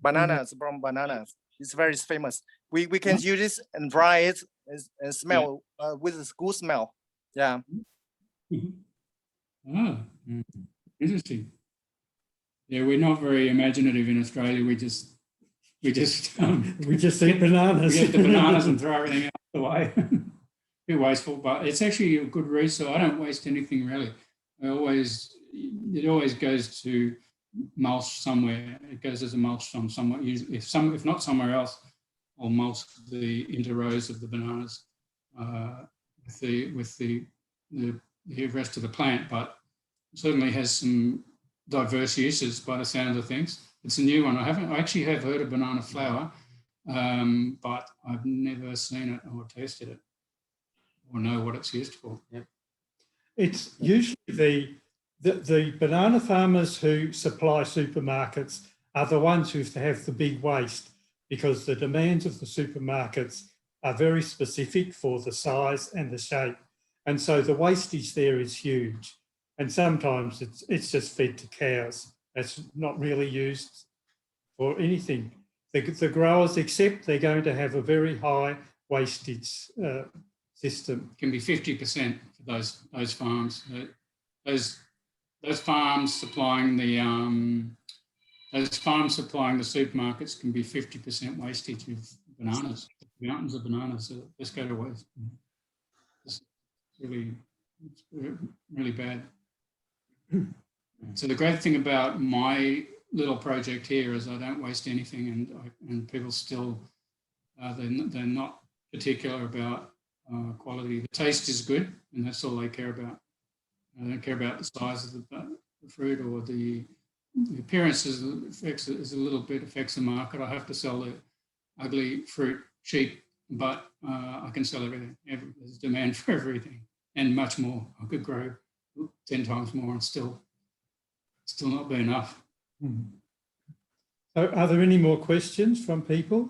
Bananas, from bananas. It's very famous. We can use this and fry it and smell with a good smell. Yeah. Oh, interesting. Yeah, we're not very imaginative in Australia. We just we just eat bananas. We get the bananas and throw everything out the way. Bit wasteful, but it's actually a good resource. I don't waste anything really. It always goes to mulch somewhere. It goes as a mulch on somewhere. If not somewhere else, I'll mulch the interrows of the bananas with the rest of the plant. But it certainly has some diverse uses by the sound of things. It's a new one. I actually have heard of banana flour, but I've never seen it or tasted it or know what it's used for. Yep. It's usually the banana farmers who supply supermarkets are the ones who have the big waste, because the demands of the supermarkets are very specific for the size and the shape. And so the wastage there is huge. And sometimes it's just fed to cows. It's not really used for anything. The growers accept they're going to have a very high wastage system. It can be 50% for those farms. Those farms supplying the supermarkets can be 50% wastage of bananas. Mountains of bananas just go to waste. It's really bad. So the great thing about my little project here is I don't waste anything, and people still they're not particular about quality. The taste is good, and that's all they care about. They don't care about the size of the fruit, or the appearance is a little bit affects the market. I have to sell the ugly fruit cheap, but I can sell everything. There's demand for everything and much more. I could grow 10 times more and still not be enough. So are there any more questions from people?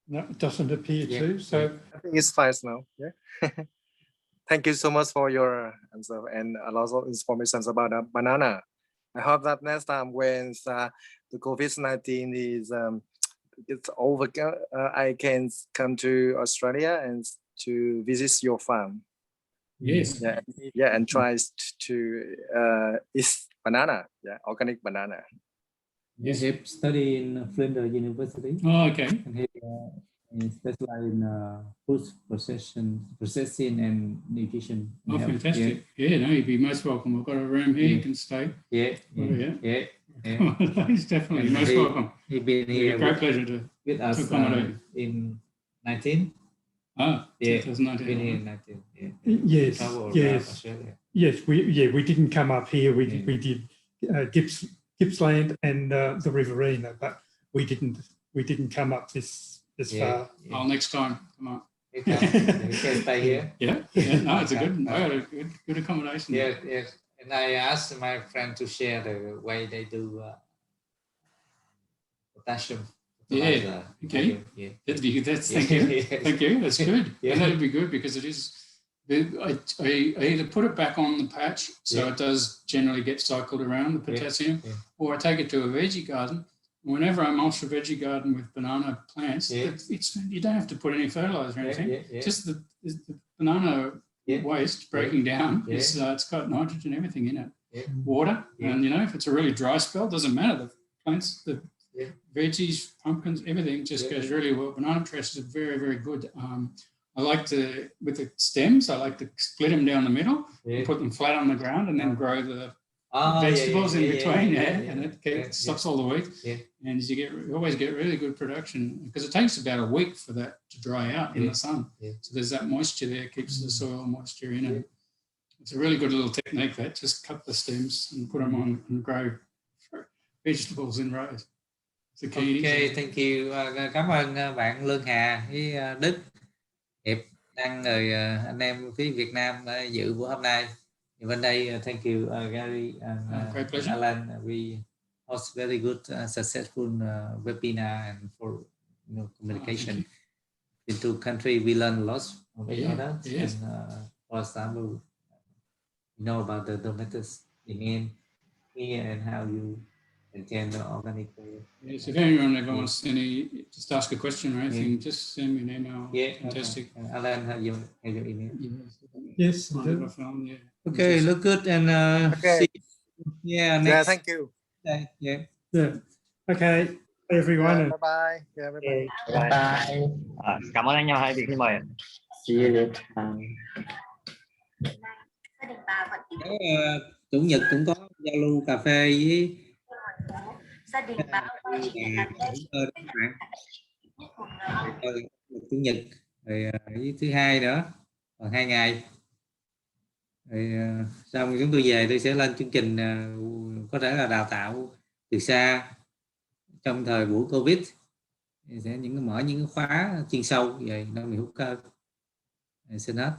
No, it doesn't appear to. So I think it's fine now. Yeah. Thank you so much for your answer and a lot of information about the banana. I hope that next time when the COVID-19 is it's over, I can come to Australia and to visit your farm. Yes. Yeah, and try to eat banana. Yeah, organic banana. Yes, I have studied in Flinders University. Oh, okay. And specialized in food processing and nutrition. Oh, fantastic. Yeah, no, you'd be most welcome. I've got a room here, you can stay. Yeah. He's definitely most welcome. He's been here. A great pleasure with us in 19. Ah, yeah, 2019. Been here in 19. Yeah. Yes. We didn't come up here. We did Gippsland and the Riverina, but we didn't come up this far. Oh, next time, come on. You can stay here. Yeah. No, it's a good accommodation. Yes. And I asked my friend to share the way they do potassium. Yeah. Okay. Yeah. Thank you. Thank you. That's good. Yeah. And that'd be good because it is. I either put it back on the patch so it does generally get cycled around the potassium, or I take it to a veggie garden. Whenever I mulch a veggie garden with banana plants, you don't have to put any fertilizer or anything. Just the banana waste breaking down. It's got nitrogen, everything in it. Water, and if it's a really dry spell, doesn't matter. The plants, the veggies, pumpkins, everything just goes really well. Banana trusses are very, very good. I like to, with the stems, I like to split them down the middle, and put them flat on the ground, and then grow the vegetables in between, and it stops all the weeds. And you always get really good production, because it takes about a week for that to dry out in the sun. So there's that moisture there, keeps the soil moisture in it. It's a really good little technique, that just cut the stems and put them on and grow vegetables in rows. Okay, thank you. Cảm ơn bạn Lương Hà với Đức, Hiệp, Đăng, rồi anh em phía Việt Nam dự buổi hôm nay. Bên đây, thank you Garry and Alan. We host very good, successful webinar, and for communication in two countries. We learn a lot from each other. And, for example, about the Nematodes in here and how you maintain the organic. Yes, if anyone ever wants just ask a question or anything, just send me an email. Fantastic. Okay. Alan, have your email? Yes. Okay, look good, and see you. Next. Thank you. Okay, everyone. Bye bye. Bye bye. Cảm ơn anh nhau, hai vị khách mời. See you later. Chủ nhật cũng có giao lưu cà phê với gia đình bà Chủ nhật rồi với thứ hai nữa, còn 2 ngày rồi xong chúng tôi về, tôi sẽ lên chương trình có thể là đào tạo từ xa trong thời buổi Covid, sẽ mở những khóa chuyên sâu về nông nghiệp hữu cơ. Xin hết.